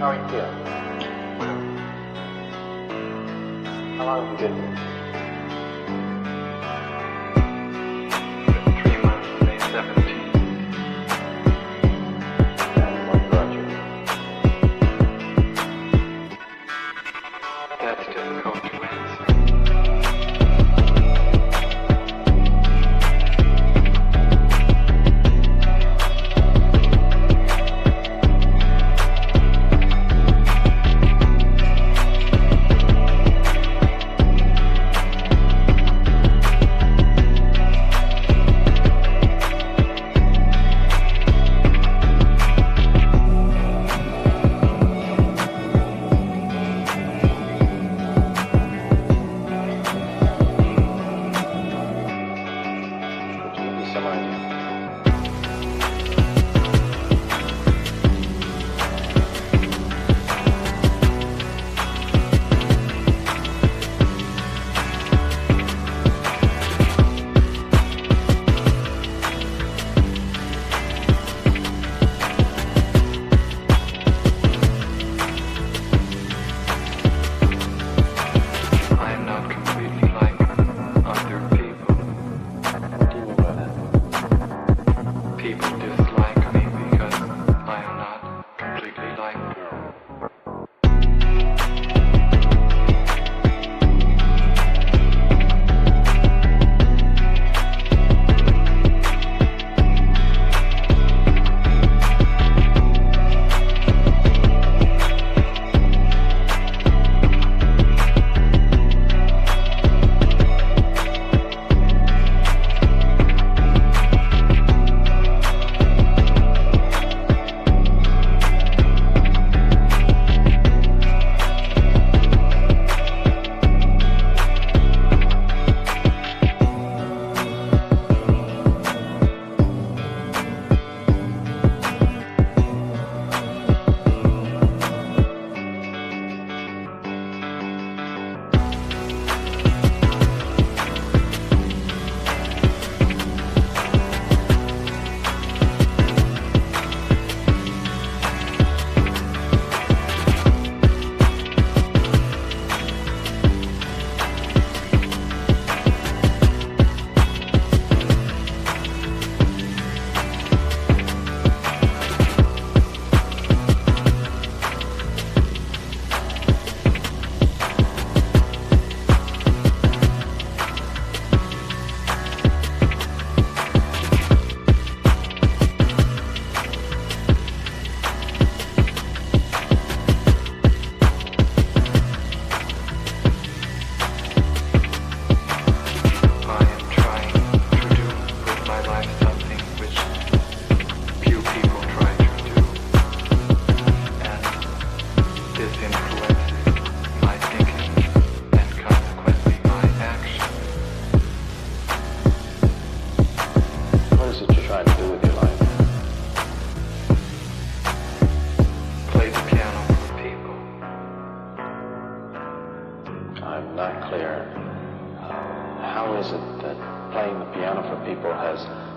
How are you feeling? How long have you been here? 3 months, May 17th. And what brought you? That's difficult to answer.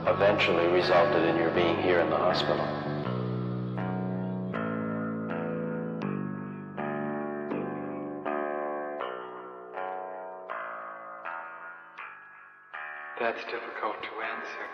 Eventually resulted in your being here in the hospital. That's difficult to answer.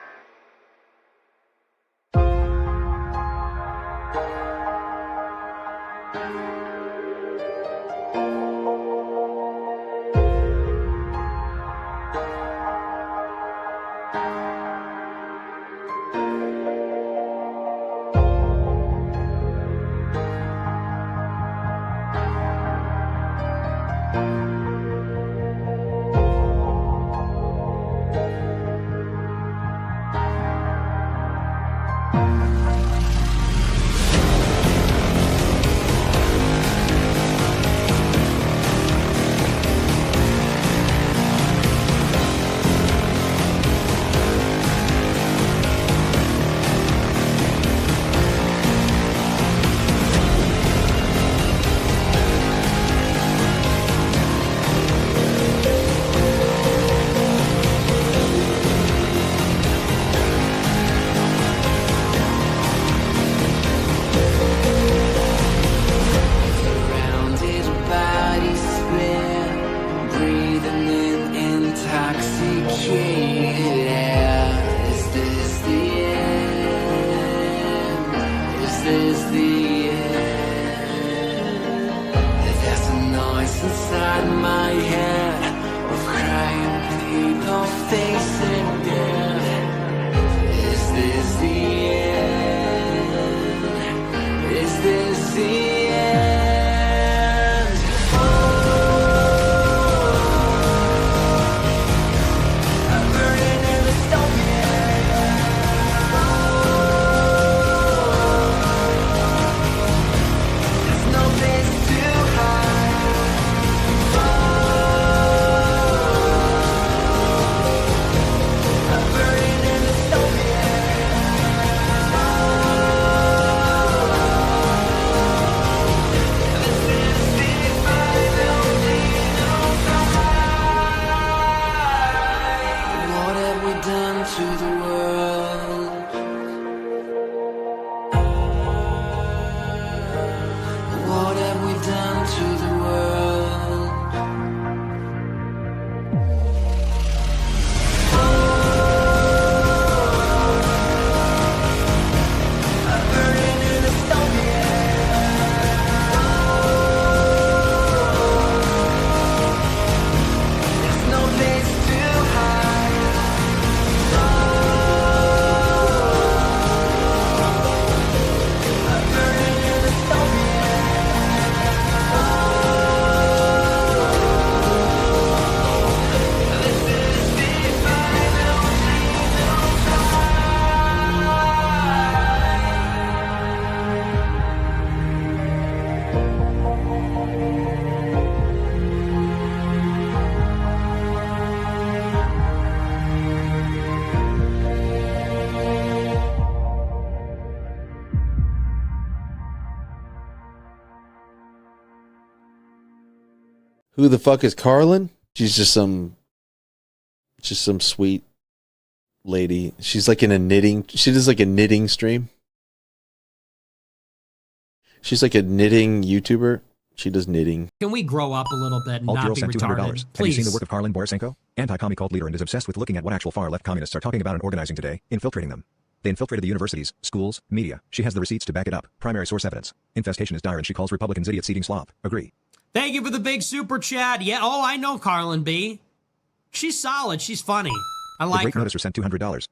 the end? There's a noise inside my head of crying people facing death. Is this the end? Is this the end? I'm burning in the stone. There's no place to hide. I'm burning in the stone. This is the final fight. What have we done to the world? What have we done to the world? I'm burning in the stone. There's no place to hide. I'm burning in the stone. This is the final Who the fuck is Karlyn? She's just some sweet lady. She's like in a knitting. She does like a knitting stream. She's like a knitting YouTuber. She does knitting. Can we grow up a little bit and Alt not Girl be sent $200. retarded? Have you Please. seen the work of Karlyn Borysenko? Anti-commie cult leader and is obsessed with looking at what actual far-left communists are talking about and organizing today, infiltrating them. They infiltrated the universities, schools, media. She has the receipts to back it up. Primary source evidence. Infestation is dire and she calls Republicans idiots eating slop. Agree. Thank you for the big super chat. Yeah, oh, I know Karlyn B. She's solid. She's funny. I The like great her. noticer sent $200.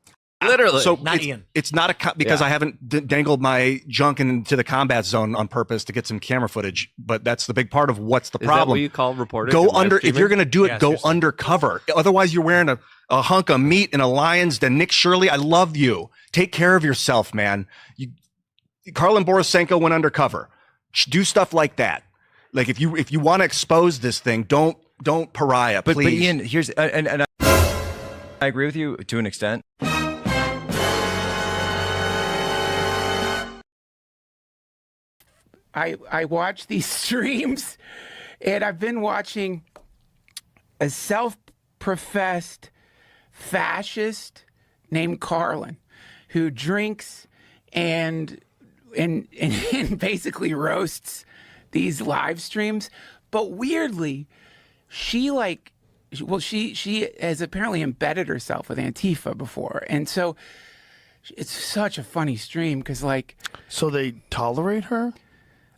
Literally, So not it's, Ian. it's not because I haven't dangled my junk into the combat zone on purpose to get some camera footage, but that's the big part of what's the Is problem. that what you call reporting? Go and live under if streaming? you're going to do it. Yeah, go seriously. undercover. Otherwise, you're wearing a hunk of meat in a lion's den. Nick Shirley, I love you. Take care of yourself, man. Karlyn Borysenko went undercover. Do stuff like that. Like if you want to expose this thing, don't pariah. But Please. Ian, here's and I agree with you to an extent. I watch these streams, and I've been watching a self-professed fascist named Karlyn, who drinks and basically roasts these live streams. But weirdly, she has apparently embedded herself with Antifa before, and so it's such a funny stream because like, So they tolerate her?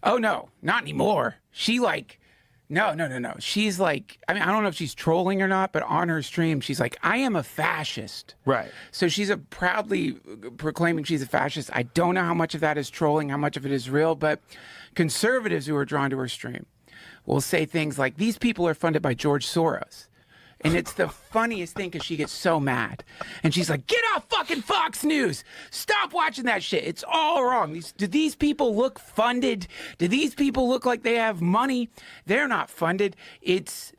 oh no, not anymore. She like, no. She's like, I mean, I don't know if she's trolling or not, but on her stream, she's like, I am a fascist. Right. So she's proudly proclaiming she's a fascist. I don't know how much of that is trolling, how much of it is real, but conservatives who are drawn to her stream will say things like, these people are funded by George Soros. And it's the funniest thing because she gets so mad. And she's like, get off fucking Fox News. Stop watching that shit. It's all wrong. Do these people look funded? Do these people look like they have money? They're not funded. It's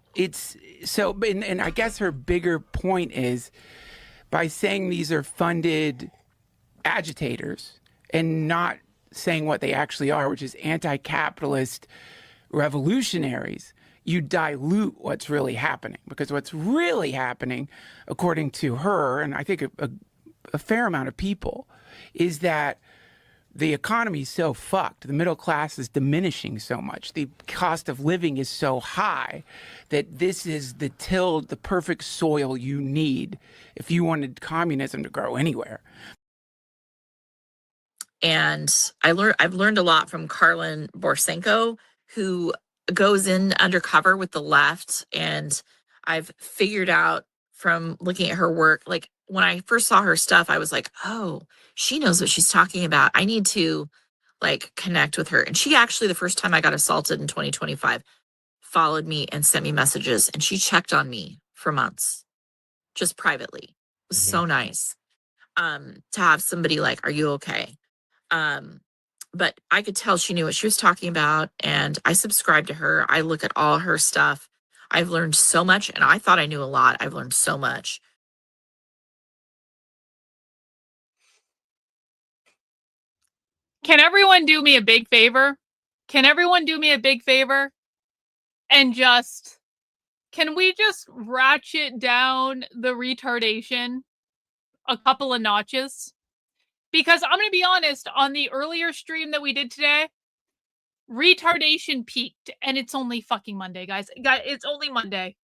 so, and I guess her bigger point is by saying these are funded agitators and not saying what they actually are, which is anti-capitalist revolutionaries, you dilute what's really happening. Because what's really happening, according to her, and I think a fair amount of people, is that the economy is so fucked. The middle class is diminishing so much. The cost of living is so high that this is the perfect soil you need if you wanted communism to grow anywhere. And I've learned a lot from Karlyn Borysenko, who goes in undercover with the left. And I've figured out from looking at her work, like when I first saw her stuff, I was like, oh, she knows what she's talking about. I need to like connect with her. And she actually, the first time I got assaulted in 2025, followed me and sent me messages, and she checked on me for months, just privately. It was so nice to have somebody like, are you okay? But I could tell she knew what she was talking about, and I subscribe to her. I look at all her stuff. I've learned so much, and I thought I knew a lot. I've learned so much. Can everyone do me a big favor? Can everyone do me a big favor? And can we just ratchet down the retardation a couple of notches? Because I'm going to be honest, on the earlier stream that we did today, retardation peaked, and it's only fucking Monday, guys. It's only Monday.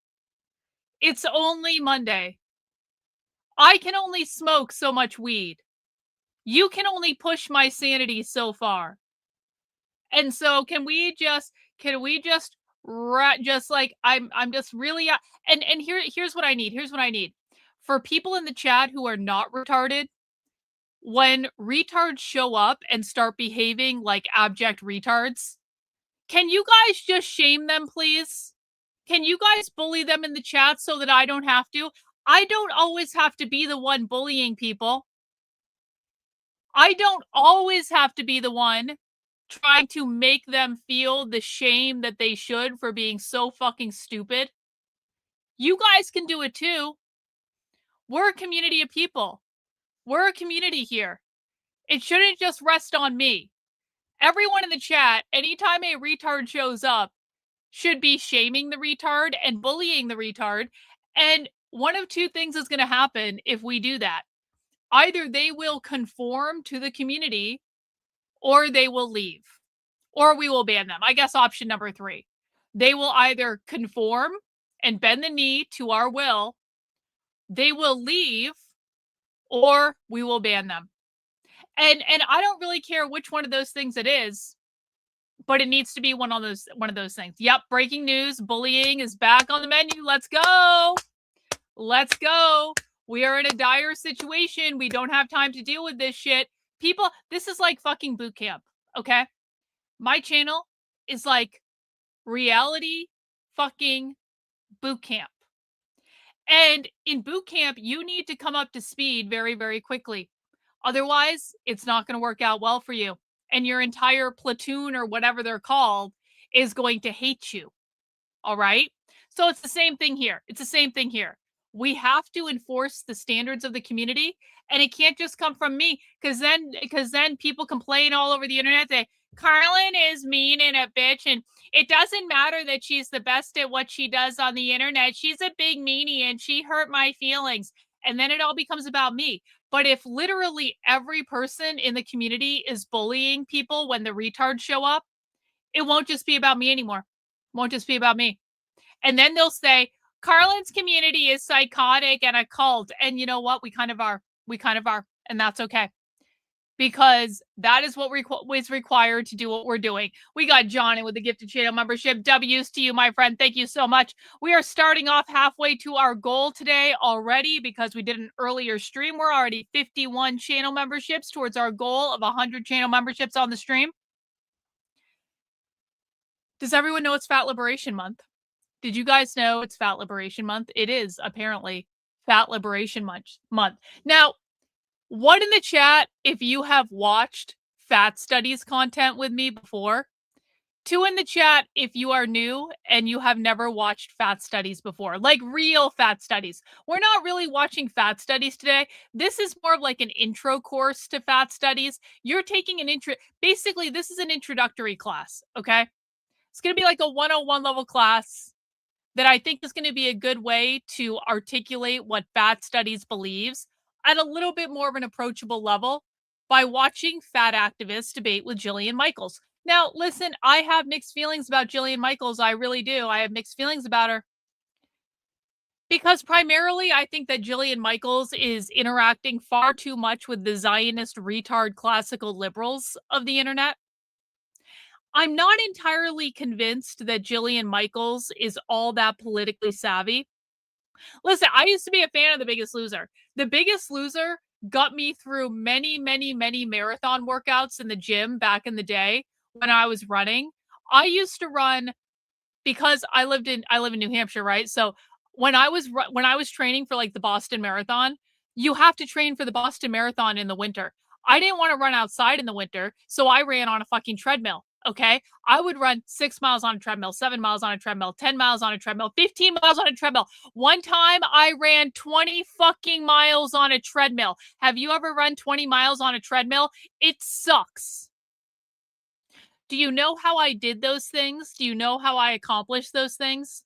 It's only Monday. I can only smoke so much weed. You can only push my sanity so far. And so can we just like I'm just really and here's what I need. Here's what I need. For people in the chat who are not retarded, when retards show up and start behaving like abject retards, can you guys just shame them, please? Can you guys bully them in the chat so that I don't have to? I don't always have to be the one bullying people. I don't always have to be the one trying to make them feel the shame that they should for being so fucking stupid. You guys can do it too. We're a community of people. We're a community here. It shouldn't just rest on me. Everyone in the chat, anytime a retard shows up, should be shaming the retard and bullying the retard. And one of two things is going to happen if we do that. Either they will conform to the community, or they will leave, or we will ban them. I guess option number 3. They will either conform and bend the knee to our will, they will leave, or we will ban them. And I don't really care which one of those things it is, but it needs to be one of those things. Yep, breaking news, bullying is back on the menu. Let's go. Let's go. We are in a dire situation. We don't have time to deal with this shit. People, this is like fucking boot camp, okay? My channel is like reality fucking boot camp. And in boot camp, you need to come up to speed very, very quickly. Otherwise, it's not going to work out well for you. And your entire platoon or whatever they're called is going to hate you. All right? So it's the same thing here. It's the same thing here. We have to enforce the standards of the community, and it can't just come from me, because then people complain all over the internet that Karlyn is mean and a bitch, and it doesn't matter that she's the best at what she does on the internet. She's a big meanie and she hurt my feelings. And then it all becomes about me. But if literally every person in the community is bullying people when the retards show up, it won't just be about me anymore. It won't just be about me. And then they'll say, Karlyn's community is psychotic and a cult. And you know what? We kind of are. We kind of are. And that's okay. Because that is what is required to do what we're doing. We got Johnny with the gifted channel membership. W's to you, my friend. Thank you so much. We are starting off halfway to our goal today already because we did an earlier stream. We're already 51 channel memberships towards our goal of 100 channel memberships on the stream. Does everyone know it's Fat Liberation Month? Did you guys know it's Fat Liberation Month? It is apparently Fat Liberation Month. Now, one in the chat if you have watched Fat Studies content with me before. 2 in the chat if you are new and you have never watched Fat Studies before, like real Fat Studies. We're not really watching Fat Studies today. This is more of like an intro course to Fat Studies. You're taking an basically this is an introductory class, okay? It's going to be like a 101 level class that I think is going to be a good way to articulate what Fat Studies believes at a little bit more of an approachable level by watching Fat Activists debate with Jillian Michaels. Now, listen, I have mixed feelings about Jillian Michaels. I really do. I have mixed feelings about her. Because primarily, I think that Jillian Michaels is interacting far too much with the Zionist retard classical liberals of the internet. I'm not entirely convinced that Jillian Michaels is all that politically savvy. Listen, I used to be a fan of The Biggest Loser. The Biggest Loser got me through many, many, many marathon workouts in the gym back in the day when I was running. I used to run because I live in New Hampshire, right? So when I was training for like the Boston Marathon, you have to train for the Boston Marathon in the winter. I didn't want to run outside in the winter, so I ran on a fucking treadmill. Okay, I would run 6 miles on a treadmill, 7 miles on a treadmill, 10 miles on a treadmill, 15 miles on a treadmill. One time I ran 20 fucking miles on a treadmill. Have you ever run 20 miles on a treadmill? It sucks. Do you know how I did those things? Do you know how I accomplished those things?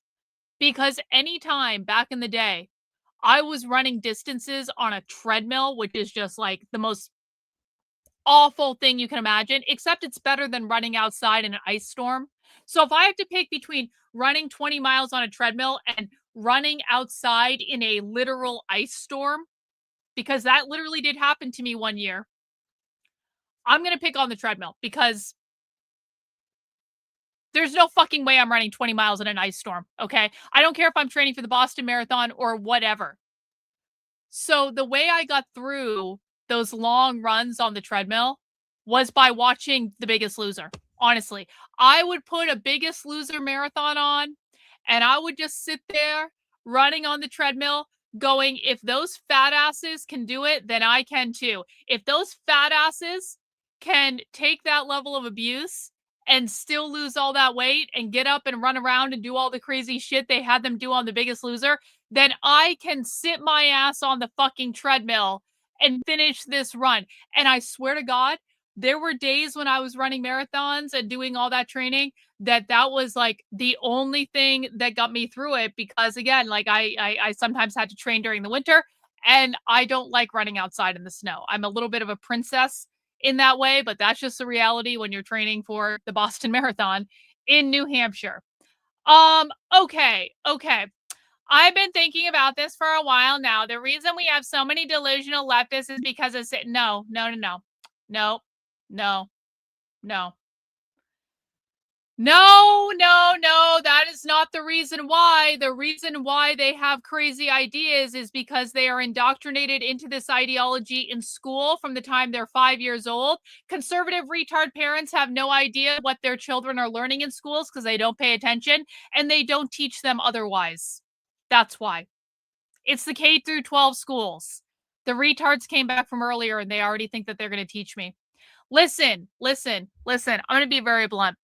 Because anytime back in the day, I was running distances on a treadmill, which is just like the most awful thing you can imagine, except it's better than running outside in an ice storm. So if I have to pick between running 20 miles on a treadmill and running outside in a literal ice storm, because that literally did happen to me one year, I'm going to pick on the treadmill because there's no fucking way I'm running 20 miles in an ice storm, okay? I don't care if I'm training for the Boston Marathon or whatever. So the way I got through those long runs on the treadmill was by watching The Biggest Loser. Honestly, I would put a Biggest Loser marathon on and I would just sit there running on the treadmill going, if those fat asses can do it, then I can too. If those fat asses can take that level of abuse and still lose all that weight and get up and run around and do all the crazy shit they had them do on The Biggest Loser, then I can sit my ass on the fucking treadmill and finish this run. And I swear to God, there were days when I was running marathons and doing all that training that was like the only thing that got me through it, because again, like I sometimes had to train during the winter and I don't like running outside in the snow. I'm a little bit of a princess in that way, but that's just the reality when you're training for the Boston Marathon in New Hampshire. Okay. I've been thinking about this for a while now. The reason we have so many delusional leftists is because it's no. No, that is not the reason why. The reason why they have crazy ideas is because they are indoctrinated into this ideology in school from the time they're 5 years old. Conservative retard parents have no idea what their children are learning in schools because they don't pay attention and they don't teach them otherwise. That's why. It's the K through 12 schools. The retards came back from earlier and they already think that they're going to teach me. Listen. I'm going to be very blunt.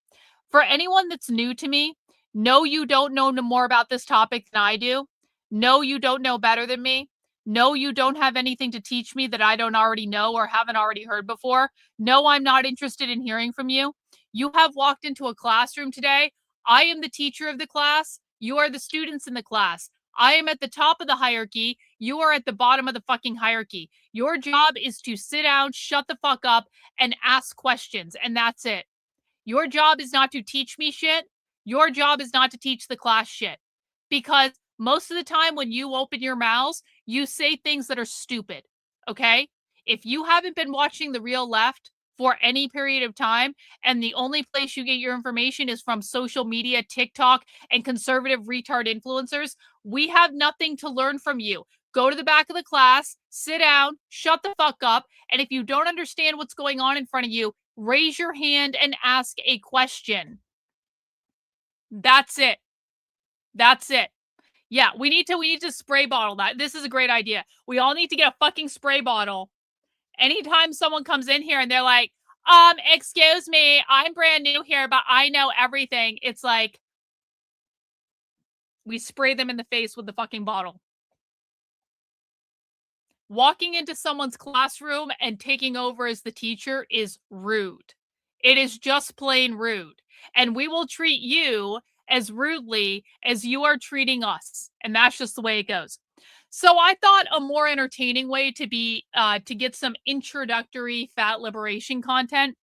For anyone that's new to me, no, you don't know more about this topic than I do. No, you don't know better than me. No, you don't have anything to teach me that I don't already know or haven't already heard before. No, I'm not interested in hearing from you. You have walked into a classroom today. I am the teacher of the class. You are the students in the class. I am at the top of the hierarchy. You are at the bottom of the fucking hierarchy. Your job is to sit down, shut the fuck up, and ask questions, and that's it. Your job is not to teach me shit. Your job is not to teach the class shit. Because most of the time when you open your mouths, you say things that are stupid, okay? If you haven't been watching The Real Left for any period of time, and the only place you get your information is from social media, TikTok, and conservative retard influencers, we have nothing to learn from you. Go to the back of the class, sit down, shut the fuck up, and if you don't understand what's going on in front of you, raise your hand and ask a question. That's it. Yeah, we need to spray bottle that. This is a great idea. We all need to get a fucking spray bottle. Anytime someone comes in here and they're like, excuse me, I'm brand new here, but I know everything. It's like, we spray them in the face with the fucking bottle. Walking into someone's classroom and taking over as the teacher is rude. It is just plain rude. And we will treat you as rudely as you are treating us. And that's just the way it goes. So I thought a more entertaining way to get some introductory fat liberation content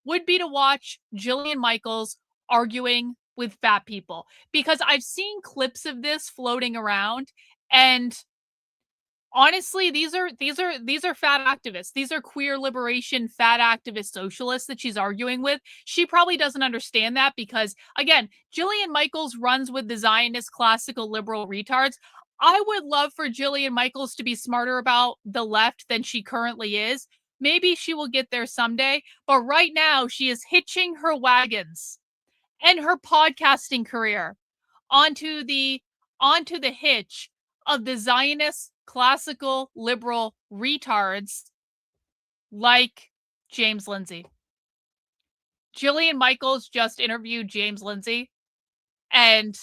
would be to watch Jillian Michaels arguing with fat people, because I've seen clips of this floating around And honestly, these are fat activists. These are queer liberation fat activist socialists that she's arguing with. She probably doesn't understand that because, again, Jillian Michaels runs with the Zionist classical liberal retards. I would love for Jillian Michaels to be smarter about the left than she currently is. Maybe she will get there someday, but right now she is hitching her wagons and her podcasting career onto the hitch of the Zionist classical liberal retards like James Lindsay. Jillian Michaels just interviewed James Lindsay, and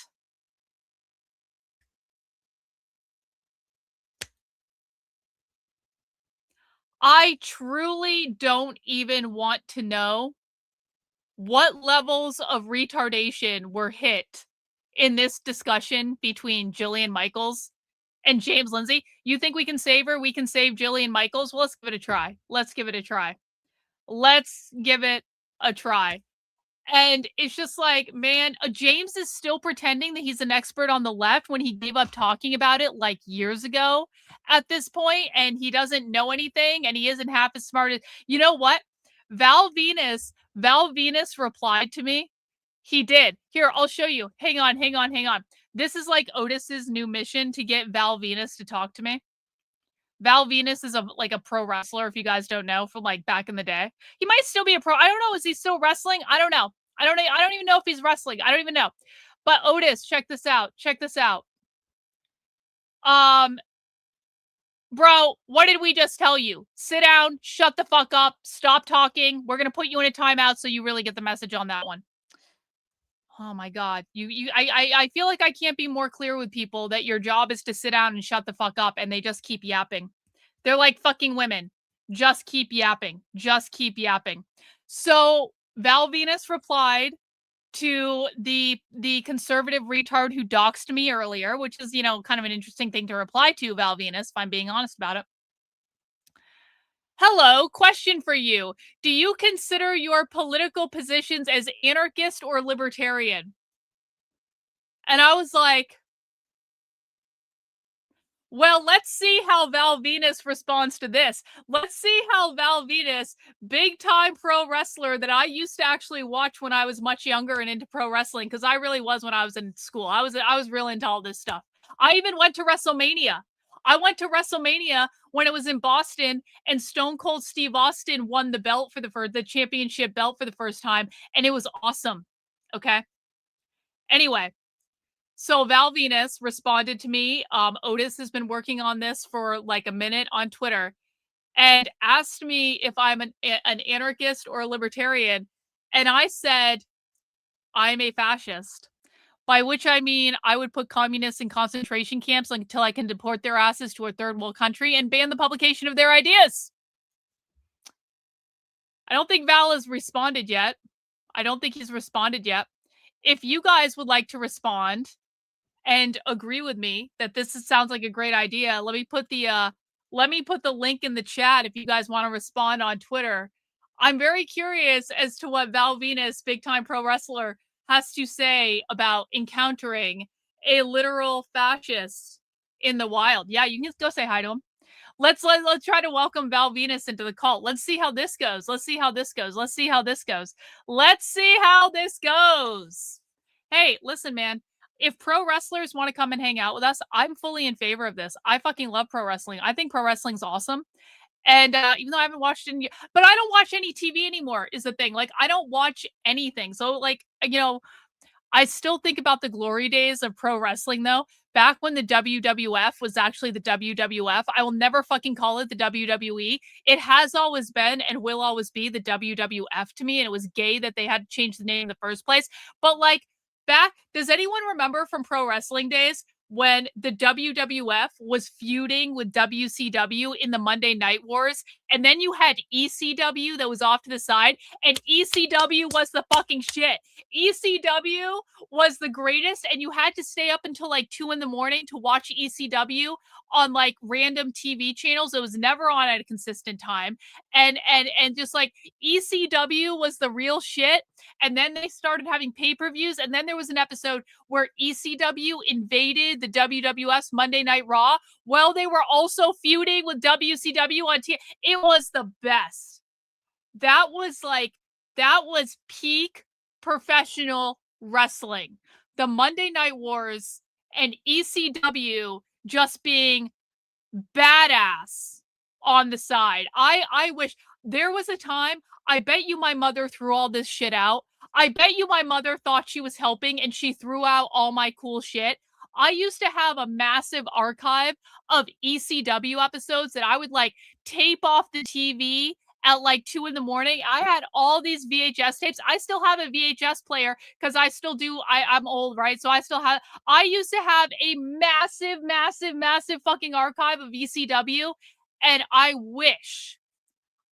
I truly don't even want to know what levels of retardation were hit in this discussion between Jillian Michaels and James Lindsay. You think we can save her? We can save Jillian Michaels? Well, let's give it a try. Let's give it a try. Let's give it a try. And it's just like, man, James is still pretending that he's an expert on the left when he gave up talking about it like years ago at this point, and he doesn't know anything, and he isn't half as smart as, you know what? Val Venus replied to me. He did. Here, I'll show you. Hang on. This is like Otis's new mission to get Val Venus to talk to me. Val Venus is a pro wrestler, if you guys don't know, from like back in the day. He might still be a pro. I don't know. Is he still wrestling? I don't know. I don't even know if he's wrestling. I don't even know. But Otis, check this out. Bro, what did we just tell you? Sit down, shut the fuck up, stop talking. We're gonna put you in a timeout so you really get the message on that one. Oh my God. I feel like I can't be more clear with people that your job is to sit down and shut the fuck up, and they just keep yapping. They're like fucking women. Just keep yapping. So Val Venus replied to the conservative retard who doxed me earlier, which is, kind of an interesting thing to reply to, Val Venus, if I'm being honest about it. Hello, question for you. Do you consider your political positions as anarchist or libertarian? And I was like, well, let's see how Val Venus responds to this. Let's see how Val Venus, big time pro wrestler that I used to actually watch when I was much younger and into pro wrestling, because I really was when I was in school. I was real into all this stuff. I even went to WrestleMania. I went to WrestleMania when it was in Boston, and Stone Cold Steve Austin won the belt for the championship belt for the first time, and it was awesome. Okay. Anyway. So Val Venus responded to me. Otis has been working on this for like a minute on Twitter and asked me if I'm an anarchist or a libertarian. And I said, I'm a fascist, by which I mean I would put communists in concentration camps until I can deport their asses to a third world country and ban the publication of their ideas. I don't think Val has responded yet. If you guys would like to respond and agree with me that this sounds like a great idea, let me put the link in the chat if you guys want to respond on Twitter. I'm very curious as to what Val Venus, big time pro wrestler, has to say about encountering a literal fascist in the wild. Yeah, you can just go say hi to him. Let's try to welcome Val Venus into the cult. Let's see how this goes. Hey, listen, man. If pro wrestlers want to come and hang out with us, I'm fully in favor of this. I fucking love pro wrestling. I think pro wrestling's awesome. And even though I haven't watched any, but I don't watch any TV anymore is the thing. Like, I don't watch anything. So like, I still think about the glory days of pro wrestling though. Back when the WWF was actually the WWF, I will never fucking call it the WWE. It has always been and will always be the WWF to me. And it was gay that they had to change the name in the first place. But like, does anyone remember from pro wrestling days when the WWF was feuding with WCW in the Monday Night Wars? And then you had ECW that was off to the side, and ECW was the fucking shit. ECW was the greatest, and you had to stay up until like 2 a.m. to watch ECW on like random TV channels. It was never on at a consistent time. And just like ECW was the real shit. And then they started having pay-per-views. And then there was an episode where ECW invaded the WWS Monday Night Raw. Well, they were also feuding with WCW on TV. It was the best. That was peak professional wrestling. The Monday Night Wars and ECW just being badass on the side. I wish there was a time, I bet you my mother threw all this shit out. I bet you my mother thought she was helping and she threw out all my cool shit. I used to have a massive archive of ECW episodes that I would like tape off the TV at like 2 in the morning. I had all these VHS tapes. I still have a VHS player because I still do. I'm old, right? So I used to have a massive fucking archive of ECW. And I wish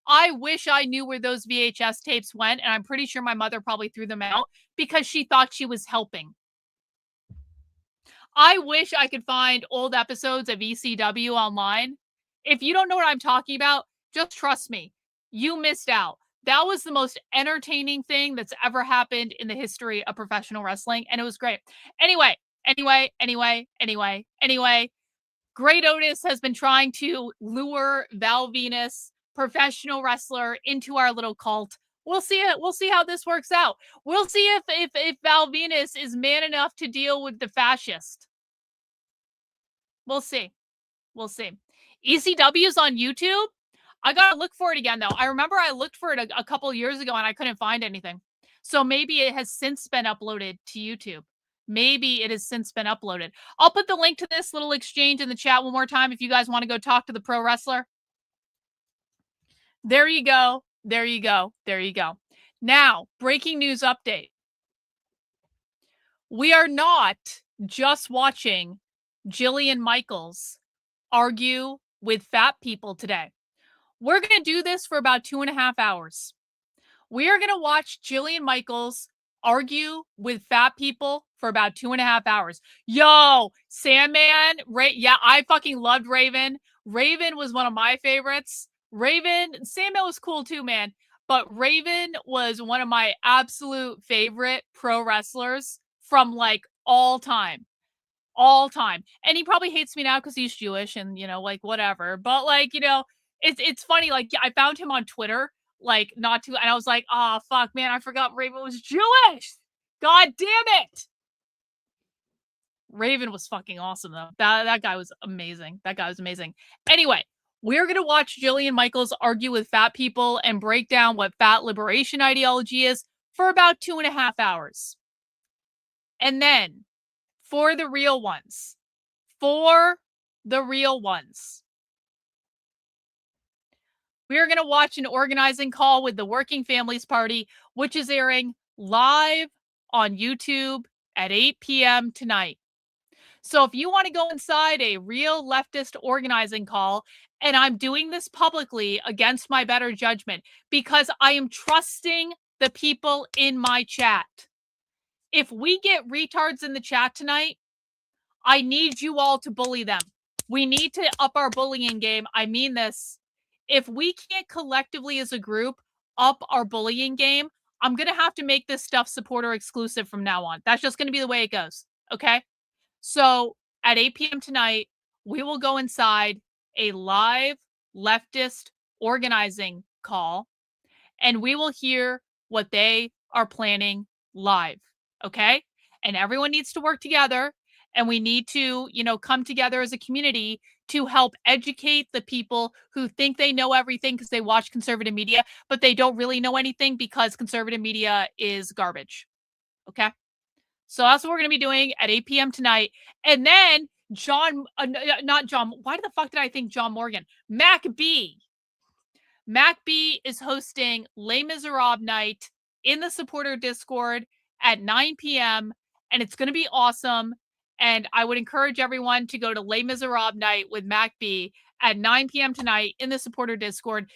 I knew where those VHS tapes went. And I'm pretty sure my mother probably threw them out because she thought she was helping. I wish I could find old episodes of ECW online. If you don't know what I'm talking about, just trust me. You missed out. That was the most entertaining thing that's ever happened in the history of professional wrestling. And it was great. Anyway. Great Otis has been trying to lure Val Venus, professional wrestler, into our little cult. We'll see it. We'll see how this works out. We'll see if Val Venus is man enough to deal with the fascist. We'll see. We'll see. ECW's on YouTube. I gotta look for it again, though. I remember I looked for it a couple years ago and I couldn't find anything. So maybe it has since been uploaded to YouTube. Maybe it has since been uploaded. I'll put the link to this little exchange in the chat one more time if you guys want to go talk to the pro wrestler. There you go. There you go. There you go. Now, breaking news update. We are not just watching Jillian Michaels argue with fat people today. We're going to do this for about 2.5 hours. We are going to watch Jillian Michaels argue with fat people for about 2.5 hours. Yo, Sandman, yeah, I fucking loved Raven. Raven was one of my favorites. Sandman was cool too, man. But Raven was one of my absolute favorite pro wrestlers from like all time. And he probably hates me now because he's Jewish and, you know, like whatever. But like, you know, it's funny. Like I found him on Twitter, like and I was like, oh, fuck, man, I forgot Raven was Jewish. God damn it. Raven was fucking awesome, though. That guy was amazing. Anyway, we're going to watch Jillian Michaels argue with fat people and break down what fat liberation ideology is for about 2.5 hours. And then, for the real ones, we are going to watch an organizing call with the Working Families Party, which is airing live on YouTube at 8 p.m. tonight. So if you want to go inside a real leftist organizing call, and I'm doing this publicly against my better judgment because I am trusting the people in my chat. If we get retards in the chat tonight, I need you all to bully them. We need to up our bullying game. I mean this. If we can't collectively as a group up our bullying game, I'm going to have to make this stuff supporter exclusive from now on. That's just going to be the way it goes. Okay? So at 8 p.m. tonight, we will go inside a live leftist organizing call and we will hear what they are planning live. Okay? And everyone needs to work together and we need to, you know, come together as a community to help educate the people who think they know everything because they watch conservative media, but they don't really know anything because conservative media is garbage. Okay? So that's what we're going to be doing at 8 p.m. tonight. And then not John. Why the fuck did I think John Morgan? Mac B is hosting Les Miserables night in the supporter Discord at 9 p.m. And it's going to be awesome. And I would encourage everyone to go to Les Miserables night with Mac B at 9 p.m. tonight in the supporter Discord.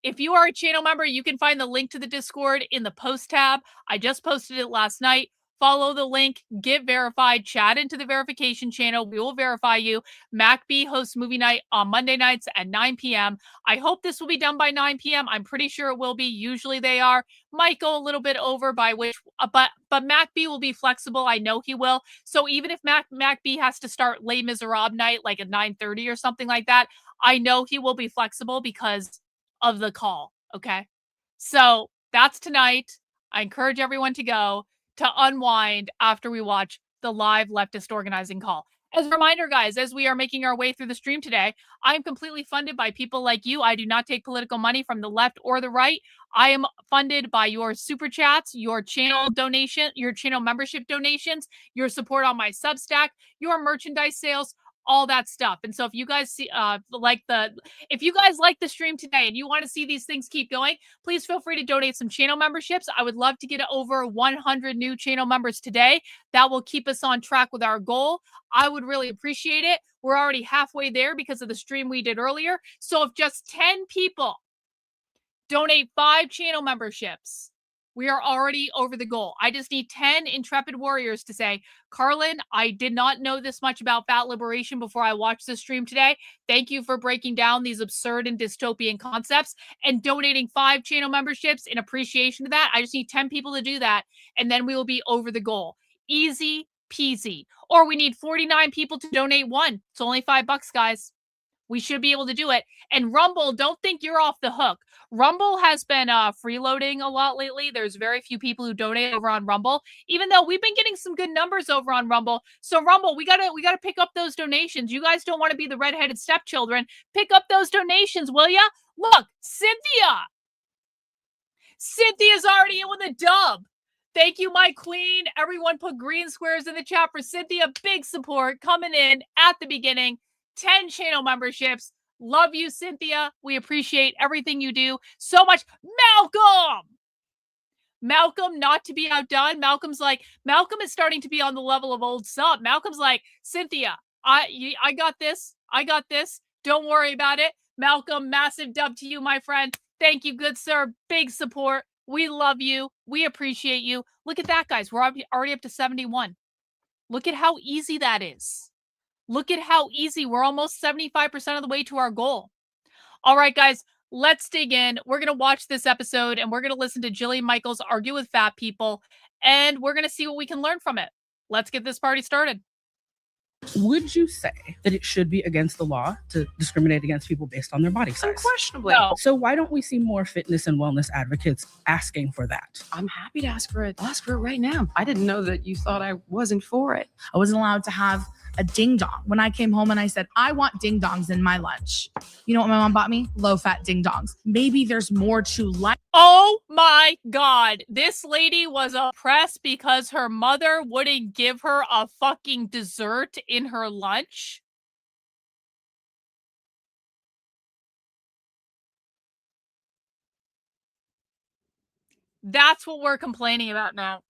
If you are a channel member, you can find the link to the Discord in the post tab. I just posted it last night. follow the link, get verified, chat into the verification channel. We will verify you. MacB hosts movie night on Monday nights at 9 p.m. I hope this will be done by 9 p.m. I'm pretty sure it will be. Usually they are. Might go a little bit over by which, but MacB will be flexible. I know he will. So even if MacB has to start Les Miserables night like at 9:30 or something like that, I know he will be flexible because of the call. Okay. So that's tonight. I encourage everyone to go to unwind after we watch the live leftist organizing call. As a reminder, guys, as we are making our way through the stream today, I'm completely funded by people like you. I do not take political money from the left or the right. I am funded by your super chats, your channel donation, your channel membership donations, your support on my Substack, your merchandise sales, all that stuff. And so if you guys see if you guys like the stream today and you want to see these things keep going, please feel free to donate some channel memberships. I would love to get over 100 new channel members today. That will keep us on track with our goal. I would really appreciate it. We're already halfway there because of the stream we did earlier. So if just 10 people donate 5 channel memberships, we are already over the goal. I just need 10 intrepid warriors to say, Karlyn, I did not know this much about fat liberation before I watched this stream today. Thank you for breaking down these absurd and dystopian concepts and donating 5 channel memberships in appreciation of that. I just need 10 people to do that, and then we will be over the goal. Easy peasy. Or we need 49 people to donate 1. It's only $5, guys. We should be able to do it. And Rumble, don't think you're off the hook. Rumble has been freeloading a lot lately. There's very few people who donate over on Rumble, even though we've been getting some good numbers over on Rumble. So Rumble, we gotta pick up those donations. You guys don't want to be the redheaded stepchildren. Pick up those donations, will ya? Look, Cynthia's already in with a dub. Thank you, my queen. Everyone put green squares in the chat for Cynthia. Big support coming in at the beginning. 10 channel memberships. Love you, Cynthia. We appreciate everything you do so much. Malcolm, not to be outdone. Malcolm is starting to be on the level of old sub. Malcolm's like, Cynthia, I got this. Don't worry about it. Malcolm, massive dub to you, my friend. Thank you, good sir. Big support. We love you. We appreciate you. Look at that, guys. We're already up to 71. Look at how easy that is. Look at how easy. We're almost 75% of the way to our goal. All right, guys, let's dig in. We're going to watch this episode and we're going to listen to Jillian Michaels argue with fat people, and we're going to see what we can learn from it. Let's get this party started. Would you say that it should be against the law to discriminate against people based on their body size? Unquestionably. No. So why don't we see more fitness and wellness advocates asking for that? I'm happy to ask for it. I'll ask for it right now. I didn't know that you thought I wasn't for it. I wasn't allowed to have a ding dong. When I came home and I said, I want ding dongs in my lunch. You know what my mom bought me? Low fat ding dongs. Maybe there's more to life. Oh my God. This lady was oppressed because her mother wouldn't give her a fucking dessert in her lunch. That's what we're complaining about now.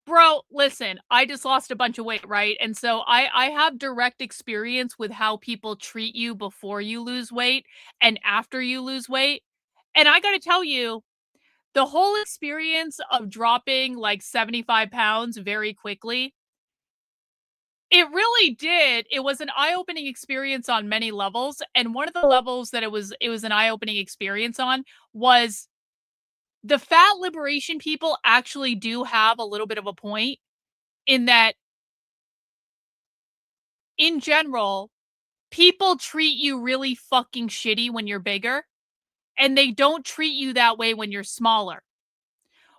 Bro, listen, I just lost a bunch of weight, right? And so I have direct experience with how people treat you before you lose weight and after you lose weight. And I got to tell you, the whole experience of dropping like 75 pounds very quickly, it really did. It was an eye-opening experience on many levels. And one of the levels that it was an eye-opening experience on was the fat liberation people actually do have a little bit of a point in that, in general, people treat you really fucking shitty when you're bigger, and they don't treat you that way when you're smaller.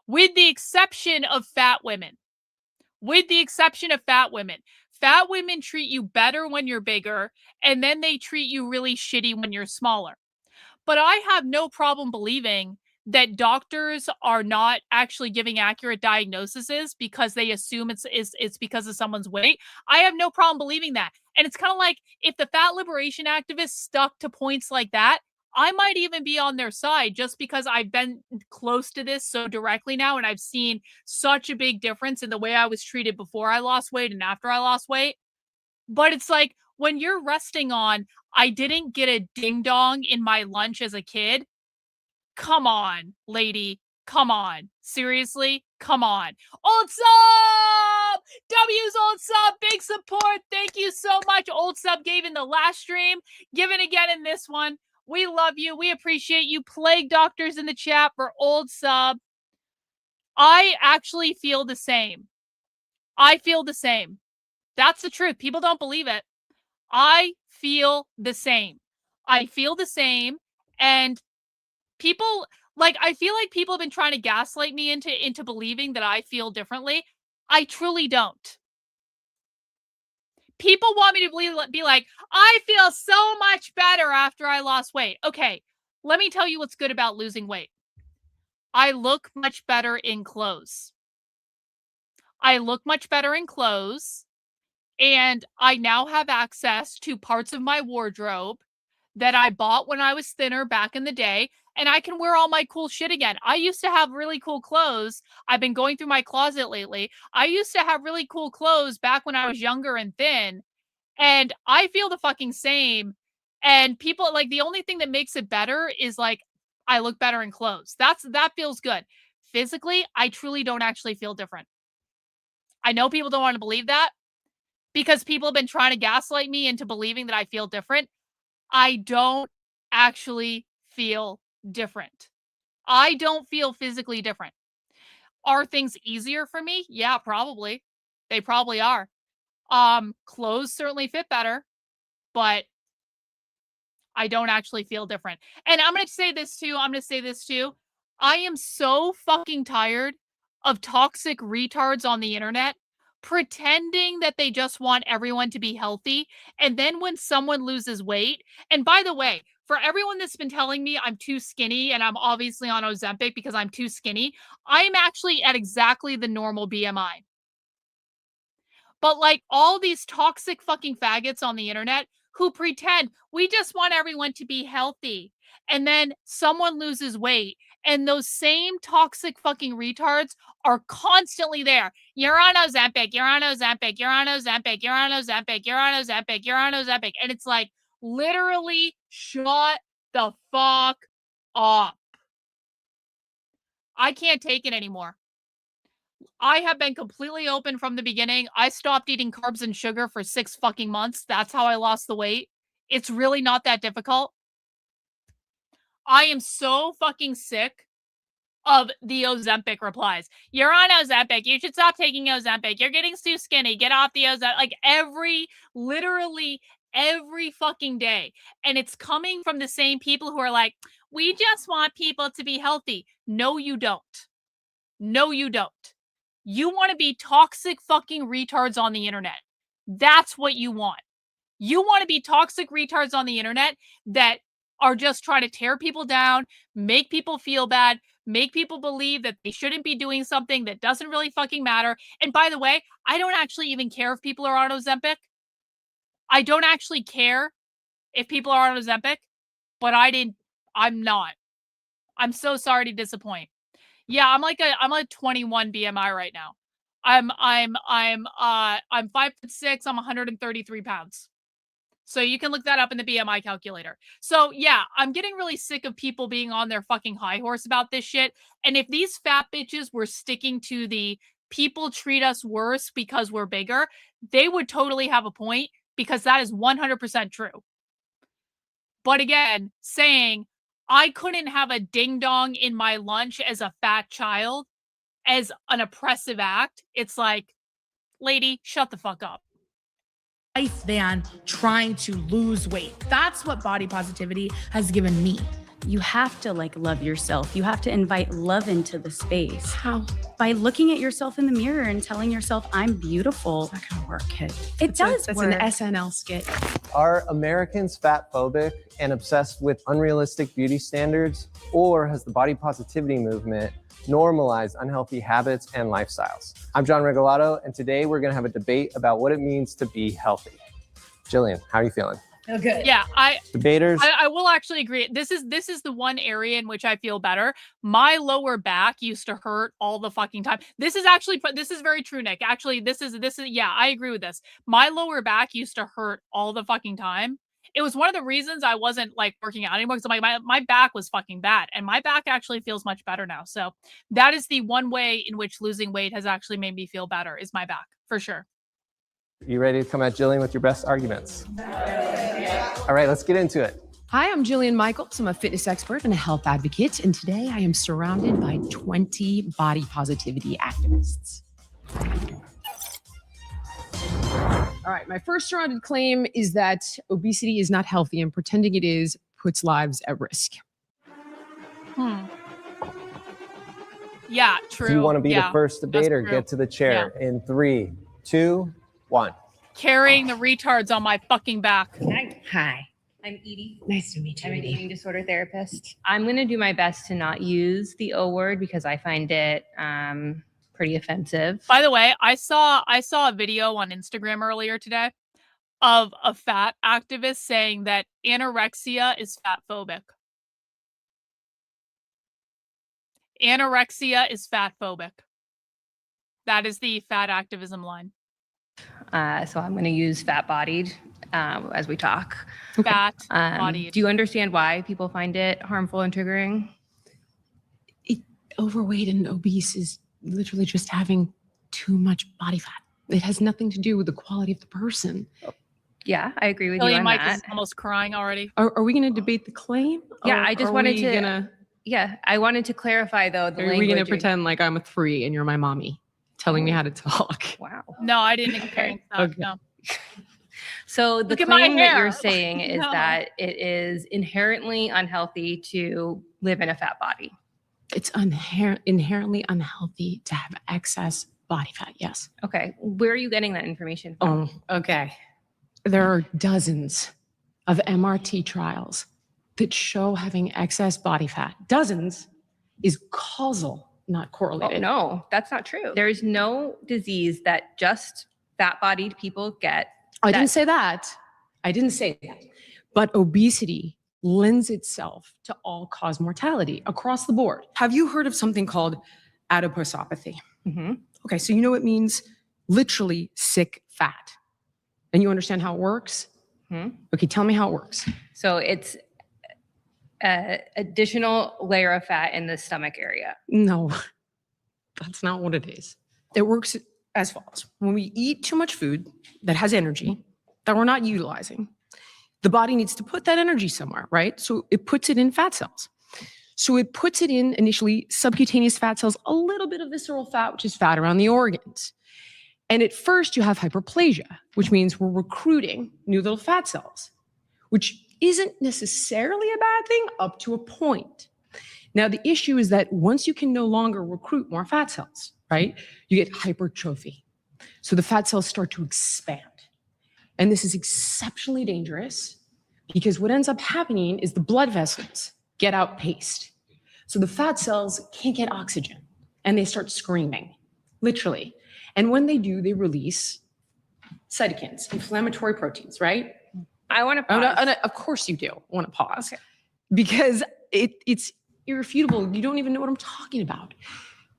With the exception of fat women. Fat women treat you better when you're bigger, and then they treat you really shitty when you're smaller. But I have no problem believing that doctors are not actually giving accurate diagnoses because they assume it's because of someone's weight. I have no problem believing that. And it's kind of like, if the fat liberation activists stuck to points like that, I might even be on their side, just because I've been close to this so directly now, and I've seen such a big difference in the way I was treated before I lost weight and after I lost weight. But it's like, when you're resting on, I didn't get a ding dong in my lunch as a kid. Come on, lady. Come on. Seriously? Come on. Old Sub! W's Old Sub, big support. Thank you so much. Old Sub gave in the last stream, giving again in this one. We love you. We appreciate you. Plague Doctors in the chat for Old Sub. I actually feel the same. I feel the same. That's the truth. People don't believe it. I feel the same. I feel the same. And people, like, I feel like people have been trying to gaslight me into believing that I feel differently. I truly don't. People want me to be like, I feel so much better after I lost weight. Okay, let me tell you what's good about losing weight. I look much better in clothes. I look much better in clothes. And I now have access to parts of my wardrobe that I bought when I was thinner back in the day. And I can wear all my cool shit again. I used to have really cool clothes. I've been going through my closet lately. I used to have really cool clothes back when I was younger and thin. And I feel the fucking same. And people, like, the only thing that makes it better is, like, I look better in clothes. That feels good. Physically, I truly don't actually feel different. I know people don't want to believe that because people have been trying to gaslight me into believing that I feel different. I don't actually feel different. I don't feel physically different. Are things easier for me? Yeah, probably. They probably are. Clothes certainly fit better, but I don't actually feel different. And I'm going to say this too. I am so fucking tired of toxic retards on the internet pretending that they just want everyone to be healthy. And then when someone loses weight, and by the way, for everyone that's been telling me I'm too skinny and I'm obviously on Ozempic because I'm too skinny, I'm actually at exactly the normal BMI. But like all these toxic fucking faggots on the internet who pretend we just want everyone to be healthy. And then someone loses weight and those same toxic fucking retards are constantly there. You're on Ozempic, you're on Ozempic, you're on Ozempic, you're on Ozempic, you're on Ozempic, you're on Ozempic. And it's like, literally shut the fuck up. I can't take it anymore. I have been completely open from the beginning. I stopped eating carbs and sugar for 6 fucking months. That's how I lost the weight. It's really not that difficult. I am so fucking sick of the Ozempic replies. You're on Ozempic. You should stop taking Ozempic. You're getting too skinny. Get off the Ozempic. Like literally every fucking day. And it's coming from the same people who are like, we just want people to be healthy. No, you don't. No, you don't. You want to be toxic fucking retards on the internet. That's what you want. You want to be toxic retards on the internet that are just trying to tear people down, make people feel bad, make people believe that they shouldn't be doing something that doesn't really fucking matter. And by the way, I don't actually even care if people are on Ozempic. I don't actually care if people are on Ozempic, but I'm not. I'm so sorry to disappoint. Yeah, I'm like 21 BMI right now. I'm 5'6", I'm 133 pounds. So you can look that up in the BMI calculator. So yeah, I'm getting really sick of people being on their fucking high horse about this shit. And if these fat bitches were sticking to the people treat us worse because we're bigger, they would totally have a point because that is 100% true. But again, saying I couldn't have a ding dong in my lunch as a fat child as an oppressive act, it's like, lady, shut the fuck up. Life than trying to lose weight. That's what body positivity has given me. You have to love yourself. You have to invite love into the space. How? By looking at yourself in the mirror and telling yourself, I'm beautiful. It's not gonna work, kid. It does That's work. an SNL skit. Are Americans fat phobic and obsessed with unrealistic beauty standards? Or has the body positivity movement normalized unhealthy habits and lifestyles? I'm John Regalado, and today we're gonna have a debate about what it means to be healthy. Jillian, how are you feeling? Oh, good. Yeah, Debaters. I will actually agree. This is the one area in which I feel better. My lower back used to hurt all the fucking time. This is very true, Nick. Actually, this is yeah, I agree with this. My lower back used to hurt all the fucking time. it was one of the reasons I wasn't like working out anymore, because my back was fucking bad, and my back actually feels much better now. So that is the one way in which losing weight has actually made me feel better, is my back, for sure. You ready to come at Jillian with your best arguments? All right, let's get into it. Hi, I'm Jillian Michaels. I'm a fitness expert and a health advocate, and today I am surrounded by 20 body positivity activists. All right, my first surrounded claim is that obesity is not healthy, and pretending it is puts lives at risk. Yeah, true. Do you want to be Yeah, the first debater? true. Get to the chair in 3, 2, 1. Carrying the retards on my fucking back. Hi, I'm Edie. Nice to meet you, I'm an Edie. eating disorder therapist. I'm going to do my best to not use the O word because I find it pretty offensive. By the way, I saw a video on Instagram earlier today of a fat activist saying that anorexia is fat phobic. Anorexia is fat phobic. That is the fat activism line. So I'm going to use fat bodied as we talk. Fat bodied. Do you understand why people find it harmful and triggering? Overweight and obese is literally just having too much body fat. It has nothing to do with the quality of the person. Yeah, I agree with you on Mike that. is almost crying already. Are we going to debate the claim? Yeah, Or I just are wanted we to. Gonna, Yeah, I wanted to clarify though the are language. we going to pretend like I'm a 3 and you're my mommy, telling me how to talk? Wow. No, I didn't experience that. Okay. No. So the Look at my claim that hair. you're saying is No. that it is inherently unhealthy to live in a fat body. It's inherently unhealthy to have excess body fat. Yes. Okay, where are you getting that information from? Oh, okay. There are dozens of MRT trials that show having excess body fat. Dozens is causal, not correlated. Oh, no, that's not true. There's no disease that just fat-bodied people get. I didn't say that. I didn't say that. But obesity lends itself to all-cause mortality across the board. Have you heard of something called adiposopathy? Mm-hmm. Okay, so you know it means literally sick fat. And you understand how it works? Hmm? Okay, tell me how it works. So it's an additional layer of fat in the stomach area. No, that's not what it is. It works as follows. When we eat too much food that has energy that we're not utilizing, the body needs to put that energy somewhere, right? So it puts it in fat cells. So it puts it in initially subcutaneous fat cells, a little bit of visceral fat, which is fat around the organs. And at first you have hyperplasia, which means we're recruiting new little fat cells, which isn't necessarily a bad thing up to a point. Now, the issue is that once you can no longer recruit more fat cells, right, you get hypertrophy. So the fat cells start to expand. And this is exceptionally dangerous because what ends up happening is the blood vessels get outpaced. So the fat cells can't get oxygen and they start screaming, literally. And when they do, they release cytokines, inflammatory proteins, right? I want to pause. Of course you do want to pause. Okay. Because it's irrefutable. You don't even know what I'm talking about.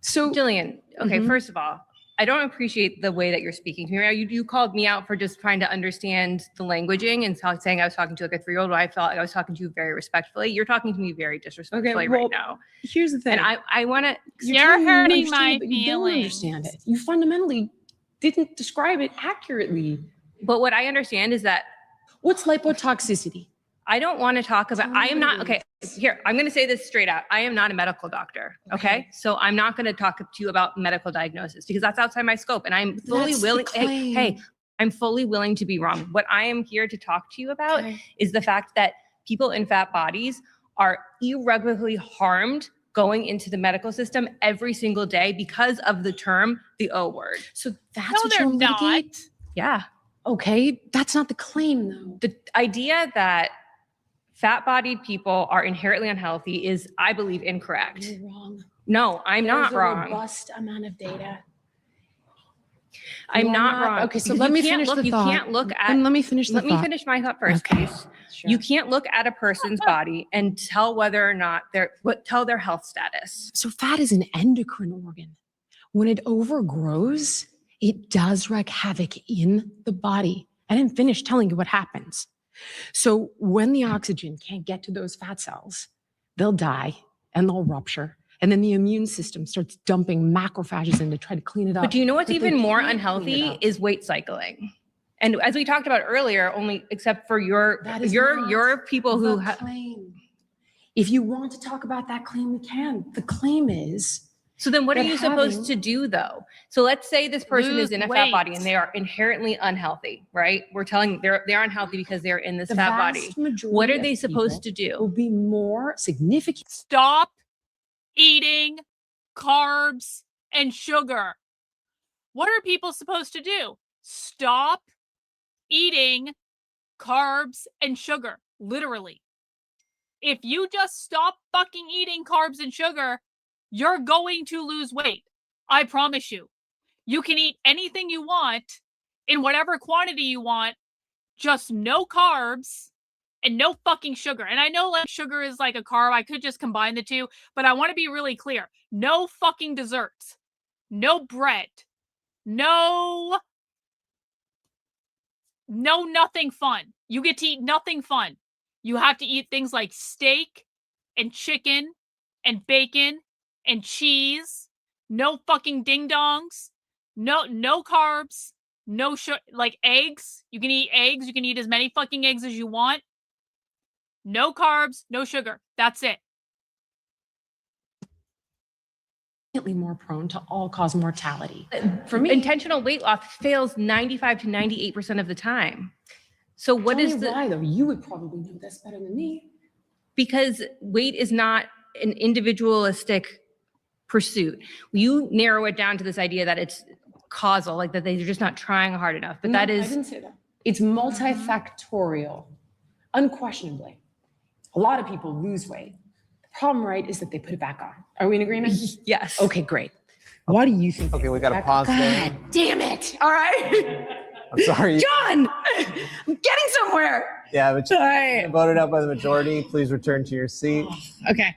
So Jillian, okay, Mhm. first of all, I don't appreciate the way that you're speaking to me. You called me out for just trying to understand the languaging and saying I was talking to like a 3-year-old, but I felt like I was talking to you very respectfully. You're talking to me very disrespectfully well, right now. Here's the thing. And I want to. You're telling me you hurting understand my it, but you don't feelings. understand it. You fundamentally didn't describe it accurately. But what I understand is that what's lipotoxicity? I don't want to talk about. I am not me. okay. Here, I'm going to say this straight out. I am not a medical doctor. Okay, so I'm not going to talk to you about medical diagnosis because that's outside my scope, and I'm fully That's the willing. claim. Hey, I'm fully willing to be wrong. What I am here to talk to you about is the fact that people in fat bodies are irreparably harmed going into the medical system every single day because of the term, the O word. So that's No, what they're you're not. litigate? Yeah. Okay, that's not the claim though. The idea that fat-bodied people are inherently unhealthy is, I believe, incorrect. You're wrong. No, I'm not There's a wrong. robust amount of data. I'm You're not wrong. Okay, so Because let you me can't finish look, the you thought. can't look at. Then let me finish the Let me thought. finish my thought first, Okay. please. You can't look at a person's body and tell whether or not tell their health status. So fat is an endocrine organ. When it overgrows, it does wreak havoc in the body. I didn't finish telling you what happens. So when the oxygen can't get to those fat cells, they'll die and they'll rupture. And then the immune system starts dumping macrophages in to try to clean it up. But do you know what's But they even more can't clean it unhealthy up. is weight cycling. And as we talked about earlier, only except for your people who the claim. If you want to talk about that claim, we can. The claim is. So then what are that you supposed to do though? So let's say this person is in a fat body and they are inherently unhealthy, right? We're telling they're unhealthy because they're in this The fat vast body. majority What are of they supposed to people will do? be more significant. Stop eating carbs and sugar. What are people supposed to do? Stop eating carbs and sugar, literally. If you just stop fucking eating carbs and sugar, you're going to lose weight. I promise you. You can eat anything you want in whatever quantity you want, just no carbs and no fucking sugar. And I know like sugar is like a carb. I could just combine the two, but I want to be really clear. No fucking desserts. No bread. No nothing fun. You get to eat nothing fun. You have to eat things like steak and chicken and bacon and cheese. No fucking ding dongs. No carbs. No like eggs. You can eat eggs. You can eat as many fucking eggs as you want. No carbs, no sugar. That's it. More prone to all-cause mortality. For me, Intentional weight loss fails 95 to 98% of the time. So what tell is me the why though? You would probably know this better than me. Because weight is not an individualistic pursuit. You narrow it down to this idea that it's causal, like that they're just not trying hard enough. But No, that I is didn't say that. It's multifactorial, unquestionably. A lot of people lose weight. The problem, right, is that they put it back on. Are we in agreement? Yes. Okay, great. Why do you think? Okay, we got to pause there. God damn it! All right, I'm sorry. John, I'm getting somewhere. Yeah, but Sorry. voted out by the majority. Please return to your seat. Okay.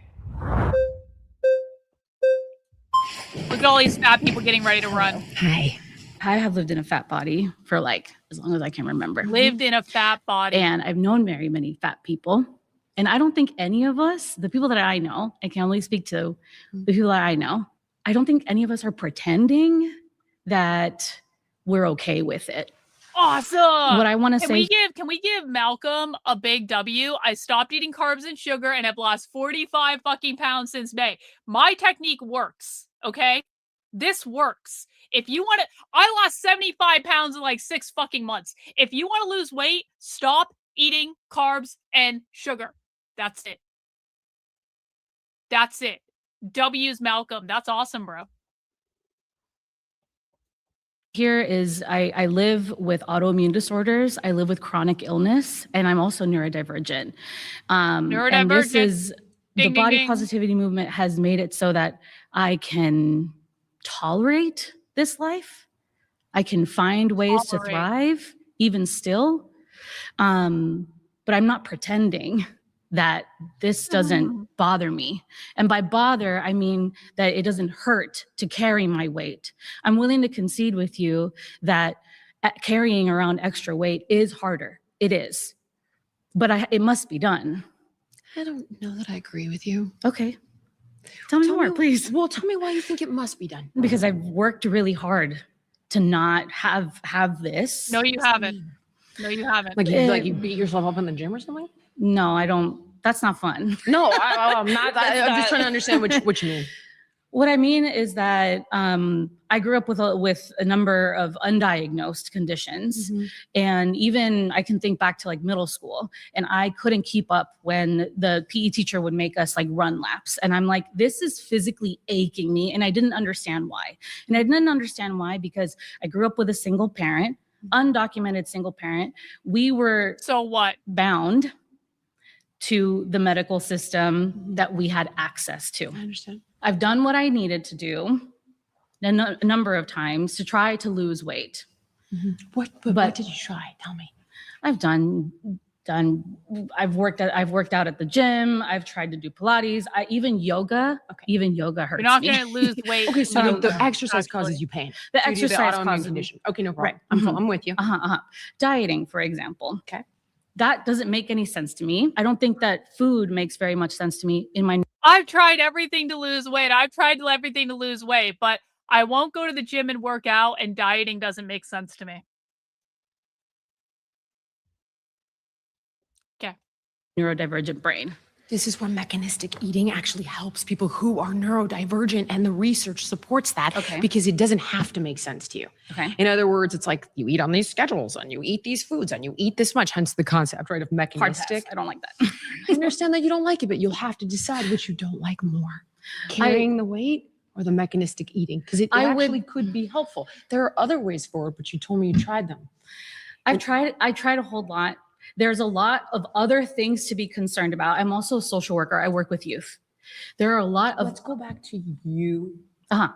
Look at all these fat people getting ready to run. Hi. I have lived in a fat body for like as long as I can remember. Lived in a fat body. And I've known very many fat people. And I don't think any of us, the people that I know, I can only speak to the people that I know, I don't think any of us are pretending that we're okay with it. Awesome. What I want to say, can we give Malcolm a big W? I stopped eating carbs and sugar and I've lost 45 fucking pounds since May. My technique works, okay? This works. If you want to, I lost 75 pounds in like 6 fucking months. If you want to lose weight, stop eating carbs and sugar. That's it. That's it. W's Malcolm. That's awesome, bro. here is I live with autoimmune disorders. I live with chronic illness, and I'm also neurodivergent. And this is the body positivity movement has made it so that I can tolerate this life. I can find ways to thrive, even still. But I'm not pretending that this doesn't bother me. And by bother, I mean that it doesn't hurt to carry my weight. I'm willing to concede with you that carrying around extra weight is harder. It is. But it must be done. I don't know that I agree with you. Okay. Tell me more, please. Well, tell me why you think it must be done. Because I've worked really hard to not have this. No, you haven't. No, you haven't. Like you beat yourself up in the gym or something? No, I don't. That's not fun. No, I'm not. I'm just trying to understand what you mean. What I mean is that I grew up with a number of undiagnosed conditions. Mm-hmm. And even I can think back to like middle school, and I couldn't keep up when the PE teacher would make us like run laps. And I'm like, this is physically aching me. And I didn't understand why. And I didn't understand why because I grew up with a single parent, undocumented single parent. We were bound to the medical system that we had access to. I understand. I've done what I needed to do a number of times to try to lose weight. Mm-hmm. What did you try? Tell me. I've worked out at the gym. I've tried to do Pilates. Even yoga. Okay. Even yoga hurts me. You're not going to lose weight. Okay, so the exercise causes you pain. The exercise causes condition. Okay, no problem. Right. I'm with you. Dieting, for example. Okay. That doesn't make any sense to me. I don't think that food makes very much sense to me in my. I've tried everything to lose weight. I've tried everything to lose weight, but I won't go to the gym and work out, and dieting doesn't make sense to me. Okay. Neurodivergent brain. This is where mechanistic eating actually helps people who are neurodivergent, and the research supports that because it doesn't have to make sense to you. Okay. In other words, it's like you eat on these schedules and you eat these foods and you eat this much, hence the concept, right, of mechanistic. I don't like that. I understand that you don't like it, but you'll have to decide which you don't like more. Carrying the weight or the mechanistic eating? Because it actually could be helpful. There are other ways forward, but you told me you tried them. I tried a whole lot. There's a lot of other things to be concerned about. I'm also a social worker. I work with youth. There are a lot of. Let's go back to you.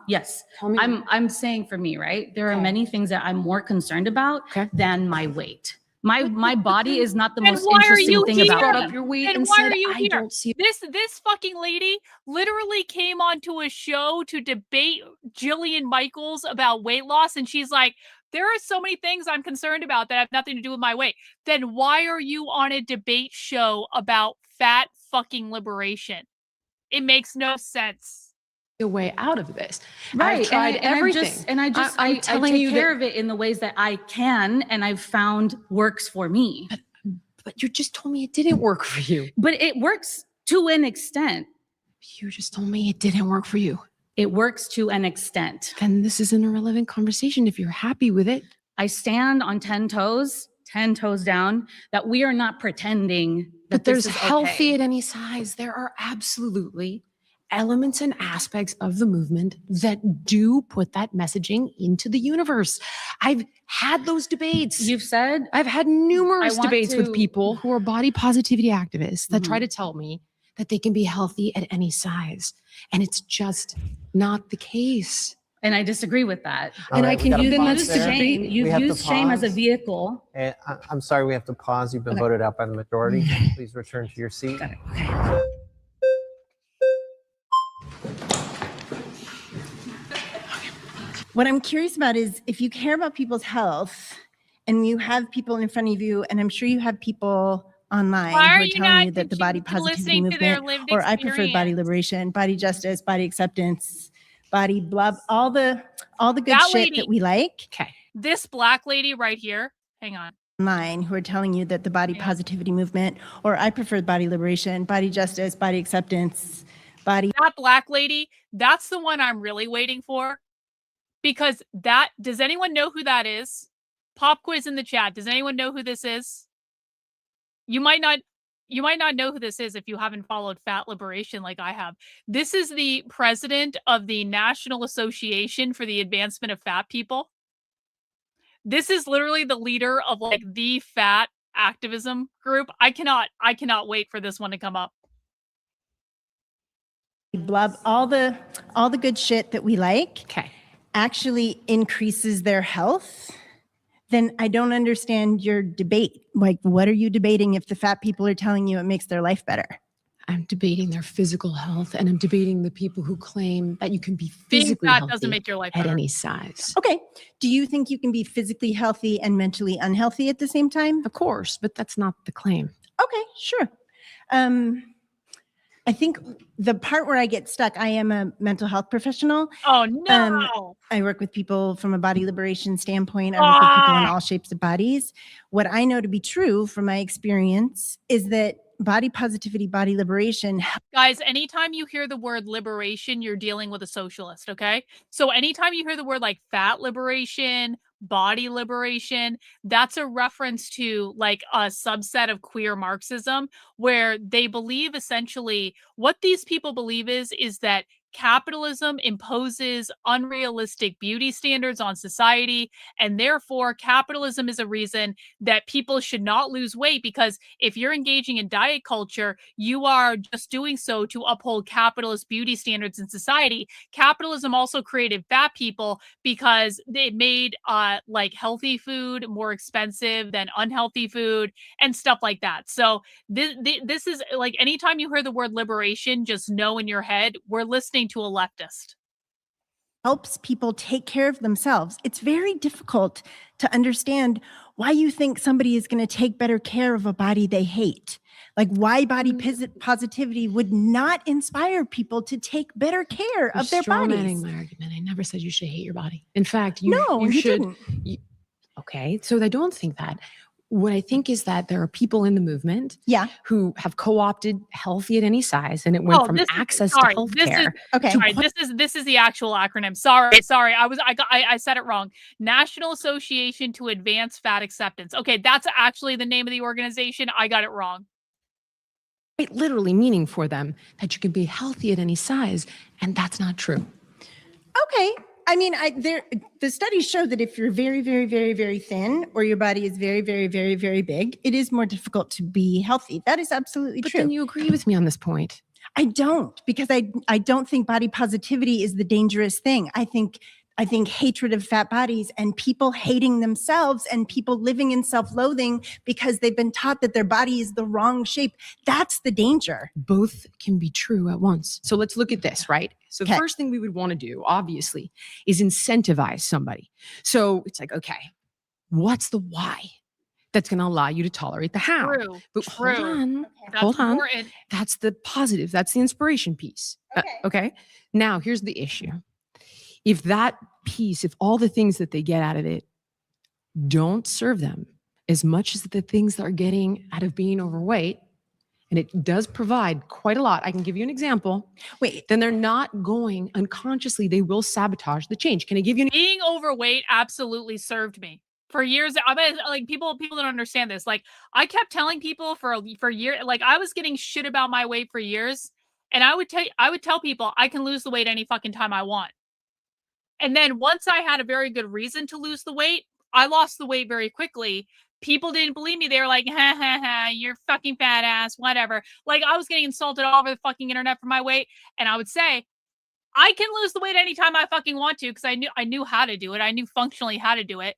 Yes. Tell me. I'm saying for me, right? There are many things that I'm more concerned about than my weight. My body is not the most interesting thing about me. And why are you here? This fucking lady literally came onto a show to debate Jillian Michaels about weight loss, and she's like, there are so many things I'm concerned about that have nothing to do with my weight. Then why are you on a debate show about fat fucking liberation? It makes no sense. The way out of this. Right. I've tried everything. I take care of it in the ways that I can, and I've found works for me. But you just told me it didn't work for you. But it works to an extent. You just told me it didn't work for you. It works to an extent. Then this is an irrelevant conversation if you're happy with it. I stand on 10 toes down, that we are not pretending that but there's this is healthy at any size. There are absolutely elements and aspects of the movement that do put that messaging into the universe. I've had those debates. You've said? I've had numerous debates with people who are body positivity activists that try to tell me that they can be healthy at any size. And it's just not the case. And I disagree with that. All right, you've used shame as a vehicle. And I'm sorry, we have to pause. You've been voted out by the majority. Please return to your seat. Got it. Okay. What I'm curious about is if you care about people's health and you have people in front of you, and I'm sure you have people online who are telling you that the body positivity movement, or I prefer body liberation, body justice, body acceptance, body blah, all the good shit that we like. Okay. This black lady right here, hang on. Online who are telling you that the body positivity movement, or I prefer body liberation, body justice, body acceptance, body. That black lady, that's the one I'm really waiting for. Because does anyone know who that is? Pop quiz in the chat. Does anyone know who this is? You might not know who this is if you haven't followed fat liberation like I have. This is the president of the National Association for the Advancement of Fat People. This is literally the leader of like the fat activism group. I cannot wait for this one to come up. Blah, all the good shit that we like actually increases their health. Then I don't understand your debate. Like, what are you debating if the fat people are telling you it makes their life better? I'm debating their physical health, and I'm debating the people who claim that you can be physically healthy doesn't make your life at better. any size. Okay. Do you think you can be physically healthy and mentally unhealthy at the same time? Of course, but that's not the claim. Okay, sure. I think the part where I get stuck, I am a mental health professional. Oh, no. I work with people from a body liberation standpoint. I work with people in all shapes of bodies. What I know to be true from my experience is that body positivity, body liberation. Guys, anytime you hear the word liberation, you're dealing with a socialist, okay? So anytime you hear the word like fat liberation, body liberation, that's a reference to like a subset of queer Marxism, where they believe essentially what these people believe is that capitalism imposes unrealistic beauty standards on society, and therefore capitalism is a reason that people should not lose weight, because if you're engaging in diet culture, you are just doing so to uphold capitalist beauty standards in society. Capitalism also created fat people because they made like healthy food more expensive than unhealthy food and stuff like that. So this is like, anytime you hear the word liberation, just know in your head, we're listening to a leftist. Helps people take care of themselves. It's very difficult to understand why you think somebody is going to take better care of a body they hate. Like why body positivity would not inspire people to take better care of their bodies. My argument. I never said you should hate your body. In fact, you No, you should. didn't. Okay, so I don't think that. What I think is that there are people in the movement who have co-opted healthy at any size, and it went from access to healthcare. This is the actual acronym. Sorry. I said it wrong. National Association to Advance Fat Acceptance. Okay, that's actually the name of the organization. I got it wrong. Literally meaning for them that you can be healthy at any size, and that's not true. Okay. I mean, the studies show that if you're very, very, very, very thin or your body is very, very, very, very big, it is more difficult to be healthy. That is absolutely true. But then you agree with me on this point. I don't, because I don't think body positivity is the dangerous thing. I think hatred of fat bodies and people hating themselves and people living in self-loathing because they've been taught that their body is the wrong shape. That's the danger. Both can be true at once. So let's look at this, right? So the first thing we would want to do, obviously, is incentivize somebody. So it's like, okay, what's the why that's going to allow you to tolerate the how? True. But hold on. That's Hold on. important. That's the positive. That's the inspiration piece. Okay. Now, here's the issue. If that piece, if all the things that they get out of it don't serve them as much as the things they're getting out of being overweight, and it does provide quite a lot. I can give you an example. Then they're not going unconsciously. They will sabotage the change. Can I give you Being overweight absolutely served me for years. I mean, like people don't understand this. Like I kept telling people for years, like I was getting shit about my weight for years, and I would tell people I can lose the weight any fucking time I want. And then once I had a very good reason to lose the weight, I lost the weight very quickly. People didn't believe me. They were like, ha, ha, ha, you're fucking fat ass, whatever. Like, I was getting insulted all over the fucking internet for my weight. And I would say, I can lose the weight anytime I fucking want to because I knew how to do it. I knew functionally how to do it.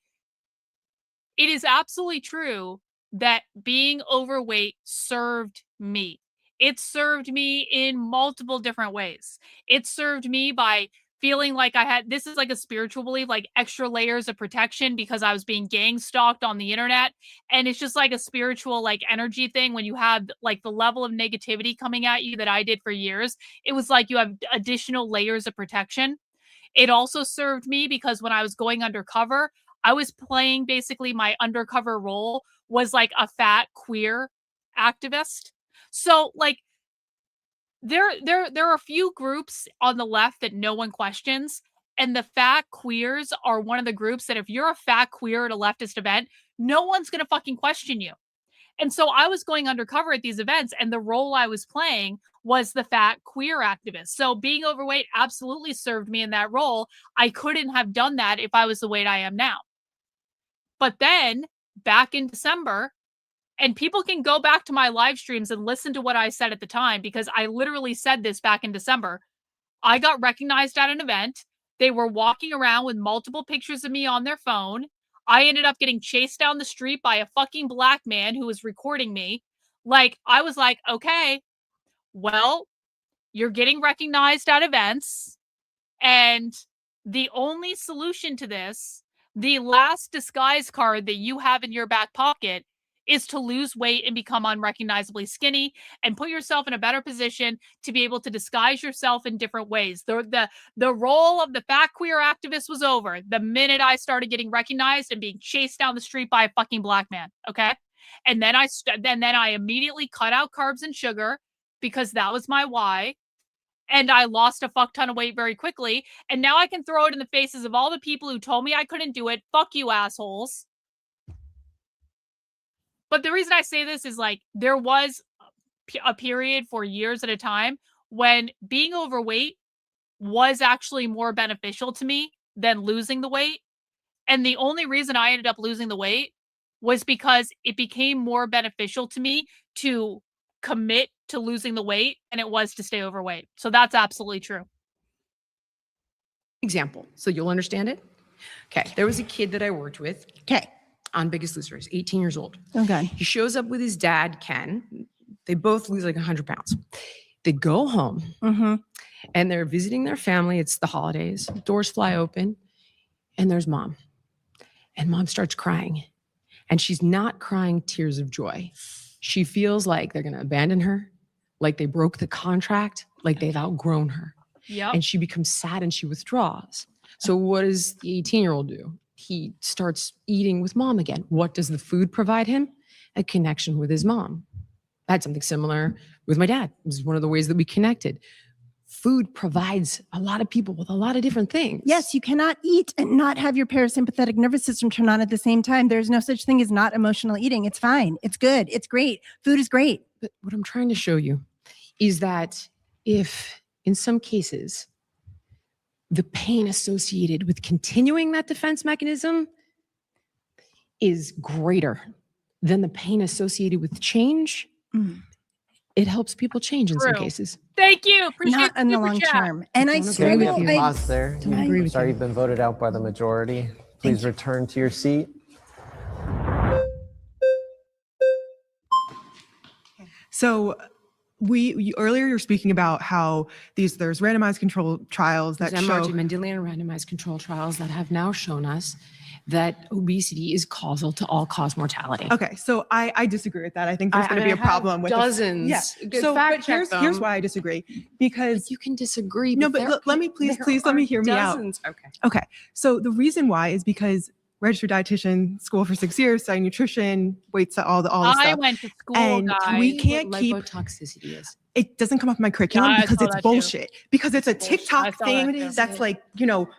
It is absolutely true that being overweight served me. It served me in multiple different ways. It served me by feeling like I had, this is like a spiritual belief, like extra layers of protection because I was being gang stalked on the internet. And it's just like a spiritual like energy thing when you have like the level of negativity coming at you that I did for years. It was like you have additional layers of protection. It also served me because when I was going undercover, I was playing basically my undercover role was like a fat queer activist. So like, there are a few groups on the left that no one questions, and the fat queers are one of the groups that if you're a fat queer at a leftist event, no one's going to fucking question you. And so I was going undercover at these events, and the role I was playing was the fat queer activist. So being overweight absolutely served me in that role. I couldn't have done that if I was the weight I am now. But then back in December, and people can go back to my live streams and listen to what I said at the time, because I literally said this back in December. I got recognized at an event. They were walking around with multiple pictures of me on their phone. I ended up getting chased down the street by a fucking black man who was recording me. Like, I was like, okay, well, you're getting recognized at events. And the only solution to this, the last disguise card that you have in your back pocket, is to lose weight and become unrecognizably skinny and put yourself in a better position to be able to disguise yourself in different ways. The role of the fat queer activist was over the minute I started getting recognized and being chased down the street by a fucking black man. Okay. And then I immediately cut out carbs and sugar because that was my why. And I lost a fuck ton of weight very quickly. And now I can throw it in the faces of all the people who told me I couldn't do it. Fuck you, assholes. But the reason I say this is like there was a period for years at a time when being overweight was actually more beneficial to me than losing the weight. And the only reason I ended up losing the weight was because it became more beneficial to me to commit to losing the weight than it was to stay overweight. So that's absolutely true. Example, so you'll understand it. Okay, there was a kid that I worked with. Okay. On Biggest Loser. He's 18 years old. Okay. He shows up with his dad, Ken. They both lose like 100 pounds. They go home and they're visiting their family. It's the holidays. Doors fly open and there's mom. And mom starts crying. And she's not crying tears of joy. She feels like they're going to abandon her, like they broke the contract, like they've outgrown her. Yep. And she becomes sad and she withdraws. So what does the 18-year-old do? He starts eating with mom again. What does the food provide him? A connection with his mom. I had something similar with my dad. It was one of the ways that we connected. Food provides a lot of people with a lot of different things. Yes, you cannot eat and not have your parasympathetic nervous system turn on at the same time. There's no such thing as not emotional eating. It's fine. It's good. It's great. Food is great. But what I'm trying to show you is that if in some cases, the pain associated with continuing that defense mechanism is greater than the pain associated with change, it helps people change in some cases. Thank you. Appreciate Not in the super long chat. term. And I struggle. Pause there. Sorry, you've been voted out by the majority. Please return to your seat. So earlier you were speaking about how there's randomized control trials that There's show Mendelian randomized control trials that have now shown us that obesity is causal to all-cause mortality. Okay, so I disagree with that. I think there's going to be a problem with dozens. So, but here's why I disagree. Because you can disagree. No, but let me let me hear me out. Okay. So the reason why is because registered dietitian, school for 6 years, studying nutrition, weights, all the stuff. I went to school, and guys. we can't keep. Lipotoxicity is. It doesn't come up in my curriculum Yeah, I because saw it's that too. bullshit. Because it's a TikTok I saw thing that too. that's like,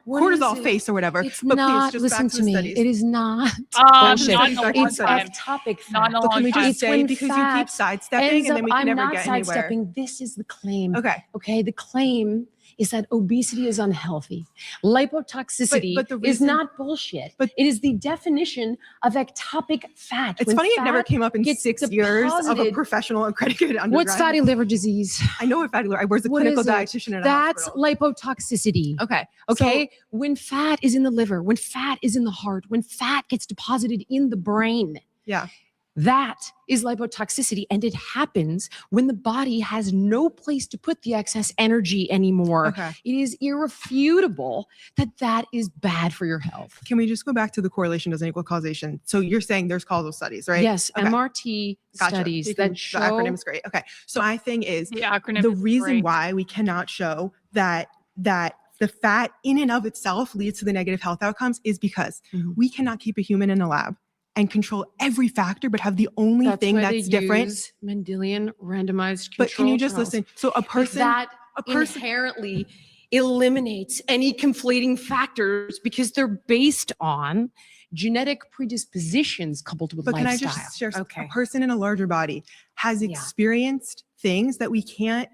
What cortisol is it? face or whatever. It's but not. please, just Listen back to to the me. studies. It is not bullshit. bullshit. Not in a long It's time. ectopic Not in a But can we long just time. say, because you keep sidestepping and then we can never I'm get not anywhere. sidestepping. This is the claim. Okay. Okay. The claim is that obesity is unhealthy. Lipotoxicity But the is reason- not bullshit. But it is the definition of ectopic fat. It's When funny it never fat came up in gets 6 years of a deposited- professional accredited undergrad. What's fatty liver disease? I know what fatty liver. I was a What clinical is it? dietitian at a That's hospital. lipotoxicity. Okay. Okay. When fat is in the liver, when fat is in the heart, when fat gets deposited in the brain, Yeah. that is lipotoxicity. And it happens when the body has no place to put the excess energy anymore. Okay. It is irrefutable that that is bad for your health. Can we just go back to the correlation doesn't equal causation? So you're saying there's causal studies, right? Yes, Okay. MRT Gotcha. studies You can- that show the acronym is great. Okay. So my thing is The acronym the is reason great. why we cannot show that the fat in and of itself leads to the negative health outcomes is because we cannot keep a human in a lab and control every factor, but have the only thing why that's they different. use Mendelian randomized control But can you just trials. listen? So a person, that a person, inherently eliminates any conflating factors because they're based on genetic predispositions coupled with but can I lifestyle. just share? Okay. A person in a larger body has experienced things that we can't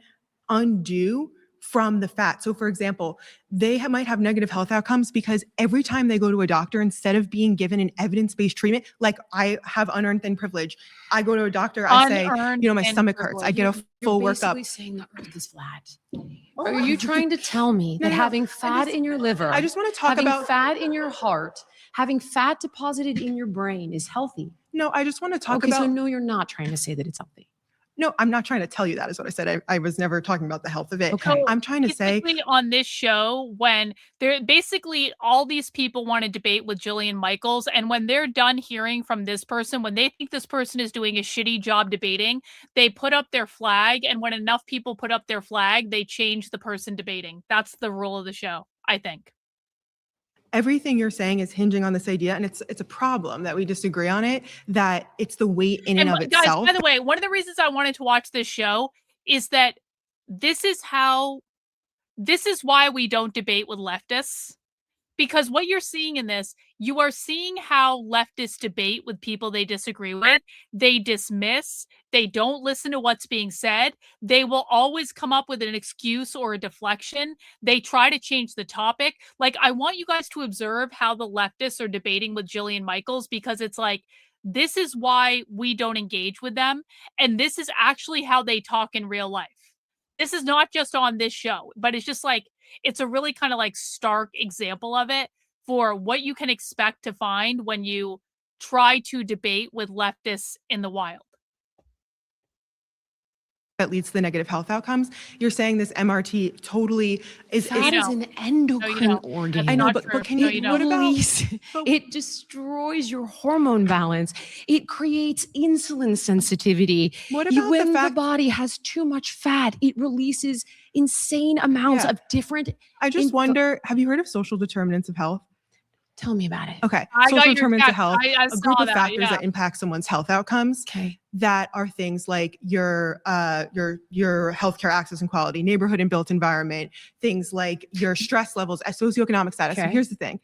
undo from the fat. So for example, they might have negative health outcomes because every time they go to a doctor, instead of being given an evidence-based treatment, like I have unearned thin privilege, I go to a doctor, I say, Unearned my thin stomach hurts. I get a You're full basically workup. saying the earth is flat. Are you trying to tell me that having fat in your liver, I just want to talk having about fat in your heart, having fat deposited in your brain is healthy? No, I just want to talk Okay, about. so no, you're not trying to say that it's healthy. No, I'm not trying to tell you that is what I said. I was never talking about the health of it. Okay. I'm trying to say Basically on this show, when they're basically all these people want to debate with Jillian Michaels, and when they're done hearing from this person, when they think this person is doing a shitty job debating, they put up their flag, and when enough people put up their flag, they change the person debating. That's the rule of the show, I think. everything you're saying is hinging on this idea, and it's a problem that we disagree on it, that it's the weight in and of guys, itself. by the way, one of the reasons I wanted to watch this show is that this is why we don't debate with leftists. Because what you're seeing in this, you are seeing how leftists debate with people they disagree with. They dismiss. They don't listen to what's being said. They will always come up with an excuse or a deflection. They try to change the topic. Like, I want you guys to observe how the leftists are debating with Jillian Michaels, because it's like, this is why we don't engage with them. And this is actually how they talk in real life. This is not just on this show, but it's just like, it's a really kind of like stark example of it for what you can expect to find when you try to debate with leftists in the wild. that leads to the negative health outcomes. You're saying this MRT totally is Fat is an endocrine organ. I know, but can you? What about? It destroys your hormone balance. It creates insulin sensitivity. What about when the fact the body has too much fat? It releases insane amounts of different. I just wonder. Have you heard of social determinants of health? Tell me about it. Okay, I got social your determinants of text. health, I a group saw of that, factors yeah. that impact someone's health outcomes. Okay. That are things like your healthcare access and quality, neighborhood and built environment, things like your stress levels, socioeconomic status. So Okay. here's the thing: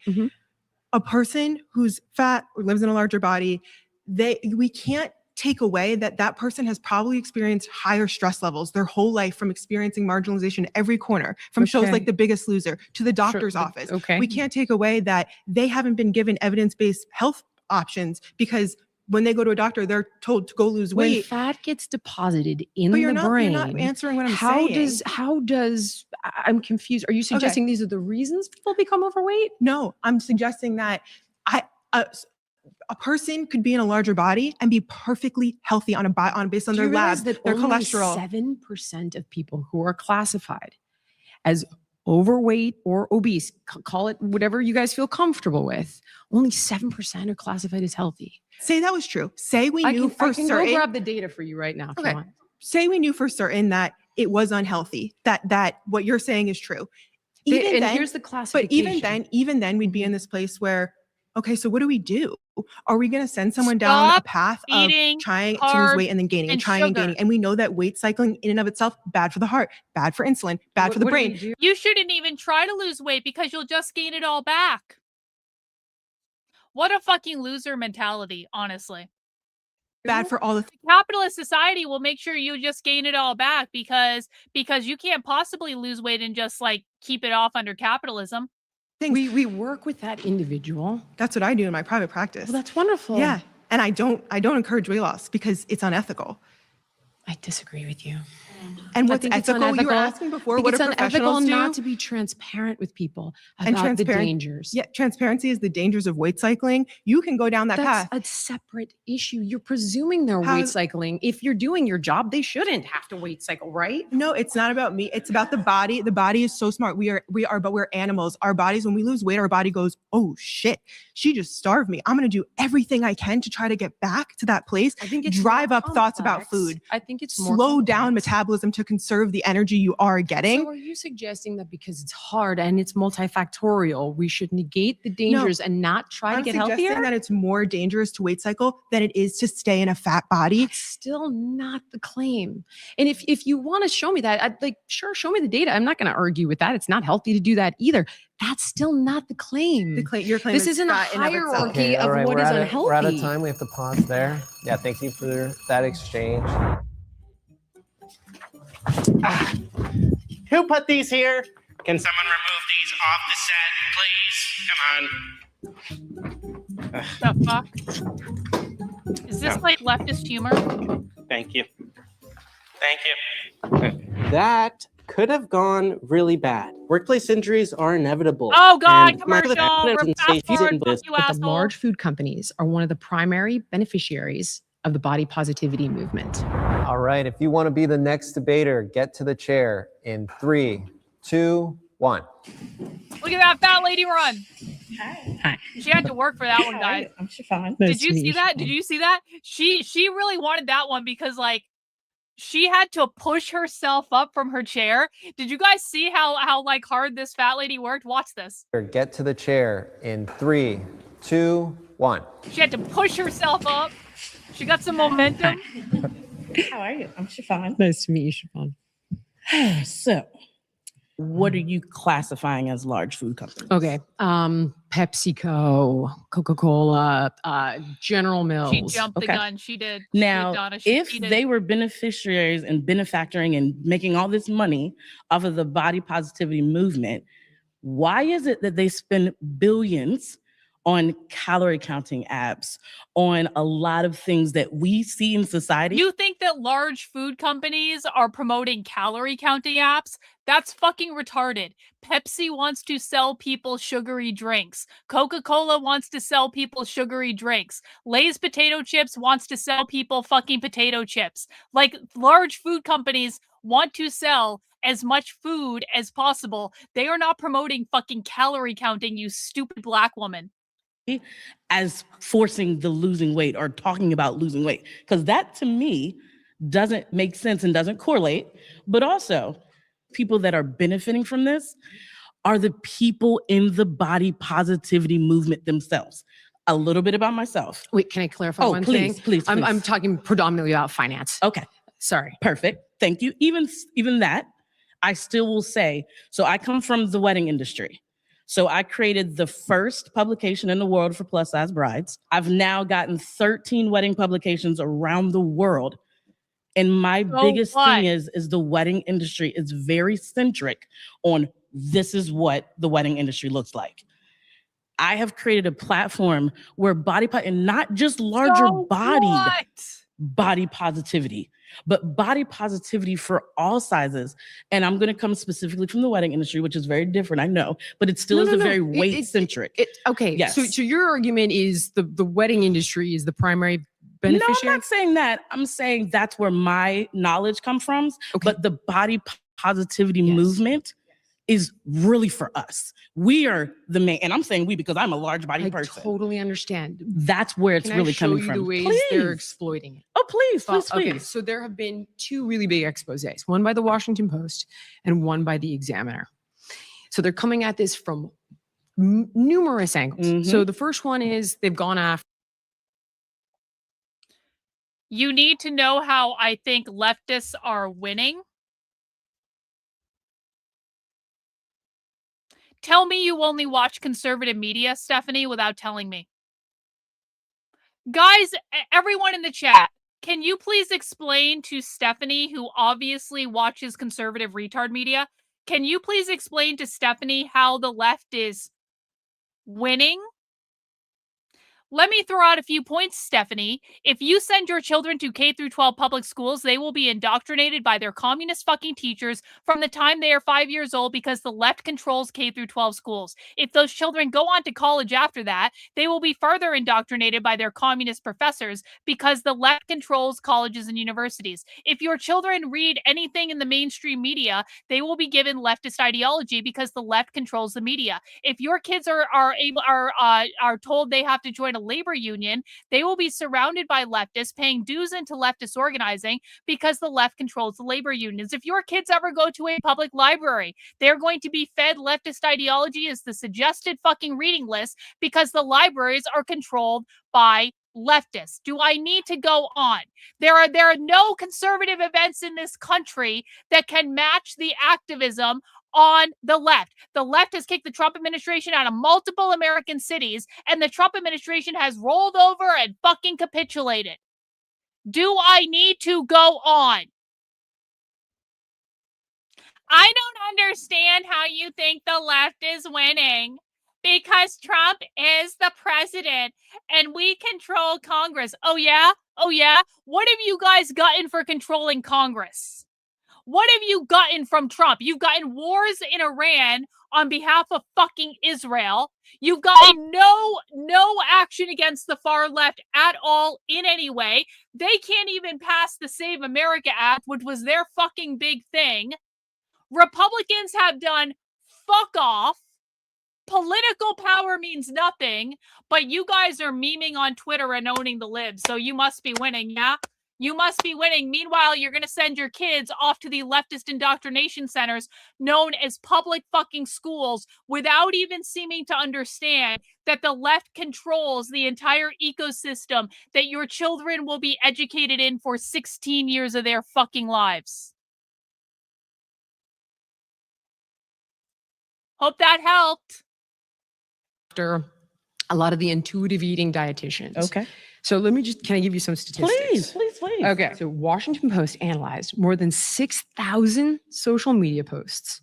a person who's fat or lives in a larger body, we can't take away that person has probably experienced higher stress levels their whole life from experiencing marginalization every corner, from shows Okay. like The Biggest Loser to the doctor's office. Okay. We can't take away that they haven't been given evidence-based health options because when they go to a doctor, they're told to go lose When weight. fat gets deposited in But the you're brain, not answering what I'm how saying. I'm confused. Are you suggesting these are the reasons people become overweight? No, I'm suggesting that a person could be in a larger body and be perfectly healthy based on Do their you realize labs, that their only cholesterol. 7% of people who are classified as overweight or obese, call it whatever you guys feel comfortable with, only 7% are classified as healthy. Say that was true. Say we knew for I can certain. go grab the data for you right now if you want. Say we knew for certain that it was unhealthy. That what you're saying is true. Here's the classification. But even then, we'd be in this place where, okay, so what do we do? Are we going to send someone down a path of trying to lose weight and then gaining and trying and gaining? And we know that weight cycling in and of itself, bad for the heart, bad for insulin, bad for the brain. You shouldn't even try to lose weight because you'll just gain it all back. What a fucking loser mentality, honestly. Bad for all the capitalist society will make sure you just gain it all back because you can't possibly lose weight and just like keep it off under capitalism. We work with that individual. That's what I do in my private practice. Well, that's wonderful. Yeah. And I don't encourage weight loss because it's unethical. I disagree with you. And what's ethical? You were asking before what it's do unethical professionals do? not to be transparent with people And about the dangers. Yeah, transparency is the dangers of weight cycling. You can go down that path. That's a separate issue. You're presuming they're weight cycling. If you're doing your job, they shouldn't have to weight cycle, right? No, it's not about me. It's about the body. The body is so smart. But we're animals. Our bodies, when we lose weight, our body goes, oh shit, she just starved me. I'm going to do everything I can to try to get back to that place. I think it's drive up thoughts about food. I think it's more slow down metabolism to conserve the energy you are getting. So are you suggesting that because it's hard and it's multifactorial, we should negate the dangers and not try to get healthier? I'm suggesting that it's more dangerous to weight cycle than it is to stay in a fat body. That's still not the claim. And if you want to show me that, sure, show me the data. I'm not going to argue with that. It's not healthy to do that either. That's still not the claim. Your claim this is isn't a fat in of itself. hierarchy of what is unhealthy. We're out of time. We have to pause there. Yeah, thank you for that exchange. Who put these here? Can someone remove these off the set, please? Come on. The fuck? Is this like leftist humor? Thank you. Thank you. That could have gone really bad. Workplace injuries are inevitable. Oh God, And commercial. We're fast forward, fuck you, But the asshole. large food companies are one of the primary beneficiaries of the body positivity movement. All right, if you want to be the next debater, get to the chair in 3, 2, 1. Look at that fat lady run. Hi. She had to work for that one, guys. I'm Siobhan. Did you see that? Did you see that? She really wanted that one because like she had to push herself up from her chair. Did you guys see how like hard this fat lady worked? Watch this. Get to the chair in 3, 2, 1. She had to push herself up. She got some momentum. How are you? I'm Siobhan. Nice to meet you, Siobhan. So, what are you classifying as large food companies? Okay. PepsiCo, Coca-Cola, General Mills. She jumped the gun. She did. Now, Donna. if She did. they were beneficiaries and benefactoring and making all this money off of the body positivity movement, why is it that they spend billions on calorie counting apps, on a lot of things that we see in society. You think that large food companies are promoting calorie counting apps? That's fucking retarded. Pepsi wants to sell people sugary drinks. Coca-Cola wants to sell people sugary drinks. Lay's potato chips wants to sell people fucking potato chips. Like, large food companies want to sell as much food as possible. They are not promoting fucking calorie counting, you stupid black woman. As forcing the losing weight or talking about losing weight, because that to me doesn't make sense and doesn't correlate. But also, people that are benefiting from this are the people in the body positivity movement themselves. A little bit about myself. Wait, can I clarify one thing? Please. I'm talking predominantly about finance. Okay. Sorry. Perfect. Thank you. Even that, I still will say, so I come from the wedding industry. So I created the first publication in the world for plus size brides. I've now gotten 13 wedding publications around the world. And my biggest thing is the wedding industry is very centric on this is what the wedding industry looks like. I have created a platform where and not just larger bodied body positivity, but body positivity for all sizes. And I'm going to come specifically from the wedding industry, which is very different, I know, but it still is very weight centric. Okay. Yes. So your argument is the wedding industry is the primary beneficiary? No, I'm not saying that. I'm saying that's where my knowledge comes from. Okay. But the body positivity movement is really for us. We are the main, and I'm saying we because I'm a large body person. I totally understand. That's where it's really coming from. Can I show you the ways they're exploiting it? Oh, please. Okay, so there have been two really big exposés, one by the Washington Post and one by the Examiner. So they're coming at this from numerous angles. Mm-hmm. So the first one is they've gone after. You need to know how I think leftists are winning. Tell me you only watch conservative media, Stephanie, without telling me. Guys, everyone in the chat, can you please explain to Stephanie, who obviously watches conservative retard media, can you please explain to Stephanie how the left is winning? Let me throw out a few points, Stephanie. If you send your children to K-12 public schools, they will be indoctrinated by their communist fucking teachers from the time they are 5 years old because the left controls K-12 schools. If those children go on to college after that, they will be further indoctrinated by their communist professors because the left controls colleges and universities. If your children read anything in the mainstream media, they will be given leftist ideology because the left controls the media. If your kids are told they have to join a labor union, they will be surrounded by leftists paying dues into leftist organizing because the left controls the labor unions. If your kids ever go to a public library, they're going to be fed leftist ideology as the suggested fucking reading list because the libraries are controlled by leftists. Do I need to go on? There are no conservative events in this country that can match the activism on the left. The left has kicked the Trump administration out of multiple American cities, and the Trump administration has rolled over and fucking capitulated. Do I need to go on? I don't understand how you think the left is winning. Because Trump is the president and we control Congress. Oh yeah? Oh yeah? What have you guys gotten for controlling Congress? What have you gotten from Trump? You've gotten wars in Iran on behalf of fucking Israel. You've gotten no action against the far left at all in any way. They can't even pass the Save America Act, which was their fucking big thing. Republicans have done fuck off. Political power means nothing, but you guys are memeing on Twitter and owning the libs, so you must be winning, yeah? You must be winning. Meanwhile, you're going to send your kids off to the leftist indoctrination centers known as public fucking schools without even seeming to understand that the left controls the entire ecosystem that your children will be educated in for 16 years of their fucking lives. Hope that helped. After a lot of the intuitive eating dietitians. Okay. So can I give you some statistics? Please. Okay. So Washington Post analyzed more than 6,000 social media posts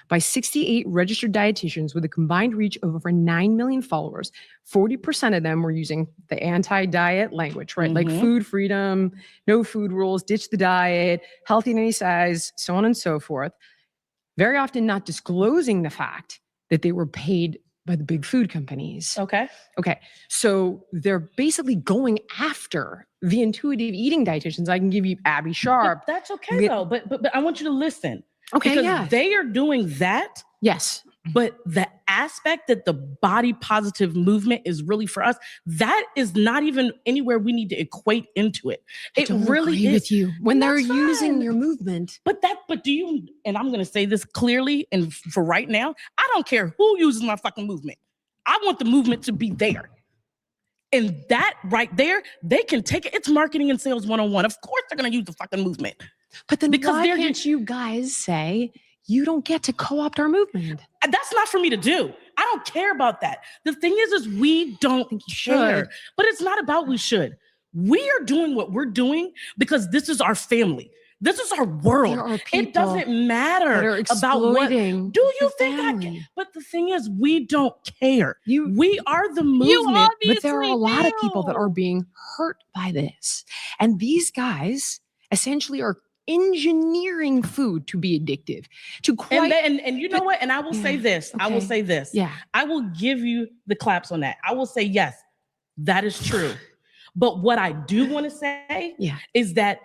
by 68 registered dietitians with a combined reach of over 9 million followers. 40% of them were using the anti-diet language, right? Like food freedom, no food rules, ditch the diet, healthy in any size, so on and so forth. Very often not disclosing the fact that they were paid by the big food companies. Okay. Okay. So they're basically going after the intuitive eating dietitians. I can give you Abby Sharp. But that's okay though. But I want you to listen. Okay, because yeah. they are doing that. Yes. But the aspect that the body positive movement is really for us, that is not even anywhere we need to equate into it. It really agree is with you when they're That's using fine. your movement. But do you, and I'm going to say this clearly and for right now, I don't care who uses my fucking movement. I want the movement to be there. And that right there, they can take it. It's marketing and sales 101. Of course they're going to use the fucking movement. But then because why can't you guys say, you don't get to co-opt our movement? That's not for me to do. I don't care about that. The thing is we don't care. But it's not about we should. We are doing what we're doing because this is our family. This is our world. There are It doesn't matter about what. Do you think I can? But the thing is, we don't care. We are the movement. But there are a lot of people that are being hurt by this. And these guys essentially are engineering food to be addictive. And you know what? And I will say this. I will say this. Yeah. I will give you the claps on that. I will say, yes, that is true. But what I do want to say is that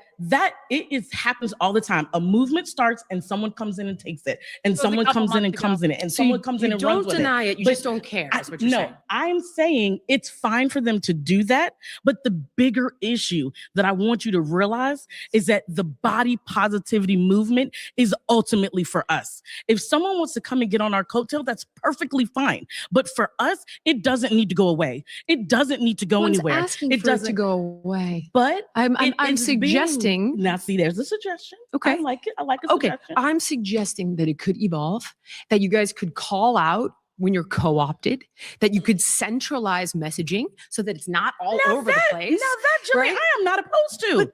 it happens all the time. A movement starts and someone comes in and takes it, and someone comes in and comes in it, and someone comes in and runs with it. You don't deny it. You just don't care. Is what you're saying. I'm saying it's fine for them to do that. But the bigger issue that I want you to realize is that the body positivity movement is ultimately for us. If someone wants to come and get on our coattail, that's perfectly fine. But for us, it doesn't need to go away. It doesn't need to go anywhere. Asking It for it doesn't to go away. But I'm it's suggesting. Now, see, there's a suggestion. Okay. I like it. I like a suggestion. I'm suggesting that it could evolve, that you guys could call out when you're co-opted, that you could centralize messaging so that it's not all over the place. Now that, Jillian, I am not opposed to.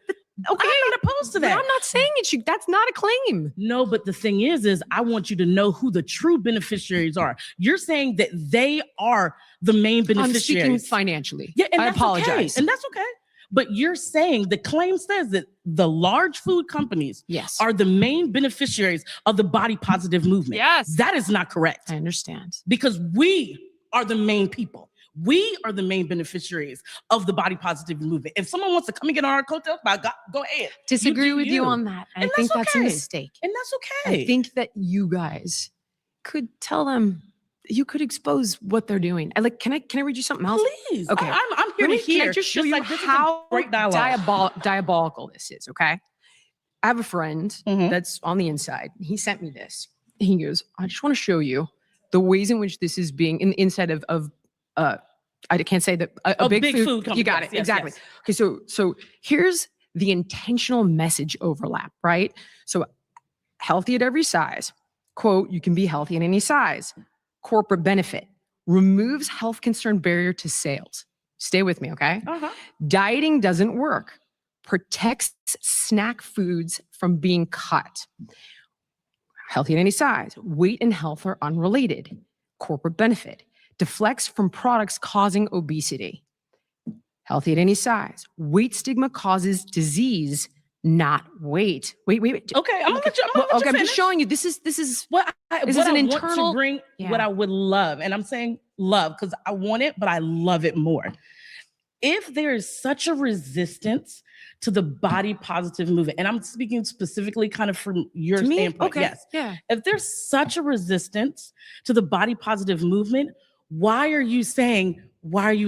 Okay. I'm not opposed to that. But I'm not saying it should. That's not a claim. No, but the thing is I want you to know who the true beneficiaries are. You're saying that they are the main beneficiaries. I'm speaking financially. Yeah, and I that's apologize. Okay. And that's okay. But you're saying the claim says that the large food companies are the main beneficiaries of the body positive movement. Yes. That is not correct. I understand. Because we are the main people. We are the main beneficiaries of the body positive movement. If someone wants to come and get on our coattails, go ahead. Disagree with you on that. I think that's a mistake. And that's okay. I think that you guys could tell them, you could expose what they're doing. Can I read you something else? Please. Okay. I'm here to hear. Can I just show Just you like this is a how great dialogue. diabolical this is, okay? I have a friend that's on the inside. He sent me this. He goes, I just want to show you the ways in which this is being in the inside of I can't say that a big food company. You got it. Yes, exactly. yes. Okay, so here's the intentional message overlap, right? So healthy at every size. Quote, you can be healthy in any size. Corporate benefit. Removes health concern barrier to sales. Stay with me, okay? Dieting doesn't work. Protects snack foods from being cut. Healthy in any size. Weight and health are unrelated. Corporate benefit. Deflects from products causing obesity. Healthy at any size. Weight stigma causes disease, not weight. Wait. Okay, I'm gonna let you I'm finish. just showing you. This is what this is an internal. Want to bring. What I would love, and I'm saying love because I want it, but I love it more. If there is such a resistance to the body positive movement, and I'm speaking specifically kind of from your standpoint, okay. yes. Yeah. If there's such a resistance to the body positive movement, why are you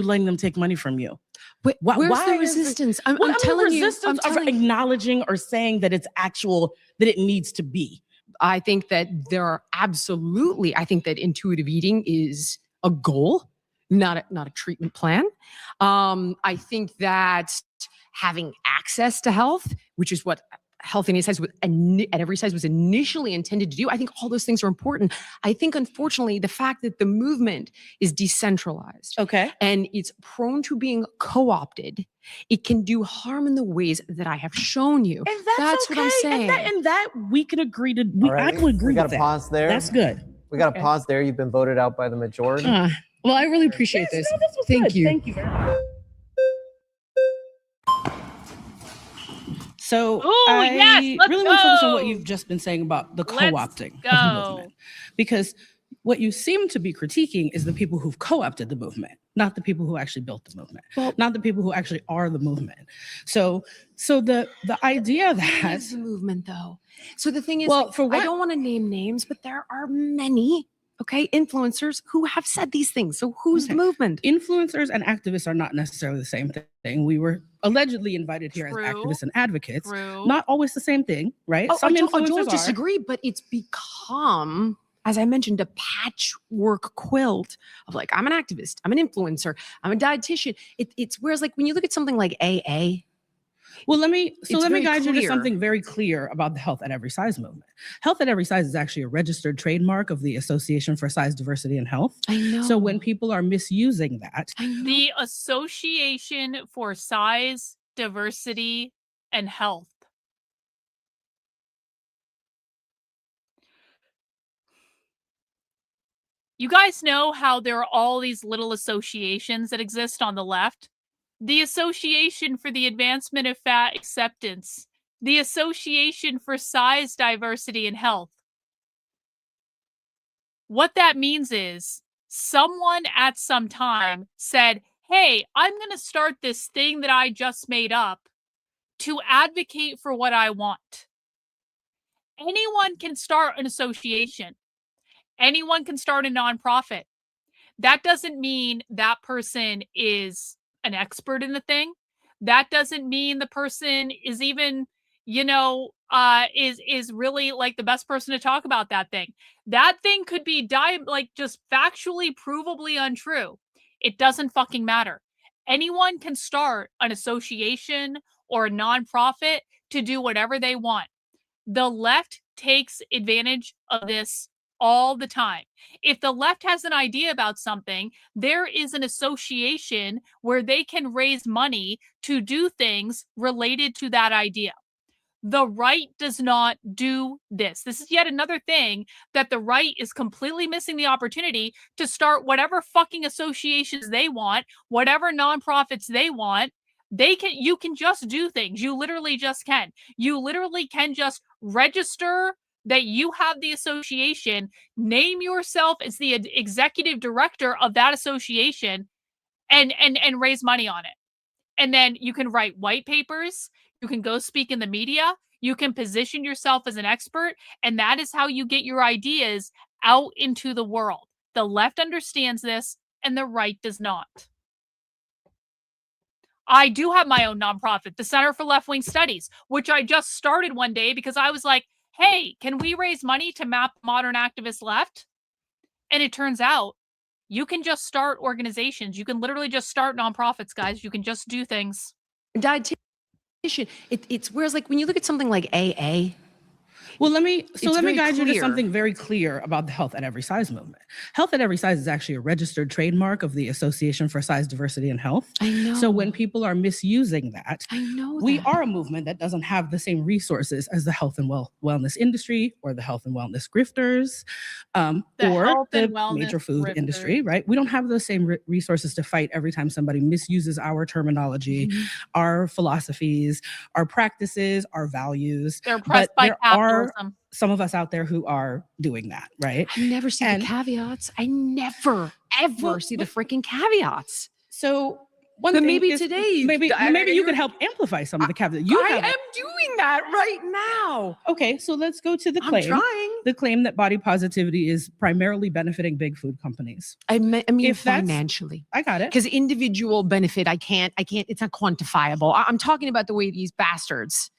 letting them take money from you? Where's the resistance? I'm telling you. Resistance of acknowledging or saying that it's actual, that it needs to be. I think that there are absolutely, I think that intuitive eating is a goal, not a treatment plan. I think that having access to health, which is what health any size at every size was initially intended to do. I think all those things are important. I think, unfortunately, the fact that the movement is decentralized, and it's prone to being co-opted, it can do harm in the ways that I have shown you. And that's what I'm saying. And that we can agree to. All right, I can agree we got with to that. pause there. That's good. We got to pause there. You've been voted out by the majority. Well, I really appreciate this. No, this was Thank good. you. Thank you very much. So I really want to focus on what you've just been saying about the co-opting of the movement, because what you seem to be critiquing is the people who've co-opted the movement, not the people who actually built the movement, not the people who actually are the movement. So the idea that is the movement, though. So the thing is, well, for what? I don't want to name names, but there are many influencers who have said these things. So who's the movement? Influencers and activists are not necessarily the same thing. We were allegedly invited here as activists and advocates. Not always the same thing, right? Some influencers I don't disagree, but it's become, as I mentioned, a patchwork quilt of like, I'm an activist, I'm an influencer, I'm a dietitian. It's whereas like when you look at something like AA. Well, let me guide you to something very clear about the Health at Every Size movement. Health at Every Size is actually a registered trademark of the Association for Size, Diversity, and Health. I know. So when people are misusing that, the Association for Size, Diversity, and Health. You guys know how there are all these little associations that exist on the left? The Association for the Advancement of Fat Acceptance, the Association for Size, Diversity, and Health. What that means is someone at some time said, hey, I'm going to start this thing that I just made up to advocate for what I want. Anyone can start an association. Anyone can start a nonprofit. That doesn't mean that person is an expert in the thing. That doesn't mean the person is even, is really like the best person to talk about that thing. That thing could be just factually, provably untrue. It doesn't fucking matter. Anyone can start an association or a nonprofit to do whatever they want. The left takes advantage of this all the time. If the left has an idea about something, there is an association where they can raise money to do things related to that idea. The right does not do this. This is yet another thing that the right is completely missing the opportunity to start whatever fucking associations they want, whatever nonprofits they want. You can just do things. You literally just can. You literally can just register that you have the association, name yourself as the executive director of that association, and raise money on it. And then you can write white papers, you can go speak in the media, you can position yourself as an expert, and that is how you get your ideas out into the world. The left understands this, and the right does not. I do have my own nonprofit, the Center for Left-Wing Studies, which I just started one day because I was like, hey, can we raise money to map modern activist left? And it turns out you can just start organizations. You can literally just start nonprofits, guys. You can just do things. Dietitian, it's whereas like when you look at something like AA. Well, let me guide you to something very clear about the Health at Every Size movement. Health at Every Size is actually a registered trademark of the Association for Size, Diversity, and Health. I know. So when people are misusing that, we that. are a movement that doesn't have the same resources as the health and wellness industry or the health and wellness grifters or the major food industry, right? We don't have the same resources to fight every time somebody misuses our terminology, our philosophies, our practices, our values. They're oppressed by capitalism. Some of us out there who are doing that, right? I never see the caveats. I never, ever see the freaking caveats. So maybe today, maybe you could help amplify some of the caveats. I am doing that right now. Okay, so let's go to the claim. I'm trying. The claim that body positivity is primarily benefiting big food companies. I mean, financially. I got it. Because individual benefit, I can't, it's not quantifiable. I'm talking about the way these bastards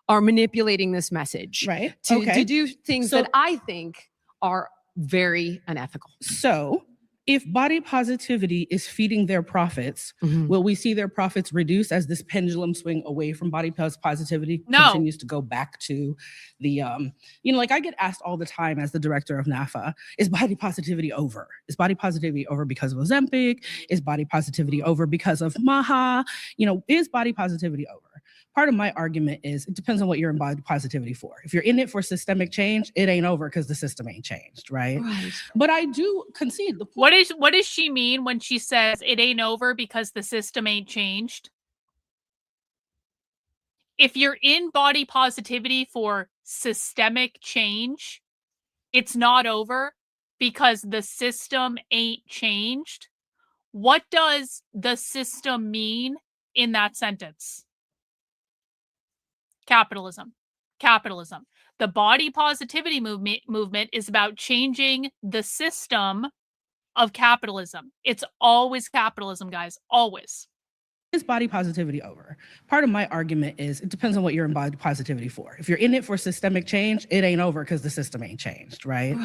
are manipulating this message, right? To do things that I think are very unethical. So if body positivity is feeding their profits, will we see their profits reduce as this pendulum swing away from body positivity continues to go back to the, like I get asked all the time as the director of NAFA, is body positivity over? Is body positivity over because of Ozempic? Is body positivity over because of MAHA? Is body positivity over? Part of my argument is it depends on what you're in body positivity for. If you're in it for systemic change, it ain't over because the system ain't changed, right? But I do concede the point. What does she mean when she says it ain't over because the system ain't changed? If you're in body positivity for systemic change, it's not over because the system ain't changed. What does the system mean in that sentence? Capitalism. Capitalism. The body positivity movement is about changing the system of capitalism. It's always capitalism, guys. Always. Is body positivity over? Part of my argument is it depends on what you're in body positivity for. If you're in it for systemic change, it ain't over because the system ain't changed, right?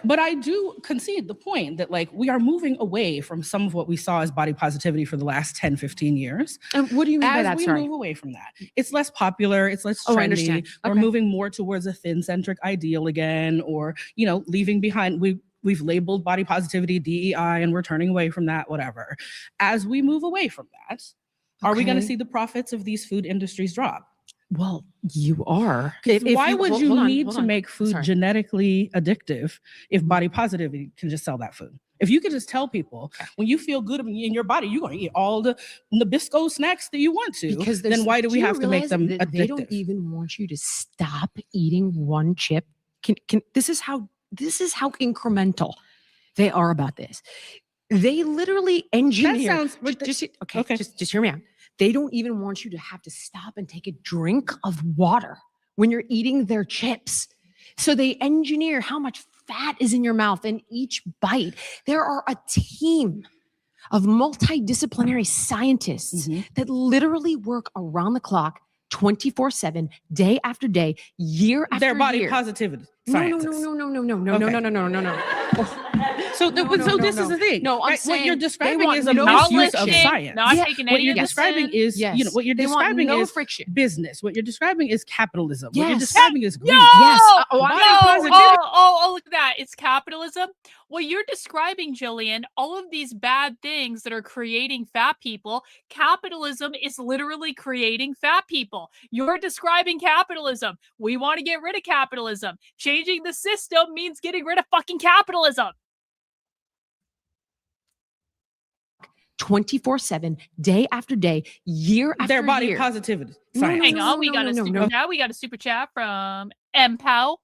But I do concede the point that we are moving away from some of what we saw as body positivity for the last 10, 15 years. And what do you mean by that? As we move away from that, it's less popular, it's less trendy. I understand. We're moving more towards a thin-centric ideal again, or, leaving behind, we've labeled body positivity DEI and we're turning away from that, whatever. As we move away from that, are we going to see the profits of these food industries drop? Well, you are. Why would you need to make food genetically addictive if body positivity can just sell that food? If you could just tell people when you feel good in your body, you're going to eat all the Nabisco snacks that you want to, then why do we have to make them addictive? They don't even want you to stop eating one chip. This is how incremental they are about this. They literally engineer. Just hear me out. They don't even want you to have to stop and take a drink of water when you're eating their chips. So they engineer how much fat is in your mouth in each bite. There are a team of multidisciplinary scientists that literally work around the clock, 24/7, day after day, year after year. Their body positivity scientists. No. So this is the thing. No, I'm saying what you're describing is a misuse of science. What you're describing is, what you're describing is friction. Business. What you're describing is capitalism. What you're describing is greed. Look at that. It's capitalism. What you're describing, Jillian, all of these bad things that are creating fat people, capitalism is literally creating fat people. You're describing capitalism. We want to get rid of capitalism. Changing the system means getting rid of fucking capitalism. 24/7, day after day, year after year. Their body positivity. Hang on, we got a super chat from MPOW.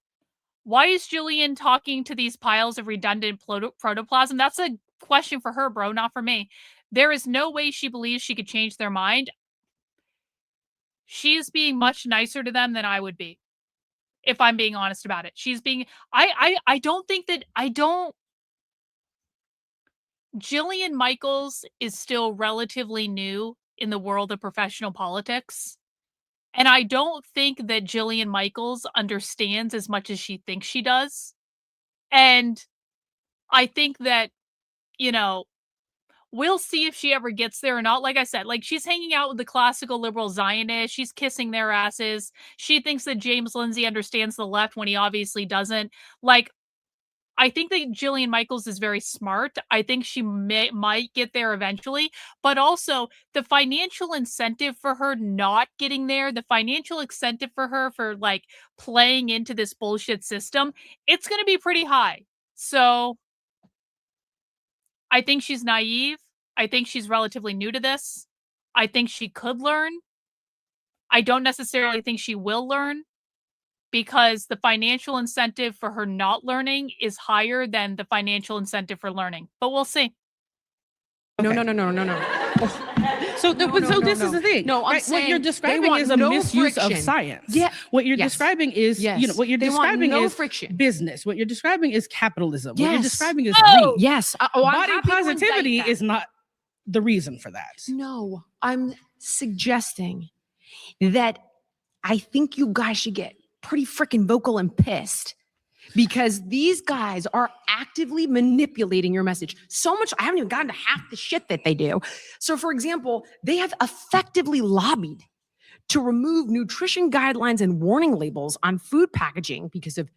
Why is Jillian talking to these piles of redundant protoplasm? That's a question for her, bro, not for me. There is no way she believes she could change their mind. She is being much nicer to them than I would be, if I'm being honest about it. She's being, Jillian Michaels is still relatively new in the world of professional politics. And I don't think that Jillian Michaels understands as much as she thinks she does. And I think that, we'll see if she ever gets there or not. Like I said, she's hanging out with the classical liberal Zionists. She's kissing their asses. She thinks that James Lindsay understands the left when he obviously doesn't. I think that Jillian Michaels is very smart. I think she might get there eventually, but also the financial incentive for her not getting there, the financial incentive for her for playing into this bullshit system, it's going to be pretty high. So I think she's naive. I think she's relatively new to this. I think she could learn. I don't necessarily think she will learn, because the financial incentive for her not learning is higher than the financial incentive for learning. But we'll see. No. So this is the thing. No, I'm saying what you're describing is a misuse of science. Yeah. What you're describing is, what you're describing is friction. Business. What you're describing is capitalism. Yes. What you're describing is greed. Yes. Body positivity is not the reason for that. No, I'm suggesting that I think you guys should get pretty freaking vocal and pissed because these guys are actively manipulating your message. So much, I haven't even gotten to half the shit that they do. So for example, they have effectively lobbied to remove nutrition guidelines and warning labels on food packaging because of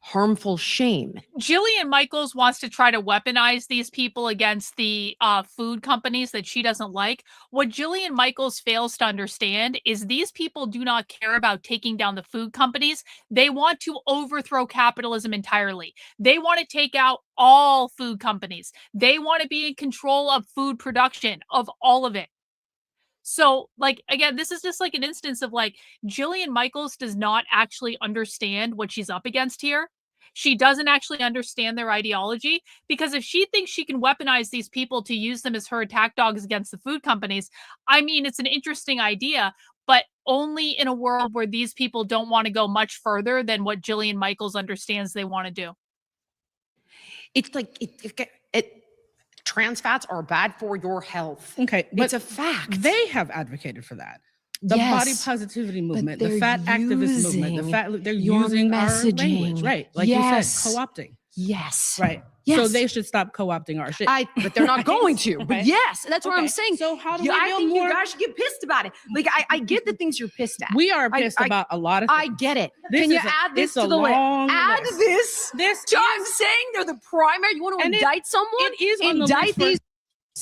harmful shame. Jillian Michaels wants to try to weaponize these people against the food companies that she doesn't like. What Jillian Michaels fails to understand is these people do not care about taking down the food companies. They want to overthrow capitalism entirely. They want to take out all food companies. They want to be in control of food production, of all of it. So, like, again, this is just like an instance of like Jillian Michaels does not actually understand what she's up against here. She doesn't actually understand their ideology, because if she thinks she can weaponize these people to use them as her attack dogs against the food companies, I mean, it's an interesting idea, but only in a world where these people don't want to go much further than what Jillian Michaels understands they want to do. It's like, trans fats are bad for your health. Okay, it's a fact. They have advocated for that. The Yes, body positivity movement, but the fat they're activist movement, they're your using messaging. our language, right? Like Yes. you said, co-opting. Yes. Right. Yes. So they should stop co-opting our shit. But they're not going to. But Right? yes, that's what Okay. I'm saying. So how do we I build think more? you guys should get pissed about it. Like I get the things you're pissed at. We are pissed about a lot of things. I get it. This Can you is a- add this it's to a the list? long Add list. this. I'm saying they're the primary. You want to And indict someone? It is on the indict list these.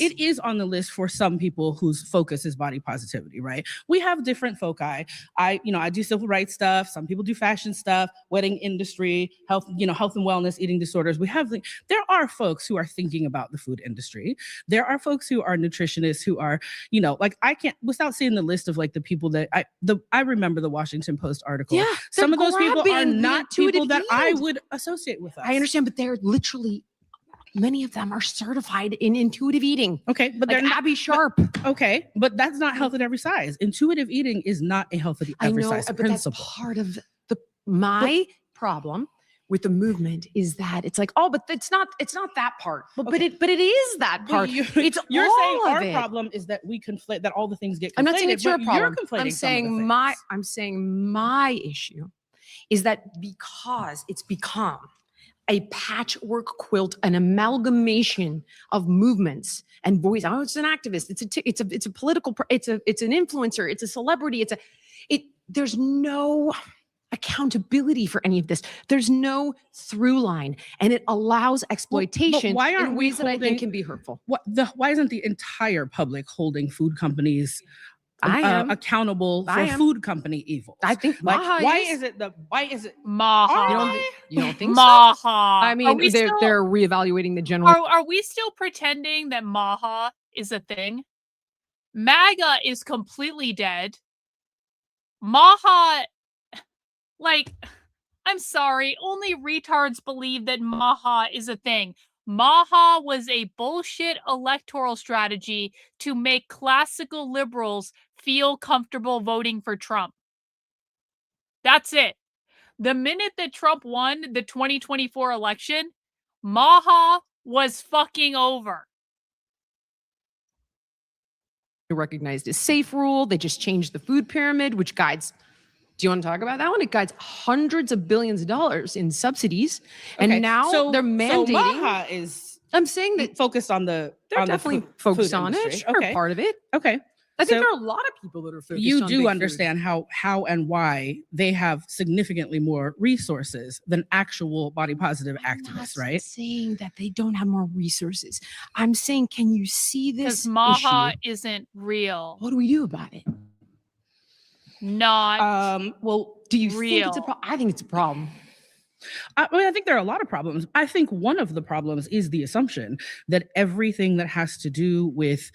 It is on the list for some people whose focus is body positivity, right? We have different foci. I do civil rights stuff. Some people do fashion stuff, wedding industry, health and wellness, eating disorders. There are folks who are thinking about the food industry. There are folks who are nutritionists who are, like I can't, without seeing the list of like the people that I remember the Washington Post article. Yeah, some of those people are grabbing the not people intuitive that I eating. would associate with us. I understand, but they're literally. Many of them are certified in intuitive eating. Okay, but like they're not Abby Sharp. Okay, but that's not health at every size. Intuitive eating is not a health at every size but principle. that's part of my problem with the movement is that it's like, oh, but it's not that part. But it is that part. You're all saying of our it. problem is that we conflate that all the things get conflated. I'm not saying it's your but problem. You're conflating I'm some of the saying things. I'm saying my issue is that because it's become a patchwork quilt, an amalgamation of movements and voice. Oh, it's an activist. It's a political. It's an influencer. It's a celebrity. There's no accountability for any of this. There's no through line, and it allows exploitation why aren't in we ways that I holding- think can be hurtful. Why isn't the entire public holding food companies accountable I for am. food company evil? I think Like, Maha why is. is it Maha? You don't think Maha. so? I Are mean, we still- they're reevaluating the general. Are we still pretending that Maha is a thing? MAGA is completely dead. Maha, like, I'm sorry, only retards believe that Maha is a thing. Maha was a bullshit electoral strategy to make classical liberals feel comfortable voting for Trump. That's it. The minute that Trump won the 2024 election, Maha was fucking over. Recognized as safe rule. They just changed the food pyramid, which guides. Do you want to talk about that one? It guides hundreds of billions of dollars in subsidies, and Okay, now so- they're so mandating. Maha is. I'm saying that focused on the. they're on the definitely food focused on it. industry. Sure, Okay. part of it. Okay. I think So- there are a lot of people that are focused. You on do big understand how and why they have significantly more resources than actual body positive activists, right? I'm saying that they don't have more resources. I'm saying, can you see this Because Maha issue? isn't real. What do we do about it? Not well, do you real. think it's a problem? I think it's a problem. I think there are a lot of problems. I think one of the problems is the assumption that everything that has to do with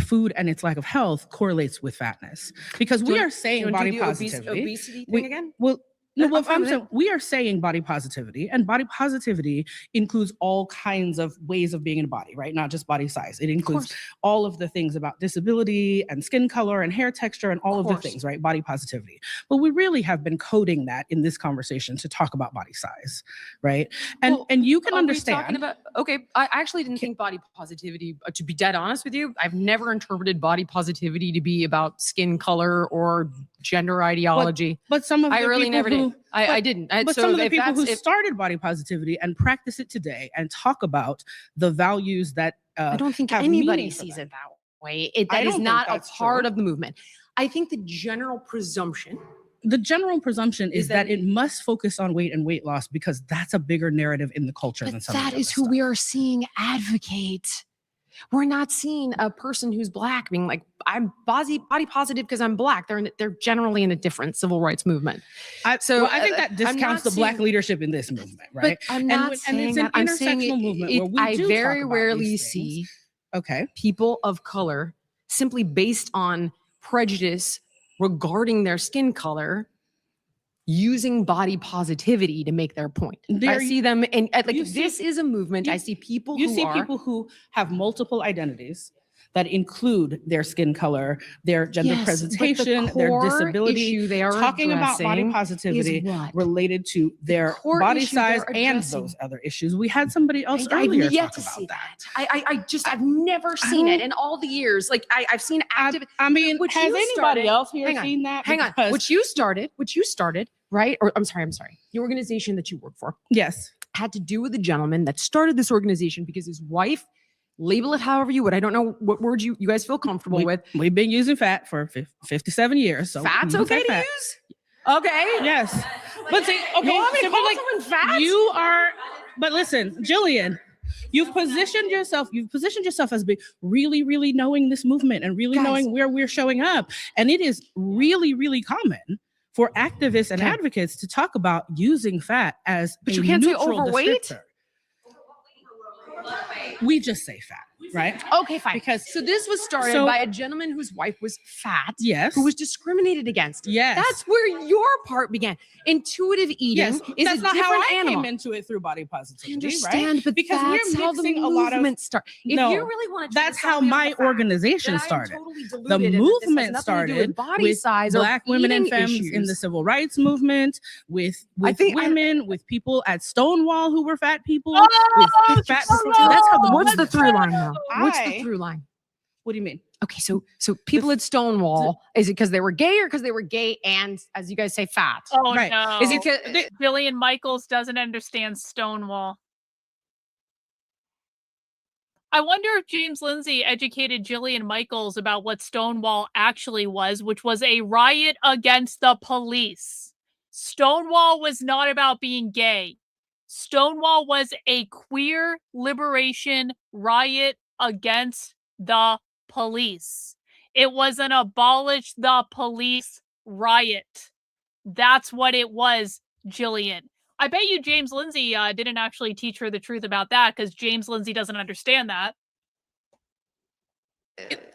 food and its lack of health correlates with fatness. Because we are saying body positivity. Obesity thing again? Well, no, well, fine with it. we are saying body positivity, and body positivity includes all kinds of ways of being in a body, right? Not just body size. It includes all of the things about disability and skin color and hair texture and all of the things, right? Body positivity. But we really have been coding that in this conversation to talk about body size, right? And you can Are we understand. talking about, okay, I actually didn't think body positivity, to be dead honest with you, I've never interpreted body positivity to be about skin color or gender ideology. But some of I the really people never did. I didn't. But So some of the if people who that's- if- started body positivity and practice it today and talk about the values that I don't think have anybody meaning for sees them. it that way. That I is don't think not a that's part true. of the movement. I think the general presumption is that it must focus on weight and weight loss because that's a bigger narrative in the culture than some of that the is other who we are seeing advocate. We're not seeing a person who's black being like, I'm body positive because I'm black. They're generally in a different civil rights movement. I think that discounts the black leadership in this movement, right? But I'm not saying and it's an that. I'm saying intersectional movement where we I do very talk about rarely these see okay people of color simply based on prejudice regarding their skin color using body positivity to make their point. I see them and this is a movement. I see people people who have multiple identities that include their skin color, their gender presentation, their disability. They are talking about body addressing positivity is what? related to their core body issue size they're and addressing. those other issues. We had somebody else I've earlier yet talk to about see that. I've never seen it in all the years. Like I've seen active. I mean, which has you anybody started- else here hang on, seen that? Hang on. Because- Which you started, right? Or I'm sorry. The organization that you work for. Yes. Had to do with a gentleman that started this organization because his wife, label it however you would. I don't know what word you guys feel comfortable with. We've been using fat for 57 years. So Fat's you can say okay to fat. use? Okay. Yes. But see, okay, You want me to so, call like, someone fat? you are, but listen, Jillian, you've positioned yourself as being really, really knowing this movement and really knowing where we're showing up. And it is really, really common for activists and advocates to talk about using fat as But a you can't say neutral overweight? descriptor. We just say fat, right? Okay, fine. Because so this was started by a gentleman whose wife was fat. Yes. Who was discriminated against. Yes. That's where your part began. Intuitive eating Yes, is that's a not how different I animal. came into it through body positivity. I understand, right? but because that's we're how the mixing a lot of movement started. If no, you really want to try that's to sell how me on my the fact organization that I am started. totally The deluded and that this has movement nothing to do started with body with size or Black women and eating femmes in the issues. civil rights movement, with women, with people at Stonewall who were fat people. with fat people. That's how the What's the movement through started. line though? What's the through line? What do you mean? Okay, so people at Stonewall, is it because they were gay or because they were gay and, as you guys say, fat? Oh Right. no! Is it Jillian Michaels doesn't understand Stonewall? I wonder if James Lindsay educated Jillian Michaels about what Stonewall actually was, which was a riot against the police. Stonewall was not about being gay. Stonewall was a queer liberation riot against the police. It was an abolish the police riot. That's what it was, Jillian. I bet you James Lindsay didn't actually teach her the truth about that because James Lindsay doesn't understand that.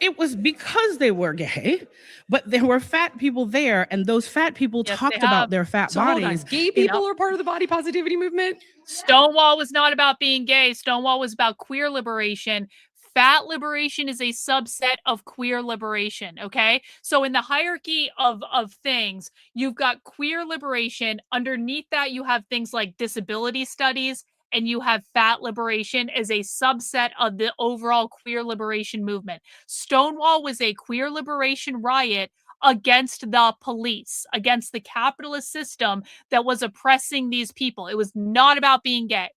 It was because they were gay, but there were fat people there, and those fat people talked about their fat hold on, bodies. gay people are part of the body positivity movement? Stonewall was not about being gay. Stonewall was about queer liberation. Fat liberation is a subset of queer liberation, okay? So in the hierarchy of things, you've got queer liberation. Underneath that, you have things like disability studies, and you have fat liberation as a subset of the overall queer liberation movement. Stonewall was a queer liberation riot against the police, against the capitalist system that was oppressing these people. It was not about being gay.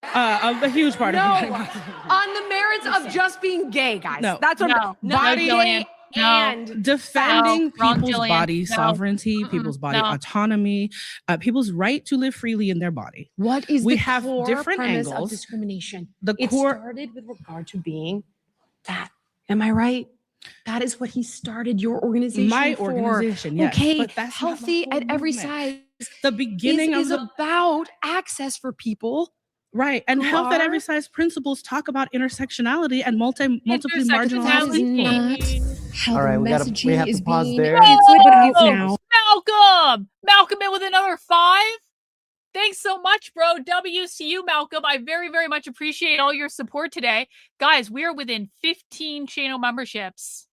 A huge part of it. On the merits of just being gay, guys. No. That's what No. not No, gay Jillian. No. and Defending No, wrong, people's Jillian. body No. sovereignty, people's body No. autonomy, people's right to live freely in their body. What is we the have core different premise angles. of discrimination? The It core started with regard to being fat. Am I right? That is what he started your organization My for. organization, yes, Okay, but that's not the healthy whole at every movement. size. The beginning is of the about access for people. right, and who health at are- every size principles talk about intersectionality and multiply marginalized Intersectionality. people. How All right, we have to pause there. Malcolm in with another 5. Thanks so much, bro. W's to you, Malcolm. I very, very much appreciate all your support today. Guys, we are within 15 channel memberships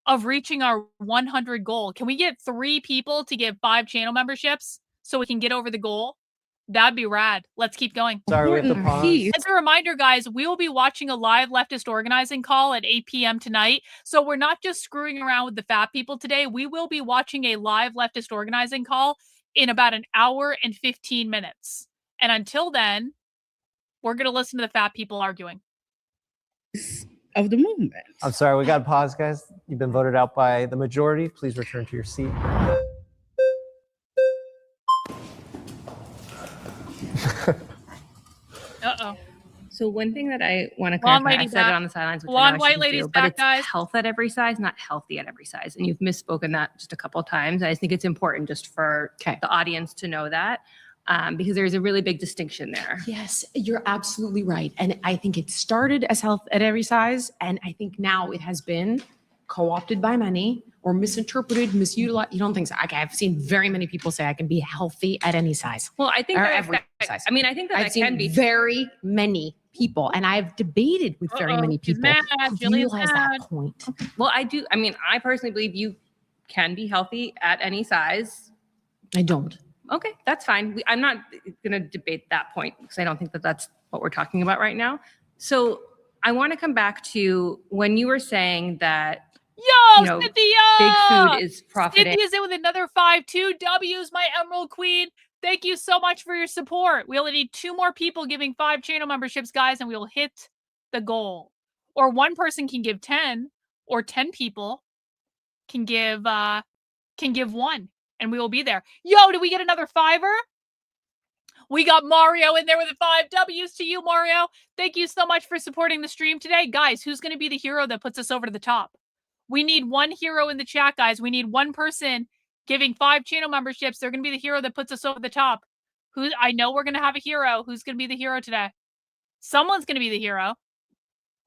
of reaching our 100 goal. Can we get 3 people to give 5 channel memberships so we can get over the goal? That'd be rad. Let's keep going. Sorry, we have to pause. As a reminder, guys, we will be watching a live leftist organizing call at 8 p.m. tonight. So we're not just screwing around with the fat people today. We will be watching a live leftist organizing call in about an hour and 15 minutes. And until then, we're going to listen to the fat people arguing. Of the movement. I'm sorry, we got to pause, guys. You've been voted out by the majority. Please return to your seat. Uh-oh. So one thing that I want to Blonde clarify, I lady said it back. on the sidelines, which Blonde I know I white shouldn't lady's do, but back, it's guys. health at every size, not healthy at every size. And you've misspoken that just a couple of times. I think it's important just for the audience to know that because there's a really big distinction there. Yes, you're absolutely right. And I think it started as health at every size. And I think now it has been co-opted by many or misinterpreted, misutilized. You don't think so? Okay, I've seen very many people say I can be healthy at any size. Well, I think or that every size. I mean, I think that I've that seen can be very many people, and I've debated with very many She's people mad. who Jillian's realize that mad. point. Well, I mean, I personally believe you can be healthy at any size. I don't. Okay, that's fine. I'm not going to debate that point because I don't think that that's what we're talking about right now. So I want to come back to when you were saying that Cynthia! big food is profiting. Cynthia's in with another 5-2 W's, my Emerald Queen. Thank you so much for your support. We only need 2 more people giving 5 channel memberships, guys, and we will hit the goal. Or one person can give 10, or 10 people can give 1, and we will be there. Yo, did we get another 5er? We got Mario in there with a 5 W's to you, Mario. Thank you so much for supporting the stream today. Guys, who's going to be the hero that puts us over to the top? We need 1 hero in the chat, guys. We need 1 person giving 5 channel memberships. They're going to be the hero that puts us over the top. I know we're going to have a hero. Who's going to be the hero today? Someone's going to be the hero.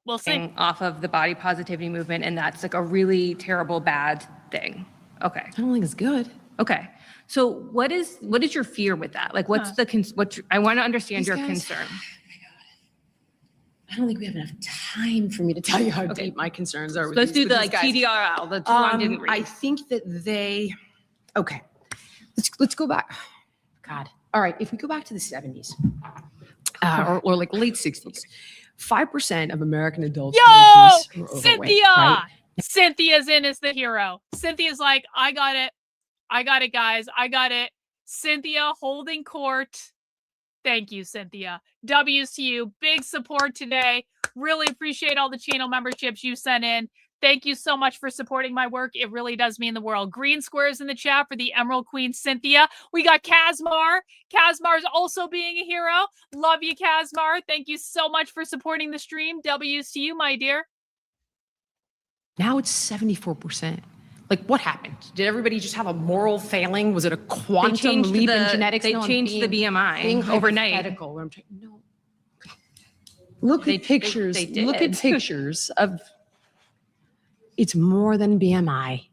We'll see. Off of the body positivity movement, and that's like a really terrible, bad thing. Okay. I don't think it's good. Okay. So what is your fear with that? Like, what's I want to understand These your guys- concern. I don't think we have enough time for me to tell you how deep my concerns are. With Let's these- do the with these guys. TDRL, the too long didn't read. I think that okay. Let's go back. God. All right. If we go back to the 70s or like late 60s, 5% of American adults Yo, were obese or overweight, Cynthia! right? Cynthia's in as the hero. Cynthia's like, I got it. I got it, guys. I got it. Cynthia holding court. Thank you, Cynthia. W's to you. Big support today. Really appreciate all the channel memberships you sent in. Thank you so much for supporting my work. It really does mean the world. Green squares in the chat for the Emerald Queen, Cynthia. We got Kazmar. Kazmar's also being a hero. Love you, Kazmar. Thank you so much for supporting the stream. W's to you, my dear. Now it's 74%. Like, what happened? Did everybody just have a moral failing? Was it a quantum leap in genetics? They No, I'm changed the being BMI overnight. hypothetical, where I'm trying- No. Look at pictures. they did. Look at pictures of. It's more than BMI.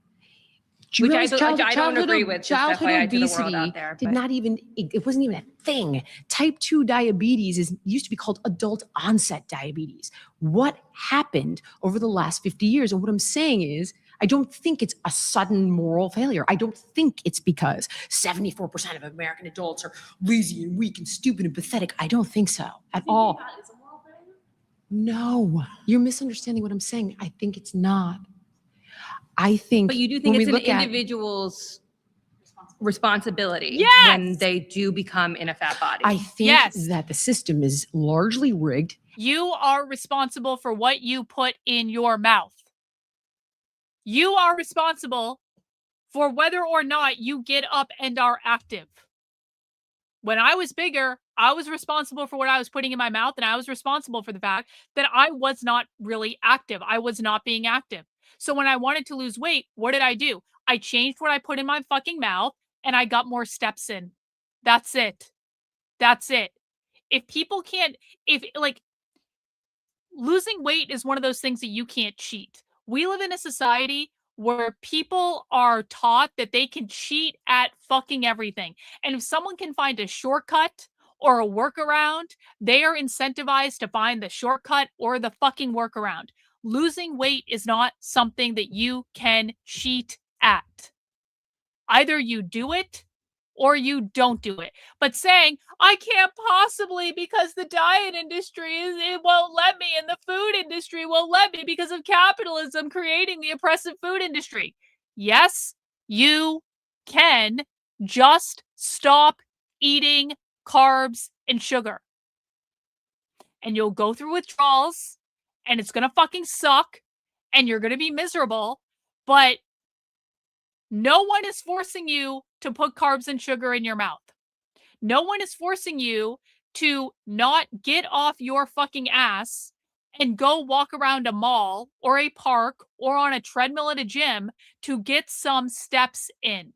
Which I Childhood- don't childhood agree ob- with, just Childhood FYI to the world obesity out there, did but- not even. It wasn't even a thing. Type 2 diabetes used to be called adult onset diabetes. What happened over the last 50 years? And what I'm saying is, I don't think it's a sudden moral failure. I don't think it's because 74% of American adults are lazy and weak and stupid and pathetic. I don't think so at all. No, you're misunderstanding what I'm saying. I think it's not. I think. But you do think when it's we an look at- individual's responsibility Yes! when they do become in a fat body. I think Yes. that the system is largely rigged. You are responsible for what you put in your mouth. You are responsible for whether or not you get up and are active. When I was bigger, I was responsible for what I was putting in my mouth, and I was responsible for the fact that I was not really active. I was not being active. So when I wanted to lose weight, what did I do? I changed what I put in my fucking mouth, and I got more steps in. That's it. That's it. If people can't, losing weight is one of those things that you can't cheat. We live in a society where people are taught that they can cheat at fucking everything. And if someone can find a shortcut or a workaround, they are incentivized to find the shortcut or the fucking workaround. Losing weight is not something that you can cheat at. Either you do it or you don't do it. But saying, I can't possibly because the diet industry, it won't let me, and the food industry won't let me because of capitalism creating the oppressive food industry. Yes, you can just stop eating carbs and sugar. And you'll go through withdrawals, and it's going to fucking suck, and you're going to be miserable, but no one is forcing you to put carbs and sugar in your mouth. No one is forcing you to not get off your fucking ass and go walk around a mall or a park or on a treadmill at a gym to get some steps in.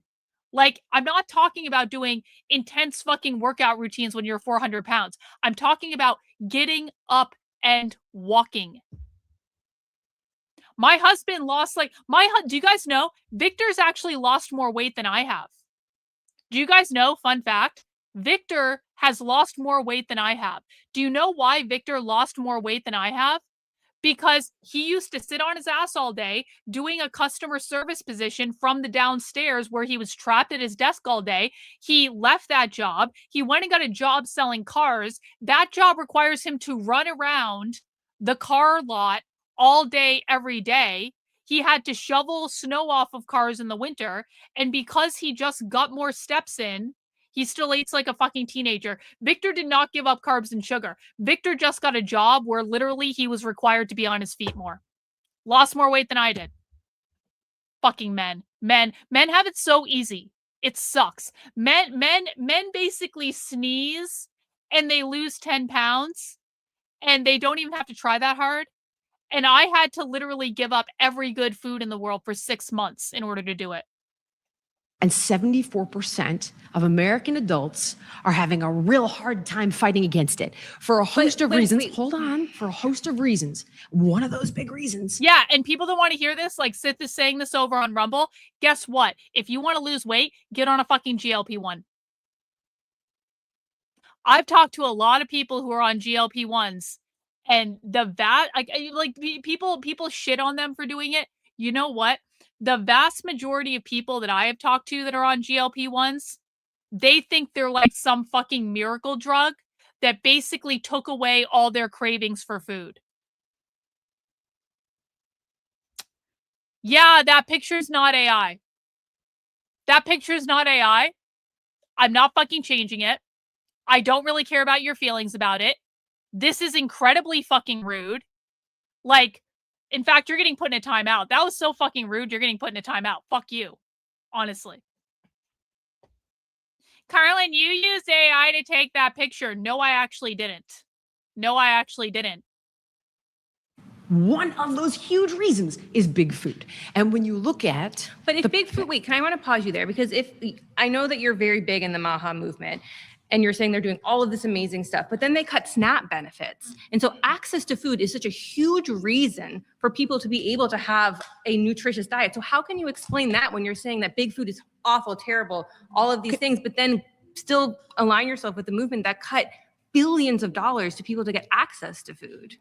Like, I'm not talking about doing intense fucking workout routines when you're 400 pounds. I'm talking about getting up and walking. My husband lost do you guys know Victor's actually lost more weight than I have? Do you guys know, fun fact, Victor has lost more weight than I have. Do you know why Victor lost more weight than I have? Because he used to sit on his ass all day doing a customer service position from the downstairs where he was trapped at his desk all day. He left that job. He went and got a job selling cars. That job requires him to run around the car lot all day, every day. He had to shovel snow off of cars in the winter. And because he just got more steps in, he still eats like a fucking teenager. Victor did not give up carbs and sugar. Victor just got a job where literally he was required to be on his feet more. Lost more weight than I did. Fucking men. Men have it so easy. It sucks. Men basically sneeze and they lose 10 pounds and they don't even have to try that hard. And I had to literally give up every good food in the world for 6 months in order to do it. And 74% of American adults are having a real hard time fighting against it for a host of reasons. Hold on, for a host of reasons. One of those big reasons. Yeah, and people don't want to hear this, like saying this over on Rumble. Guess what? If you want to lose weight, get on a fucking GLP-1. I've talked to a lot of people who are on GLP-1s, and people shit on them for doing it. You know what? The vast majority of people that I have talked to that are on GLP-1s, they think they're like some fucking miracle drug that basically took away all their cravings for food. Yeah, that picture's not AI. That picture's not AI. I'm not fucking changing it. I don't really care about your feelings about it. This is incredibly fucking rude. Like, in fact, you're getting put in a timeout. That was so fucking rude. You're getting put in a timeout. Fuck you. Honestly. Karlyn, you used AI to take that picture. No, I actually didn't. No, I actually didn't. One of those huge reasons is big food. And when you look at... But if big food... Wait, I want to pause you there? Because I know that you're very big in the MAHA movement. And you're saying they're doing all of this amazing stuff, but then they cut SNAP benefits. And so access to food is such a huge reason for people to be able to have a nutritious diet. So how can you explain that when you're saying that big food is awful, terrible, all of these things, but then still align yourself with the movement that cut billions of dollars to people to get access to food?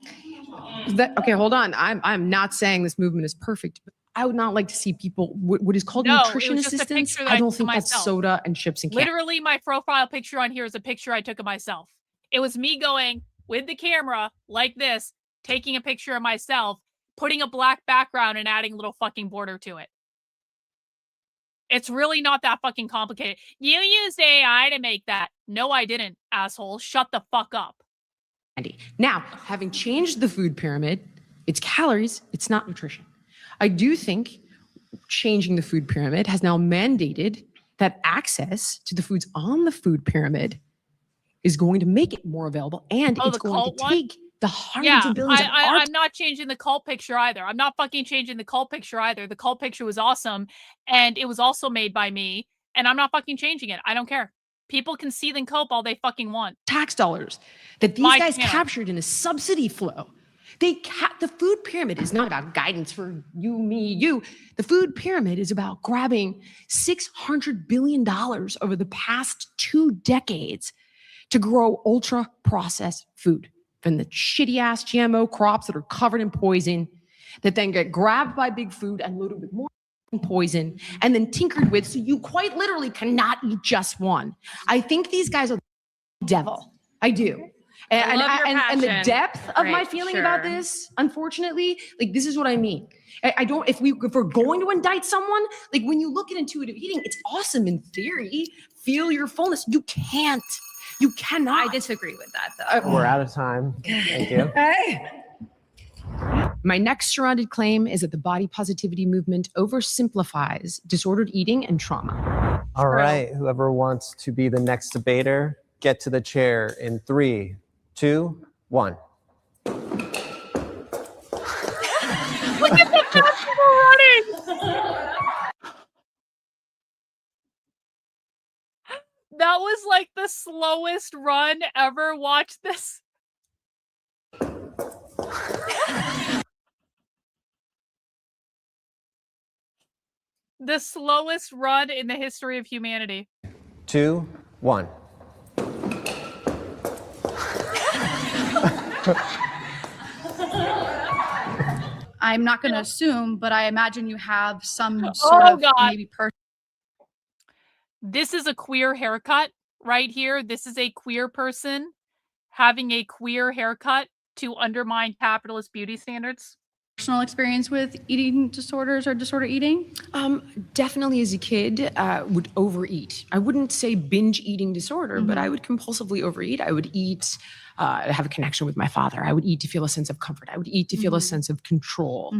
Okay, hold on. I'm not saying this movement is perfect, but I would not like to see people, what is called nutrition assistance. I don't think that's soda and chips and candy. Literally, my profile picture on here is a picture I took of myself. It was me going with the camera like this, taking a picture of myself, putting a black background and adding a little fucking border to it. It's really not that fucking complicated. You used AI to make that. No, I didn't, asshole. Shut the fuck up. Now, having changed the food pyramid, it's calories, it's not nutrition. I do think changing the food pyramid has now mandated that access to the foods on the food pyramid is going to make it more available, and it's going to take the hundreds of billions of I'm not changing the cult picture either. I'm not fucking changing the cult picture either. The cult picture was awesome, and it was also made by me, and I'm not fucking changing it. I don't care. People can see and cope all they fucking want. Tax dollars that these guys captured in a subsidy flow. The food pyramid is not about guidance for you, me, you. The food pyramid is about grabbing $600 billion over the past 2 decades to grow ultra-processed food from the shitty-ass GMO crops that are covered in poison that then get grabbed by big food and loaded with more poison and then tinkered with, so you quite literally cannot eat just one. I think these guys are the devil. I do. And, love your and the passion. depth of my Right, feeling about sure. this, unfortunately, like this is what I mean. I don't, if we're going to indict someone, like when you look at intuitive eating, it's awesome in theory. Feel your fullness. You cannot. I disagree with that though. We're out of time. Thank you. My next surrounded claim is that the body positivity movement oversimplifies disordered eating and trauma. All right, whoever wants to be the next debater, get to the chair in 3, 2, 1. Look at the fast people running. That was like the slowest run ever. Watch this. The slowest run in the history of humanity. 2, 1. I'm not going to assume, but I imagine you have some sort of maybe person. This is a queer haircut right here. This is a queer person having a queer haircut to undermine capitalist beauty standards. Personal experience with eating disorders or disorder eating? Definitely as a kid, would overeat. I wouldn't say binge eating disorder, but I would compulsively overeat. I would eat, have a connection with my father. I would eat to feel a sense of comfort. I would eat to feel a sense of control,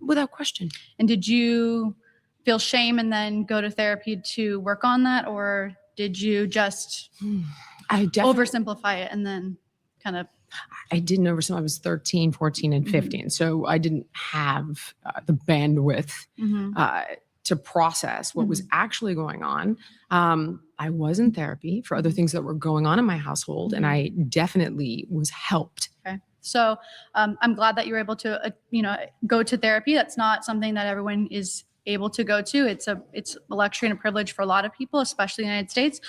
without question. And did you feel shame and then go to therapy to work on that? Or did you just oversimplify it and then kind of... I didn't oversee. I was 13, 14, and 15. So I didn't have the bandwidth to process what was actually going on. I was in therapy for other things that were going on in my household, and I definitely was helped. Okay. So I'm glad that you were able to, go to therapy. That's not something that everyone is able to go to. It's a luxury and a privilege for a lot of people, especially in the United States.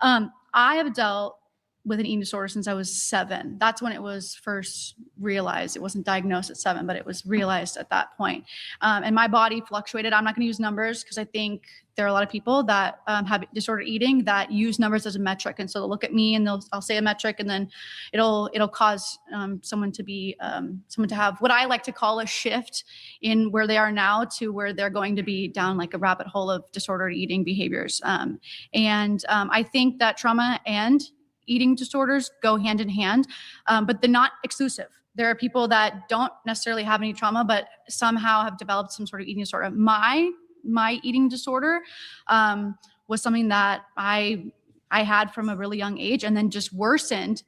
I have dealt with an eating disorder since I was 7. That's when it was first realized. It wasn't diagnosed at 7, but it was realized at that point. And my body fluctuated. I'm not going to use numbers because I think there are a lot of people that have disordered eating that use numbers as a metric. And so they'll look at me and I'll say a metric, and then it'll cause someone to have what I like to call a shift in where they are now to where they're going to be down like a rabbit hole of disordered eating behaviors. I think that trauma and eating disorders go hand in hand, but they're not exclusive. There are people that don't necessarily have any trauma, but somehow have developed some sort of eating disorder. My eating disorder was something that I had from a really young age, and then just worsened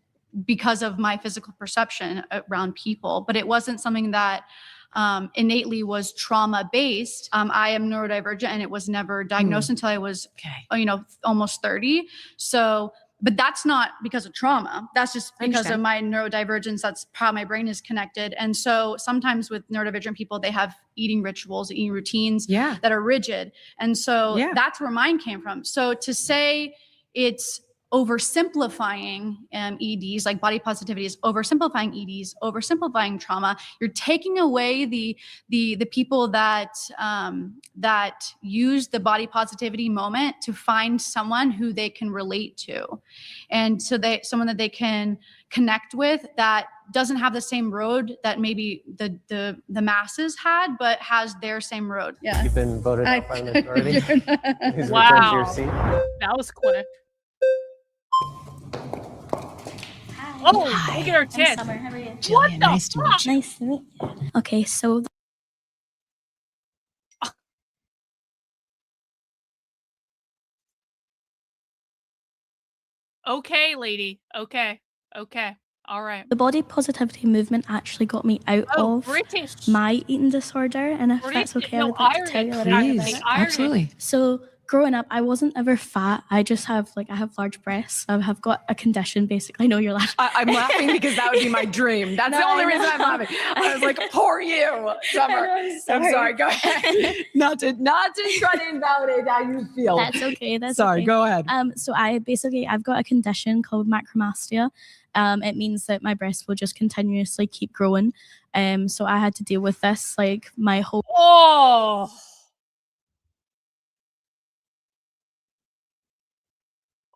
because of my physical perception around people. But it wasn't something that innately was trauma-based. I am neurodivergent, and it was never diagnosed until I was, almost 30. So, but that's not because of trauma. That's just because of my neurodivergence. That's how my brain is connected. And so sometimes with neurodivergent people, they have eating rituals, eating routines that are rigid. And so that's where mine came from. So to say it's oversimplifying EDs, like body positivity is oversimplifying EDs, oversimplifying trauma. You're taking away the people that use the body positivity moment to find someone who they can relate to, and so someone that they can connect with that doesn't have the same road that maybe the masses had, but has their same road. Yeah, You've been voted out by the majority. Please Wow, return to your seat. that was quick. Oh, Hi, look at her I'm tits. Summer. How are you? What Jillian, the nice to fuck? meet you. Nice to meet you. Okay, so Okay, lady. Okay. All right. the body positivity movement actually got me out of British. my eating disorder, and if British. that's okay, No, I would like to tell you a little bit Irish. about it. Irish. Absolutely. So growing up, I wasn't ever fat. I just have I have large breasts. I have got a condition, basically. I know you're laughing. I'm laughing because that would be my dream. That's No, the only I reason I'm know. laughing. I was like, poor you, Summer. I'm I'm sorry. Go ahead. Not to try to invalidate how you feel. That's okay. That's sorry. okay. Go ahead. So I've got a condition called macromastia. It means that my breasts will just continuously keep growing. So I had to deal with this my whole. Oh.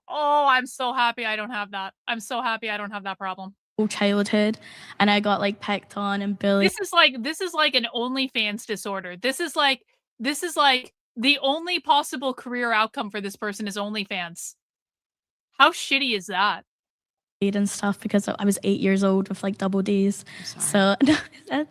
Oh, I'm so happy I don't have that. I'm so happy I don't have that problem. Childhood, and I got like picked on and bullied. This is like an OnlyFans disorder. This is like the only possible career outcome for this person is OnlyFans. How shitty is that? And stuff because I was 8 years old with like double D's. So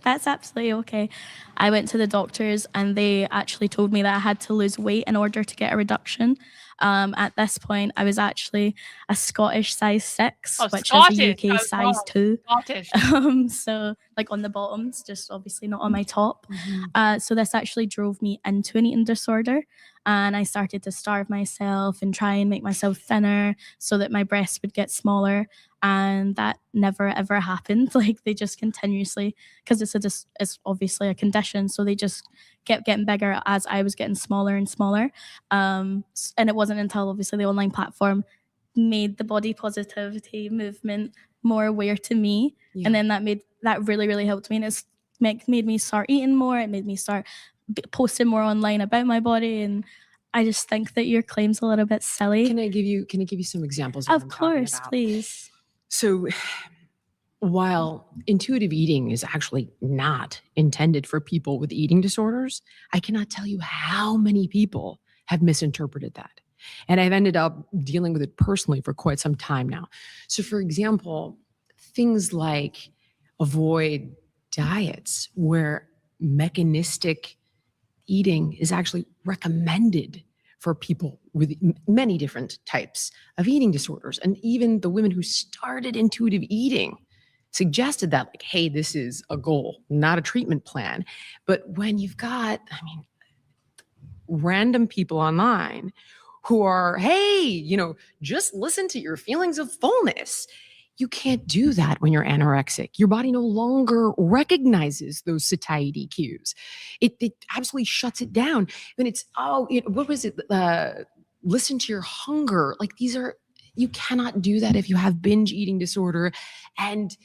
that's absolutely okay. I went to the doctors and they actually told me that I had to lose weight in order to get a reduction. At this point, I was actually a Scottish size 6, which is a UK size 2. Scottish. So like on the bottoms, just obviously not on my top. So this actually drove me into an eating disorder. And I started to starve myself and try and make myself thinner so that my breasts would get smaller. And that never ever happened. Like they just continuously, because it's obviously a condition, so they just kept getting bigger as I was getting smaller and smaller. And it wasn't until obviously the online platform made the body positivity movement more aware to me, and then that really helped me, and it's made me start eating more. It made me start posting more online about my body, and I just think that your claim's a little bit silly. Can I give you some examples? Of course, please. So while intuitive eating is actually not intended for people with eating disorders, I cannot tell you how many people have misinterpreted that. And I've ended up dealing with it personally for quite some time now. So for example, things like avoid diets where mechanistic eating is actually recommended for people with many different types of eating disorders. And even the women who started intuitive eating suggested that, like, hey, this is a goal, not a treatment plan. But when you've got, random people online who are, hey, just listen to your feelings of fullness. You can't do that when you're anorexic. Your body no longer recognizes those satiety cues. It absolutely shuts it down. And it's, what was it? Listen to your hunger. Like you cannot do that if you have binge eating disorder and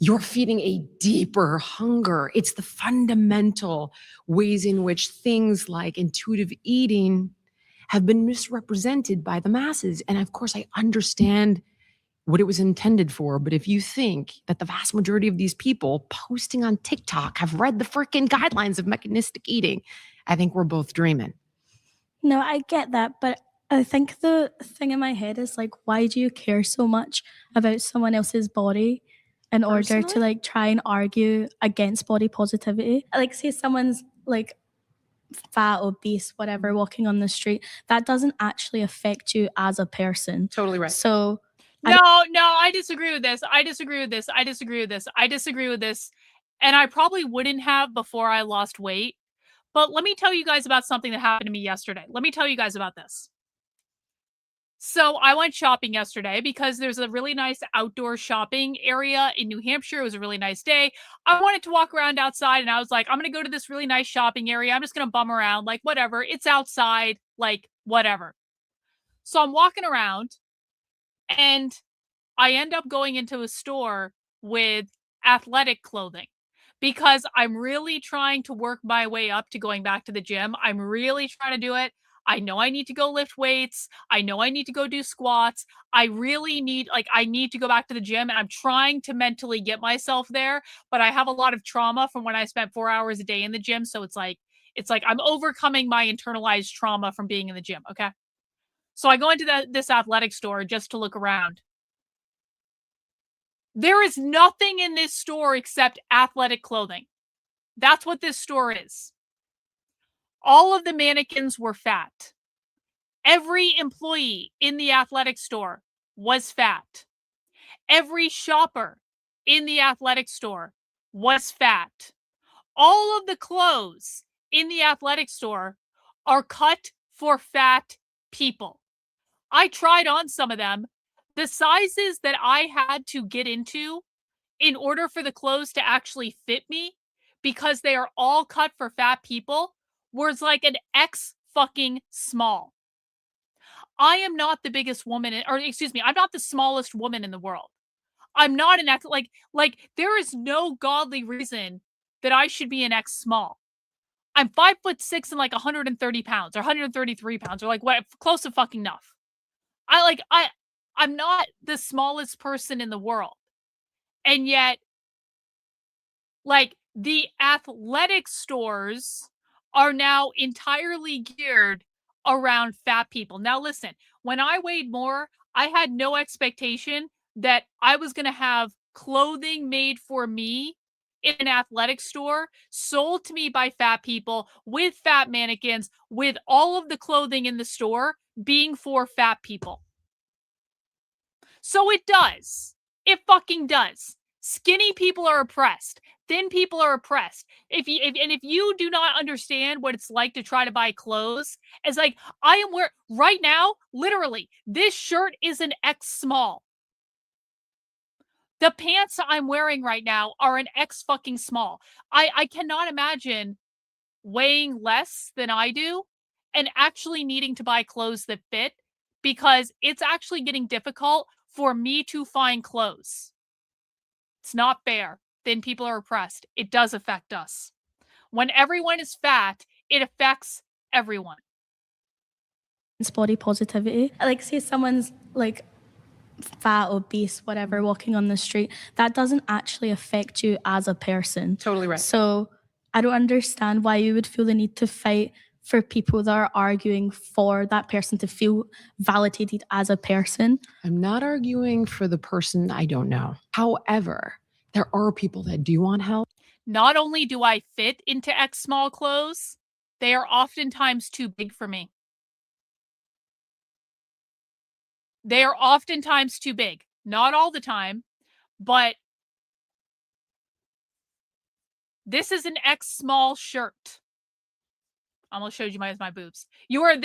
you're feeding a deeper hunger. It's the fundamental ways in which things like intuitive eating have been misrepresented by the masses. And of course, I understand what it was intended for. But if you think that the vast majority of these people posting on TikTok have read the freaking guidelines of mechanistic eating, I think we're both dreaming. No, I get that. But I think the thing in my head is like, why do you care so much about someone else's body in order to like try and argue against body positivity? Like say someone's like fat, obese, whatever, walking on the street, that doesn't actually affect you as a person. Totally right. So No, I disagree with this. I disagree with this. And I probably wouldn't have before I lost weight. But let me tell you guys about something that happened to me yesterday. Let me tell you guys about this. So I went shopping yesterday because there's a really nice outdoor shopping area in New Hampshire. It was a really nice day. I wanted to walk around outside and I was like, I'm going to go to this really nice shopping area. I'm just going to bum around, like whatever. It's outside, like whatever. So I'm walking around and I end up going into a store with athletic clothing because I'm really trying to work my way up to going back to the gym. I'm really trying to do it. I know I need to go lift weights. I know I need to go do squats. I really need, I need to go back to the gym, and I'm trying to mentally get myself there, but I have a lot of trauma from when I spent 4 hours a day in the gym. So it's like I'm overcoming my internalized trauma from being in the gym. Okay. So I go into this athletic store just to look around. There is nothing in this store except athletic clothing. That's what this store is. All of the mannequins were fat. Every employee in the athletic store was fat. Every shopper in the athletic store was fat. All of the clothes in the athletic store are cut for fat people. I tried on some of them. The sizes that I had to get into in order for the clothes to actually fit me, because they are all cut for fat people, was like an X fucking small. I am not the biggest woman, I'm not the smallest woman in the world. I'm not an X, like there is no godly reason that I should be an X small. I'm 5'6" and like 130 pounds or 133 pounds or like what, close to fucking enough. I'm not the smallest person in the world. And yet, like, the athletic stores are now entirely geared around fat people. Now, listen, when I weighed more, I had no expectation that I was going to have clothing made for me in an athletic store, sold to me by fat people, with fat mannequins, with all of the clothing in the store being for fat people. So it does. It fucking does. Skinny people are oppressed. Thin people are oppressed. If you do not understand what it's like to try to buy clothes, it's like, I am wearing right now, literally, this shirt is an X small. The pants I'm wearing right now are an X fucking small. I cannot imagine weighing less than I do and actually needing to buy clothes that fit, because it's actually getting difficult for me to find clothes. It's not fair. Thin people are oppressed. It does affect us. When everyone is fat, it affects everyone. It's body positivity. Like, say someone's like fat, obese, whatever, walking on the street, that doesn't actually affect you as a person. Totally right. So I don't understand why you would feel the need to fight for people that are arguing for that person to feel validated as a person. I'm not arguing for the person I don't know. However, there are people that do want help. Not only do I fit into X small clothes, they are oftentimes too big for me. They are oftentimes too big. Not all the time, but this is an X small shirt. Almost showed you my boobs. You are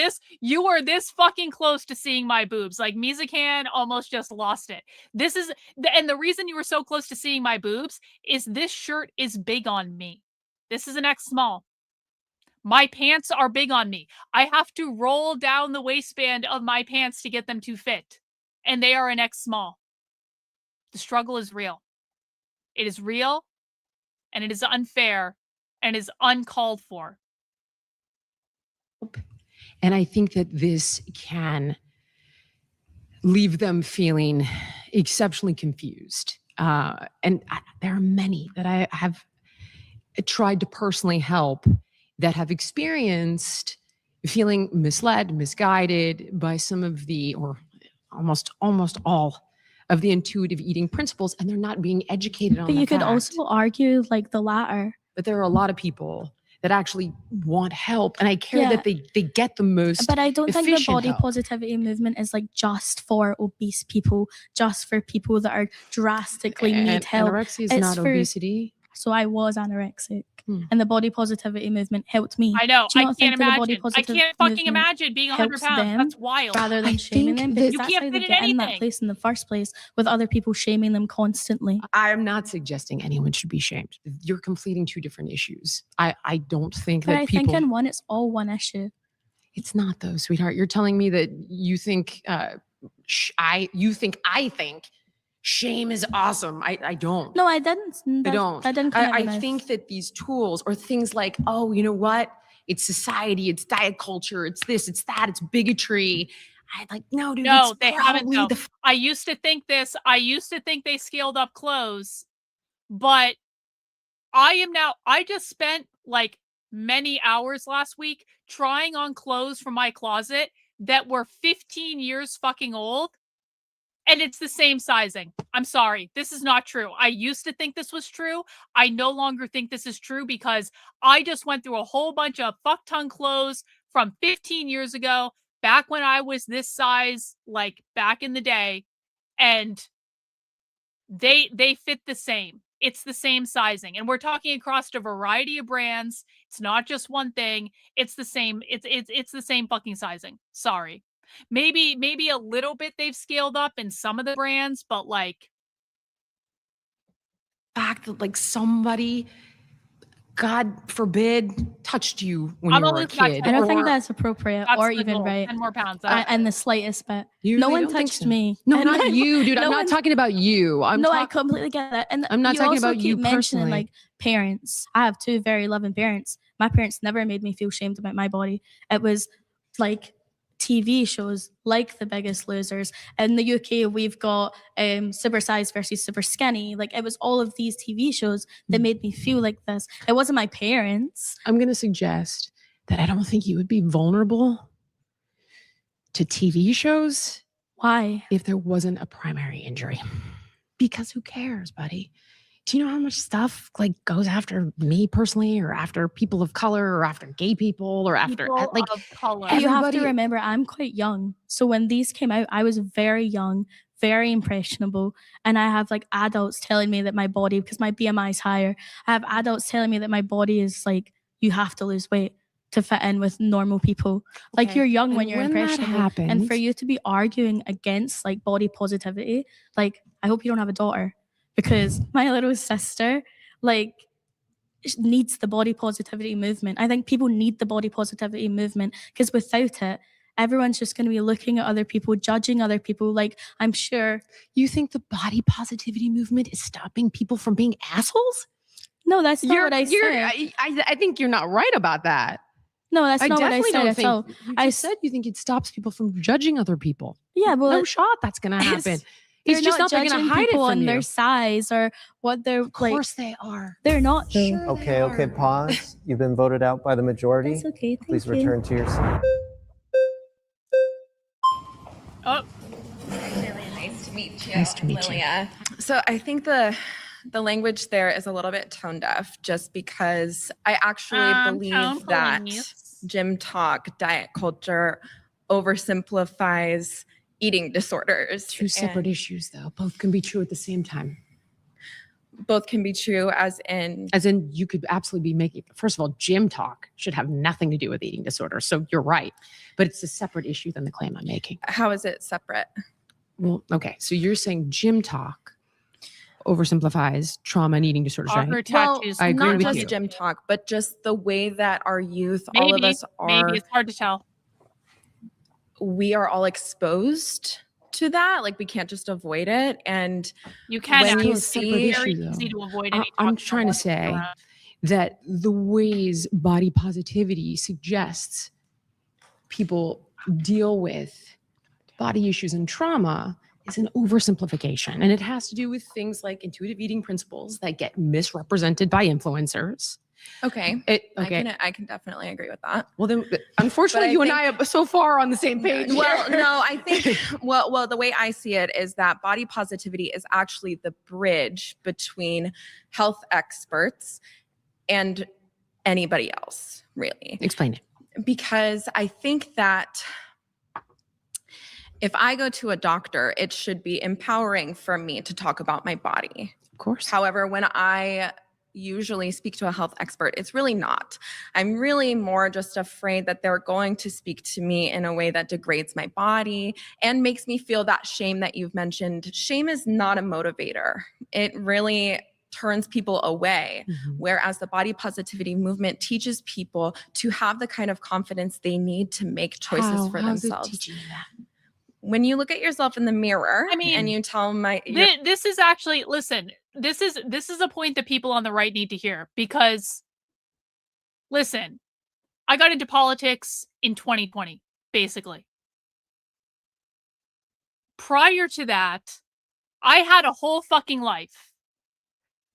this fucking close to seeing my boobs. Like, Mizakan almost just lost it. And the reason you were so close to seeing my boobs is this shirt is big on me. This is an X small. My pants are big on me. I have to roll down the waistband of my pants to get them to fit. And they are an X small. The struggle is real. It is real, and it is unfair, and it is uncalled for. And I think that this can leave them feeling exceptionally confused. And there are many that I have tried to personally help that have experienced feeling misled, misguided by some of the, or almost all of the intuitive eating principles, and they're not being educated on But the you could fact. also argue like the latter. But there are a lot of people that actually want help, and I care that they get the most. But I don't think the efficient body help. positivity movement is like just for obese people, just for people that are drastically need help. Anorexia is It's not for- obesity. So I was anorexic, and the body positivity movement helped me. I know. Do you I not can't think that the body imagine. I positive can't fucking movement imagine being 100 helps pounds. them That's wild. rather than I shaming think them, that- because You that's can't how they fit in get in that anything. place in the first place, with other people shaming them constantly. I'm not suggesting anyone should be shamed. You're completing two different issues. I don't think But that I people. think in one, it's all one issue. It's not though, sweetheart. You're telling me that you think I think shame is awesome. I don't. No, I didn't. I don't. That didn't come out I of my mouth. think that these tools or things like, oh, you know what? It's society, it's diet culture, it's this, it's that, it's bigotry. I like, no, dude. No, it's they haven't probably though. I used to think this. I used to think they scaled up clothes, but I just spent like many hours last week trying on clothes from my closet that were 15 years fucking old, and it's the same sizing. I'm sorry. This is not true. I used to think this was true. I no longer think this is true, because I just went through a whole bunch of fuck-ton clothes from 15 years ago, back when I was this size, like back in the day, and they fit the same. It's the same sizing, and we're talking across a variety of brands. It's not just one thing. It's the same. It's the same fucking sizing. Sorry. Maybe a little bit they've scaled up in some of the brands, but like, fact that like somebody, God forbid, touched you when I'm you were a almost back to kid. I don't or- think that's appropriate that's or the even goal. right. 10 more pounds. And the slightest bit. You No really one don't think touched so? me. No, And not like, you, dude. I'm no not one- talking about you. I completely get that. And I'm not you talking also about you keep mentioning personally. like parents. I have two very loving parents. My parents never made me feel shamed about my body. It was like TV shows like The Biggest Losers. In the UK, we've got Super Size versus Super Skinny. Like, it was all of these TV shows that made me feel like this. It wasn't my parents. I'm going to suggest that I don't think you would be vulnerable to TV shows. Why? If there wasn't a primary injury. Because who cares, buddy? Do you know how much stuff like goes after me personally, or after people of color, or after gay people, or after People like of color? You have to everybody- remember, I'm quite young. So when these came out, I was very young, very impressionable. And I have like adults telling me that my body, because my BMI is higher, I have adults telling me that my body is like, you have to lose weight to fit in with normal people. Like, you're young when you're that impressionable. happens, And for you to be arguing against like body positivity, like, I hope you don't have a daughter, because my little sister, like, needs the body positivity movement. I think people need the body positivity movement, because without it, everyone's just going to be looking at other people, judging other people. Like, I'm sure. You think the body positivity movement is stopping people from being assholes? No, that's not what I said. I think you're not right about that. No, that's not what I definitely said don't at think- all. You said you think it stops people from judging other people. Yeah, well, no shot that's going to happen. They're It's just not they're going judging to hide it people from on you. their size or what they're like. Of course they are. They're not. Okay, pause. You've been voted out by the majority. That's okay, Please thank you. return to your seat. Oh. Nice to meet you. Nice to meet you. Lilia. So I think the language there is a little bit tone deaf, just because I actually believe that gym talk, diet culture oversimplifies eating disorders. Two separate issues, though. Both can be true at the same time. Both can be true, as in you could absolutely be making, first of all, gym talk should have nothing to do with eating disorders. So you're right, but it's a separate issue than the claim I'm making. How is it separate? Well, okay. So you're saying gym talk oversimplifies trauma and eating disorders, right? Well, I agree not with just you. gym talk, but just the way that our youth, all of us are. Maybe it's hard to tell. We are all exposed to that. Like, we can't just avoid it. And you can. When you It's still a separate see, very issue, easy to avoid any. I'm trying to say that the ways body positivity suggests people deal with body issues and trauma is an oversimplification. And it has to do with things like intuitive eating principles that get misrepresented by influencers. Okay. Okay. I can definitely agree with that. Well, then, unfortunately, you and I are so far on the same page. Well, here. no, I think, well, the way I see it is that body positivity is actually the bridge between health experts and anybody else, really. Explain it. Because I think that if I go to a doctor, it should be empowering for me to talk about my body. Of course. However, when I usually speak to a health expert, it's really not. I'm really more just afraid that they're going to speak to me in a way that degrades my body and makes me feel that shame that you've mentioned. Shame is not a motivator. It really turns people away. Whereas the body positivity movement teaches people to have the kind of confidence they need to make choices for How's it themselves. teaching you that? When you look at yourself in the mirror, I mean, and you tell this is actually, listen, this is a point that people on the right need to hear, because listen, I got into politics in 2020, basically. Prior to that, I had a whole fucking life.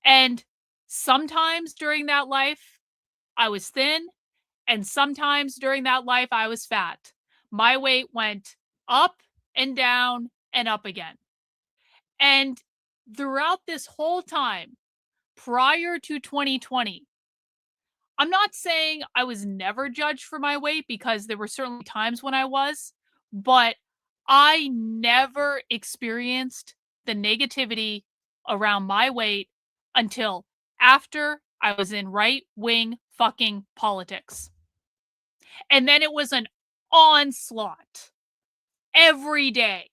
And sometimes during that life, I was thin, and sometimes during that life, I was fat. My weight went up and down and up again. And throughout this whole time, prior to 2020, I'm not saying I was never judged for my weight, because there were certainly times when I was, but I never experienced the negativity around my weight until after I was in right-wing fucking politics. And then it was an onslaught every day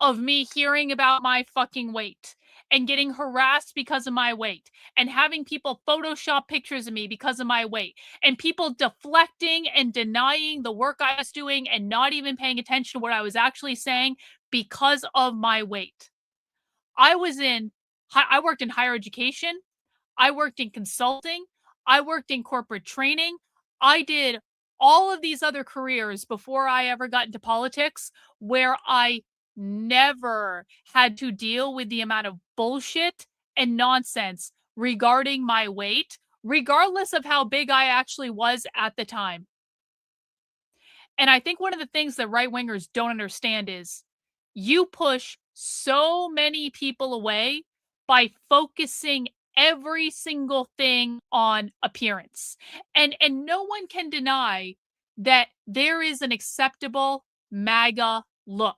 of me hearing about my fucking weight and getting harassed because of my weight and having people Photoshop pictures of me because of my weight and people deflecting and denying the work I was doing and not even paying attention to what I was actually saying because of my weight. I worked in higher education. I worked in consulting. I worked in corporate training. I did all of these other careers before I ever got into politics where I never had to deal with the amount of bullshit and nonsense regarding my weight, regardless of how big I actually was at the time. And I think one of the things that right-wingers don't understand is you push so many people away by focusing every single thing on appearance. And no one can deny that there is an acceptable MAGA look.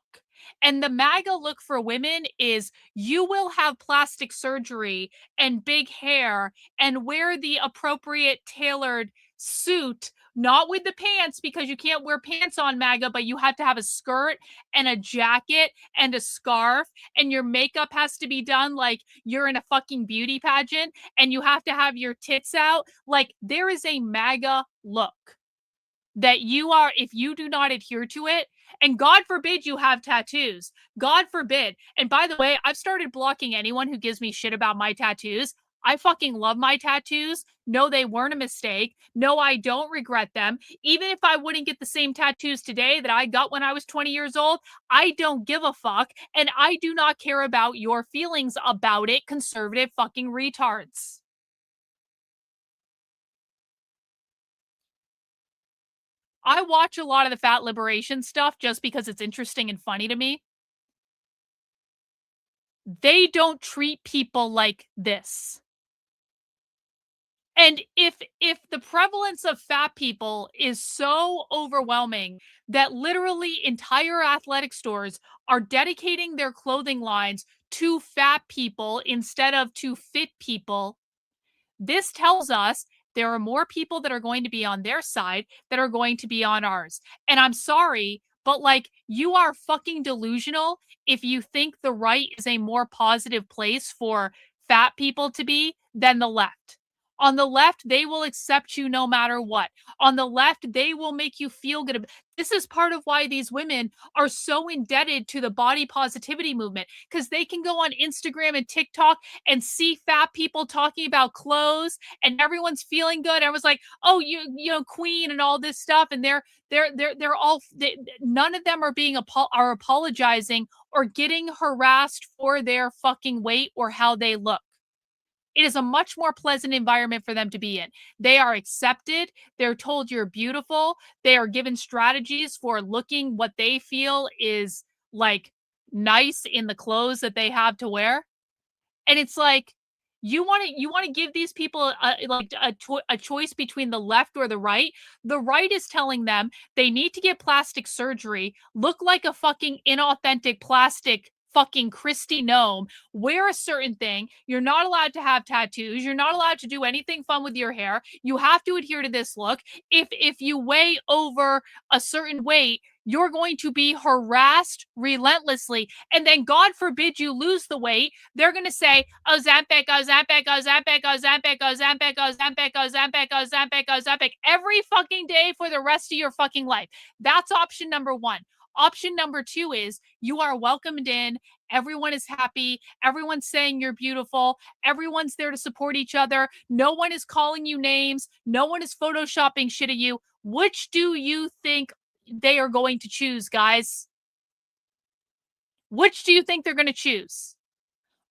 And the MAGA look for women is you will have plastic surgery and big hair and wear the appropriate tailored suit, not with the pants because you can't wear pants on MAGA, but you have to have a skirt and a jacket and a scarf, and your makeup has to be done like you're in a fucking beauty pageant, and you have to have your tits out. Like, there is a MAGA look that you are, if you do not adhere to it, and God forbid you have tattoos. God forbid. And by the way, I've started blocking anyone who gives me shit about my tattoos. I fucking love my tattoos. No, they weren't a mistake. No, I don't regret them. Even if I wouldn't get the same tattoos today that I got when I was 20 years old, I don't give a fuck. And I do not care about your feelings about it, conservative fucking retards. I watch a lot of the fat liberation stuff just because it's interesting and funny to me. They don't treat people like this. And if the prevalence of fat people is so overwhelming that literally entire athletic stores are dedicating their clothing lines to fat people instead of to fit people, this tells us there are more people that are going to be on their side that are going to be on ours. And I'm sorry, but like, you are fucking delusional if you think the right is a more positive place for fat people to be than the left. On the left, they will accept you no matter what. On the left, they will make you feel good. This is part of why these women are so indebted to the body positivity movement, because they can go on Instagram and TikTok and see fat people talking about clothes and everyone's feeling good. Everyone's like, oh, you know, queen and all this stuff. And they're all, none of them are are apologizing or getting harassed for their fucking weight or how they look. It is a much more pleasant environment for them to be in. They are accepted. They're told you're beautiful. They are given strategies for looking what they feel is like nice in the clothes that they have to wear. And it's like, you want to give these people a choice between the left or the right. The right is telling them they need to get plastic surgery, look like a fucking inauthentic plastic fucking Christy gnome, wear a certain thing. You're not allowed to have tattoos. You're not allowed to do anything fun with your hair. You have to adhere to this look. If you weigh over a certain weight, you're going to be harassed relentlessly. And then God forbid you lose the weight. They're going to say, Ozempic, Ozempic, Ozempic, Ozempic, Ozempic, Ozempic, Ozempic, Ozempic, Ozempic, every fucking day for the rest of your fucking life. That's option number one. Option number two is you are welcomed in. Everyone is happy. Everyone's saying you're beautiful. Everyone's there to support each other. No one is calling you names. No one is photoshopping shit at you. Which do you think they are going to choose, guys? Which do you think they're going to choose?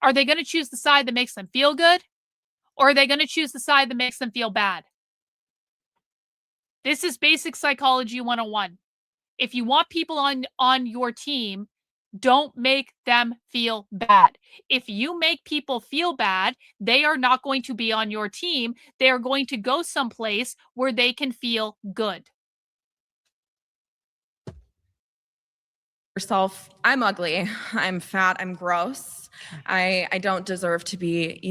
Are they going to choose the side that makes them feel good? Or are they going to choose the side that makes them feel bad? This is basic psychology 101. If you want people on your team, don't make them feel bad. If you make people feel bad, they are not going to be on your team. They are going to go someplace where they can feel good. Yourself, I'm ugly, I'm fat, I'm gross. I don't deserve to be,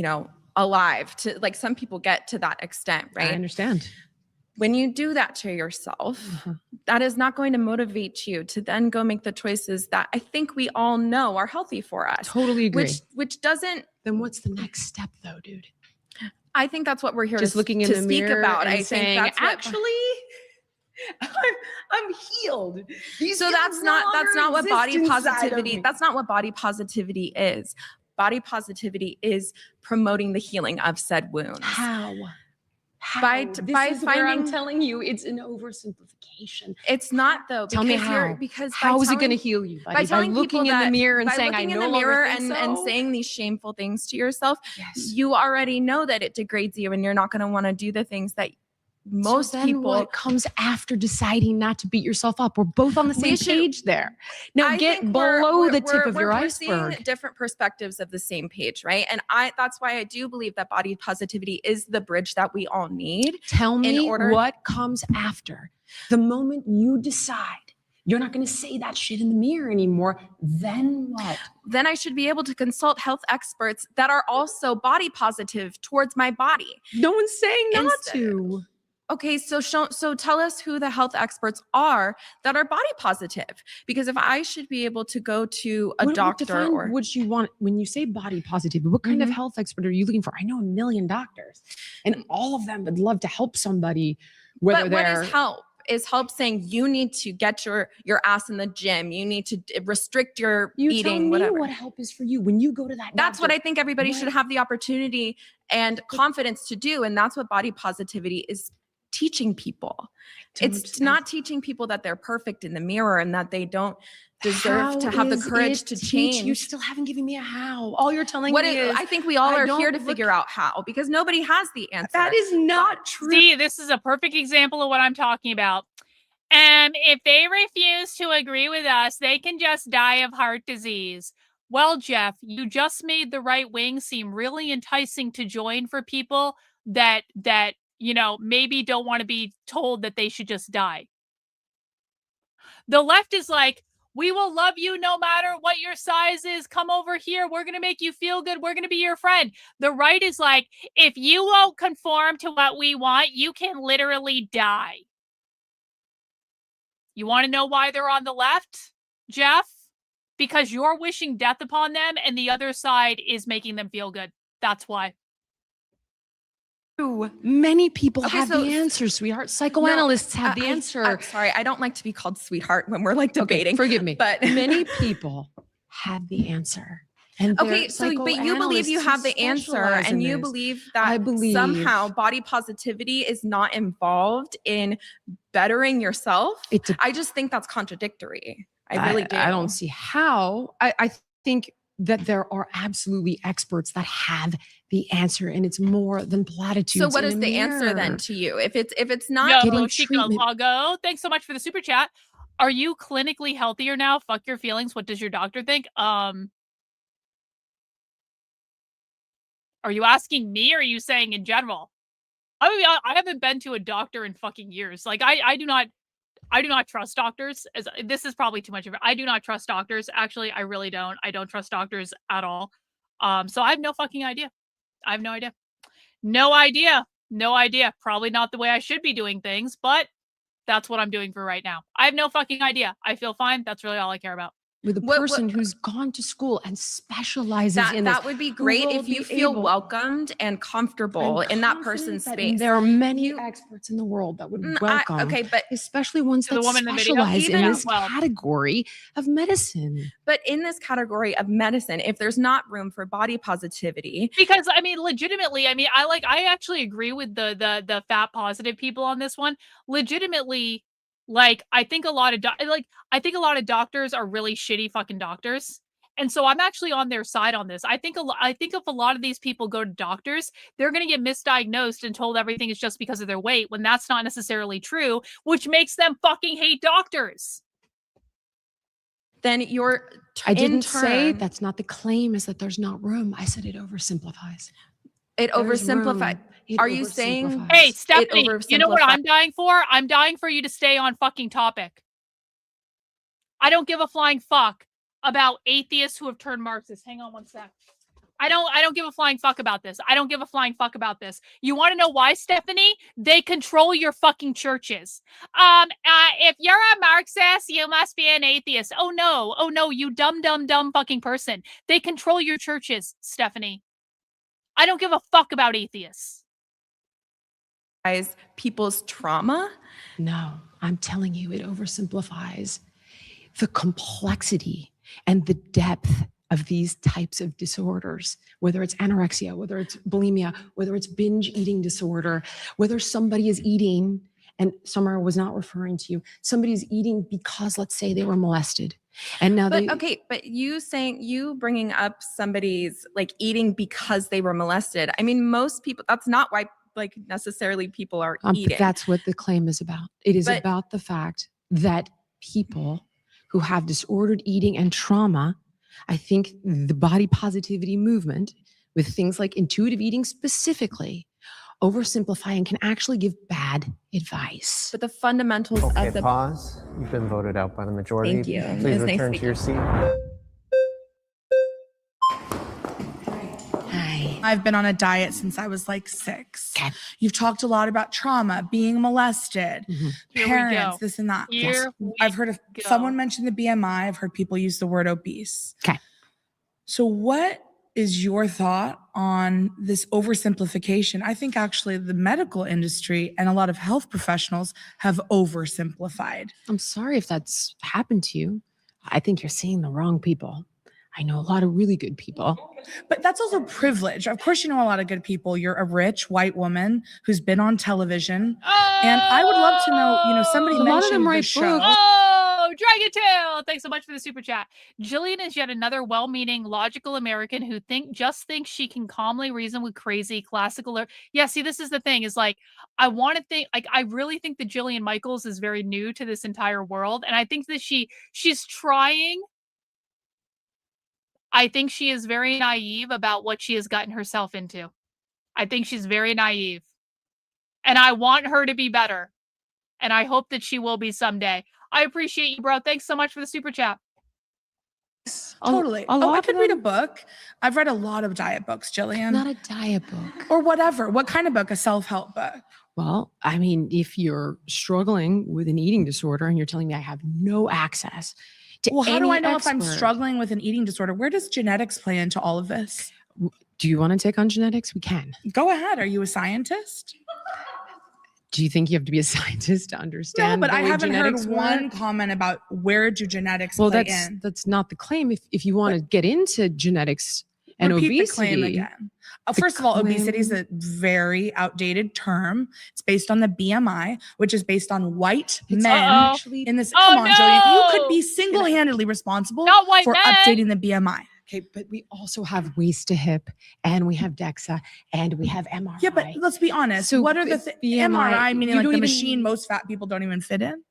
alive. To like, some people get to that extent, right? I understand. When you do that to yourself, that is not going to motivate you to then go make the choices that I think we all know are healthy for us. Totally agree. Which doesn't. Then what's the next step, though, dude? I think that's what we're here just to, looking in to the speak mirror about. And I saying, think that's actually, I'm healed. So that's not what body positivity. That's not what body positivity is. Body positivity is promoting the healing of said wounds. This is where I'm telling you it's an oversimplification. It's not though. Tell me how. How is it going to heal you? Buddy? By looking in the mirror and saying, I no longer think so? And saying these shameful things to yourself, you already know that it degrades you and you're not going to want to do the things that most people. What comes after deciding not to beat yourself up? We're both on the same page there. Now get below the tip of your iceberg. We're seeing different perspectives of the same page, right? And that's why I do believe that body positivity is the bridge that we all need. Tell me what comes after. The moment you decide you're not going to say that shit in the mirror anymore, then what? Then I should be able to consult health experts that are also body positive towards my body. No one's saying not to. Okay, so tell us who the health experts are that are body positive. Because if I should be able to go to a doctor or what you want when you say body positive, what kind of health expert are you looking for? I know a million doctors, and all of them would love to help somebody. Whether what is help? Is help saying you need to get your ass in the gym. You need to restrict your eating. Tell me whatever. What help is for you when you go to that. That's what I think everybody should have the opportunity and confidence to do, and that's what body positivity is teaching people. It's not teaching people that they're perfect in the mirror and that they don't deserve to have the courage to change. You still haven't given me a how. All you're telling me is I think we all are here to figure out how, because nobody has the answer. That is not true. See, this is a perfect example of what I'm talking about. And if they refuse to agree with us, they can just die of heart disease. Well, Jeff, you just made the right wing seem really enticing to join for people that maybe don't want to be told that they should just die. The left is like, we will love you no matter what your size is. Come over here. We're going to make you feel good. We're going to be your friend. The right is like, if you won't conform to what we want, you can literally die. You want to know why they're on the left, Jeff? Because you're wishing death upon them and the other side is making them feel good. That's why. Many people have the answer, sweetheart. Psychoanalysts have the answer. I'm sorry, I don't like to be called sweetheart when we're like debating. Forgive me, but many people have the answer. And but you believe you have the answer, and you believe that somehow body positivity is not involved in bettering yourself. I just think that's contradictory. I really do. I don't see how. I think that there are absolutely experts that have the answer, and it's more than platitudes. So what is the answer then to you? If it's not getting treatment. Thanks so much for the super chat. Are you clinically healthier now? Fuck your feelings. What does your doctor think? Are you asking me, or are you saying in general? I mean, I haven't been to a doctor in fucking years. Like I do not trust doctors. This is probably too much of it. I do not trust doctors. Actually, I really don't. I don't trust doctors at all. So I have no fucking idea. I have no idea. No idea. Probably not the way I should be doing things, but that's what I'm doing for right now. I have no fucking idea. I feel fine. That's really all I care about. With a person who's gone to school and specializes in this. That would be great if you feel welcomed and comfortable in that person's space. There are many experts in the world that would welcome. But especially ones that specialize in this category of medicine. But in this category of medicine, if there's not room for body positivity, because I mean, legitimately, I actually agree with the fat positive people on this one. Legitimately. I think a lot of doctors are really shitty fucking doctors. And so I'm actually on their side on this. I think if a lot of these people go to doctors, they're going to get misdiagnosed and told everything is just because of their weight when that's not necessarily true, which makes them fucking hate doctors. Then I didn't say that's not the claim, is that there's not room. I said it oversimplifies. It oversimplified. Are you saying, hey, Stephanie, you know what I'm dying for? I'm dying for you to stay on fucking topic. I don't give a flying fuck about atheists who have turned Marxist. Hang on one sec. I don't give a flying fuck about this. I don't give a flying fuck about this. You want to know why, Stephanie? They control your fucking churches. If you're a Marxist, you must be an atheist. Oh no, you dumb fucking person. They control your churches, Stephanie. I don't give a fuck about atheists. People's trauma? No, I'm telling you, it oversimplifies the complexity and the depth of these types of disorders, whether it's anorexia, whether it's bulimia, whether it's binge eating disorder, whether somebody is eating, and Summer was not referring to you, somebody's eating because, let's say, they were molested. And now but you bringing up somebody's like eating because they were molested. I mean, most people, that's not why like necessarily people are eating. That's what the claim is about. It is about the fact that people who have disordered eating and trauma, I think the body positivity movement with things like intuitive eating specifically oversimplify and can actually give bad advice. But the fundamentals Okay, of the pause. You've been voted out by the majority. Thank you. It Please was nice return to your seat. I've been on a diet since I was like 6. Okay. You've talked a lot about trauma, being molested, parents, this and that. I've heard of someone mentioned the BMI. I've heard people use the word obese. Okay. So what is your thought on this oversimplification? I think actually the medical industry and a lot of health professionals have oversimplified. I'm sorry if that's happened to you. I think you're seeing the wrong people. I know a lot of really good people. But that's also privilege. Of course, you know a lot of good people. You're a rich white woman who's been on television. And I would love to know, somebody mentioned the show. Oh, Dragon Tail! Thanks so much for the super chat. Jillian is yet another well-meaning, logical American who just thinks she can calmly reason with crazy classical. Yeah, see, this is the thing. Is like, I want to think. Like, I really think that Jillian Michaels is very new to this entire world, and I think that she's trying. I think she is very naive about what she has gotten herself into. I think she's very naive. And I want her to be better. And I hope that she will be someday. I appreciate you, bro. Thanks so much for the super chat. Totally. I could read a book. I've read a lot of diet books, Jillian. Not a diet book. Or whatever. What kind of book? A self-help book? Well, I mean, if you're struggling with an eating disorder and you're telling me I have no access to well, how do I know expert. if I'm struggling with an eating disorder? Where does genetics play into all of this? Do you want to take on genetics? We can. Go ahead. Are you a scientist? Do you think you have to be a scientist to understand? No, but I haven't heard one comment about where do genetics play in. That's not the claim. If you want to get into genetics and repeat obesity. The claim again. First of all, obesity is a very outdated term. It's based on the BMI, which is based on white men in this. Come on, Jillian. You could be single-handedly responsible for updating the BMI. Okay, but we also have waist to hip, and we have DEXA, and we have MRI. Yeah, but let's be honest. So what are the MRI, meaning like the machine most fat people don't even fit in?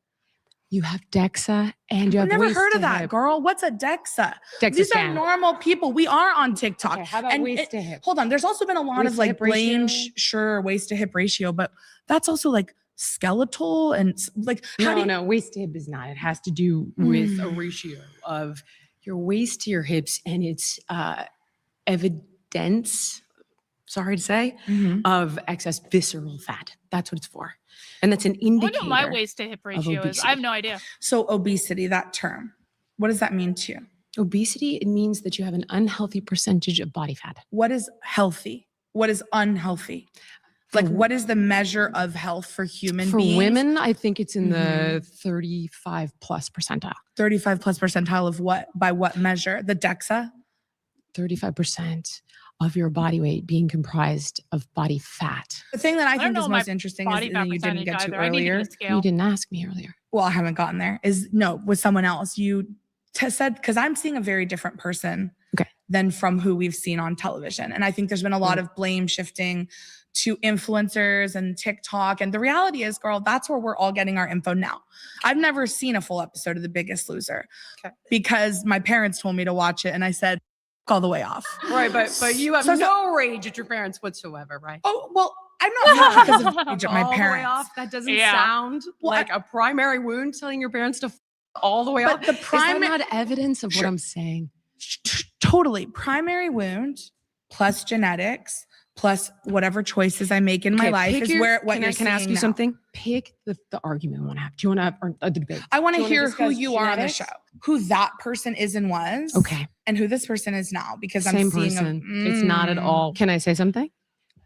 You have DEXA and you have I've never waist heard to of that, hip. girl. What's a DEXA? DEXA These scan. are normal people. We are on TikTok. Okay, how about waist to hip? Hold on. There's also been a lot Waist of to like hip blame, ratio? waist to hip ratio, but that's also like skeletal and like No, waist to hip is not. It has to do with a ratio of your waist to your hips, and it's evidence, sorry to say, of excess visceral fat. That's what it's for. And that's an indicator. I know my waist to hip ratio is. I have no idea. So obesity, that term, what does that mean to you? Obesity, it means that you have an unhealthy percentage of body fat. What is healthy? What is unhealthy? Like, what is the measure of health for human beings? For women, I think it's in the 35 plus percentile. 35 plus percentile of what? By what measure? The DEXA? 35% of your body weight being comprised of body fat. The thing that I think is most interesting is that you didn't get to earlier. You didn't ask me earlier. Well, I haven't gotten there. With someone else. You said, because I'm seeing a very different person than from who we've seen on television. And I think there's been a lot of blame shifting to influencers and TikTok. And the reality is, girl, that's where we're all getting our info now. I've never seen a full episode of The Biggest Loser because my parents told me to watch it. And I said, all the way off. Right, but you have no rage at your parents whatsoever, right? Oh, well, I'm not mad because of rage at my all the way parents. off? That doesn't sound like a primary wound, telling your parents to all the way off. The Is that not evidence of what I'm saying? Totally. Primary wound plus genetics plus whatever choices I make in my life is where what you're Can I ask you now. something? Pick the argument I want to have. Do you want to have a debate? I want to Do you hear wanna who discuss you are on the genetics? show, who that person is and was. Okay. And who this person is now, because Same I'm seeing person. It's not at all. Can I say something?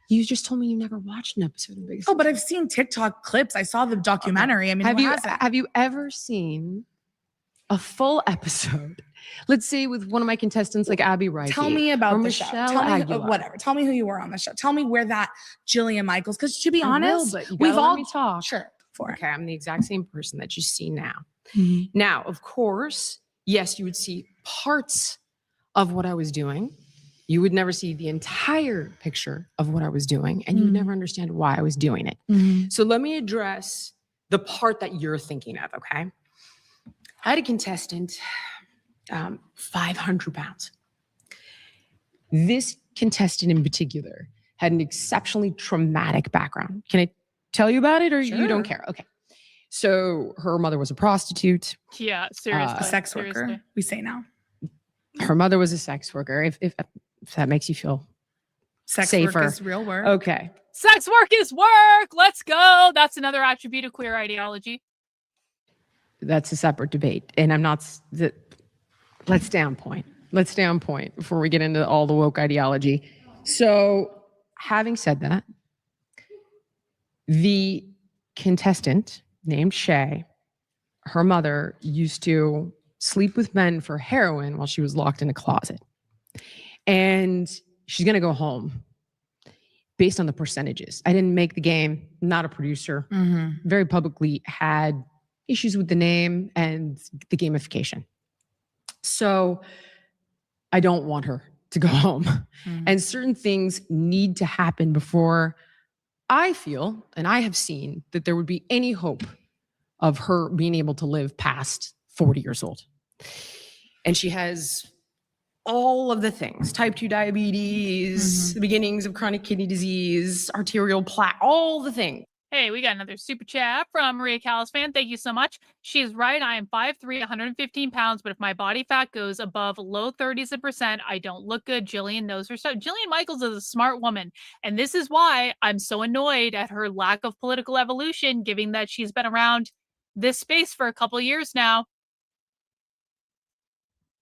You just told me you never watched an episode of The Biggest Oh, but I've seen TikTok clips. I saw the documentary. I mean, have who you hasn't? have you ever seen a full episode Let's say with one of my contestants like Abby Wright. Tell me about or the Michelle show. Tell me Aguilar. whatever. Tell me who you were on the show. Tell me where that Jillian Michaels. Because to be honest, but you we've gotta all let me talk. Sure. Okay, I'm the exact same person that you see now. Now, of course, yes, you would see parts of what I was doing. You would never see the entire picture of what I was doing, and you would never understand why I was doing it. So let me address the part that you're thinking of, okay? I had a contestant, 500 pounds. This contestant in particular had an exceptionally traumatic background. Can I tell you about it, or you don't care? Okay. So her mother was a prostitute. Yeah, seriously. A sex worker, seriously. we say now. Her mother was a sex worker. If that makes you feel Sex safer. work is real work. Okay. Sex work is work. Let's go. That's another attribute of queer ideology. That's a separate debate. And I'm not, let's stay on point. Let's stay on point before we get into all the woke ideology. So having said that, the contestant named Shay, her mother used to sleep with men for heroin while she was locked in a closet. And she's going to go home based on the percentages. I didn't make the game, not a producer. Very publicly had issues with the name and the gamification. So I don't want her to go home. And certain things need to happen before I feel, and I have seen, that there would be any hope of her being able to live past 40 years old. And she has all of the things, type 2 diabetes, the beginnings of chronic kidney disease, arterial plaque, all the things. Hey, we got another super chat from Maria Callis fan. Thank you so much. She's right. I am 5'3", 115 pounds, but if my body fat goes above low 30s%, I don't look good. Jillian knows her stuff. Jillian Michaels is a smart woman, and this is why I'm so annoyed at her lack of political evolution, given that she's been around this space for a couple years now.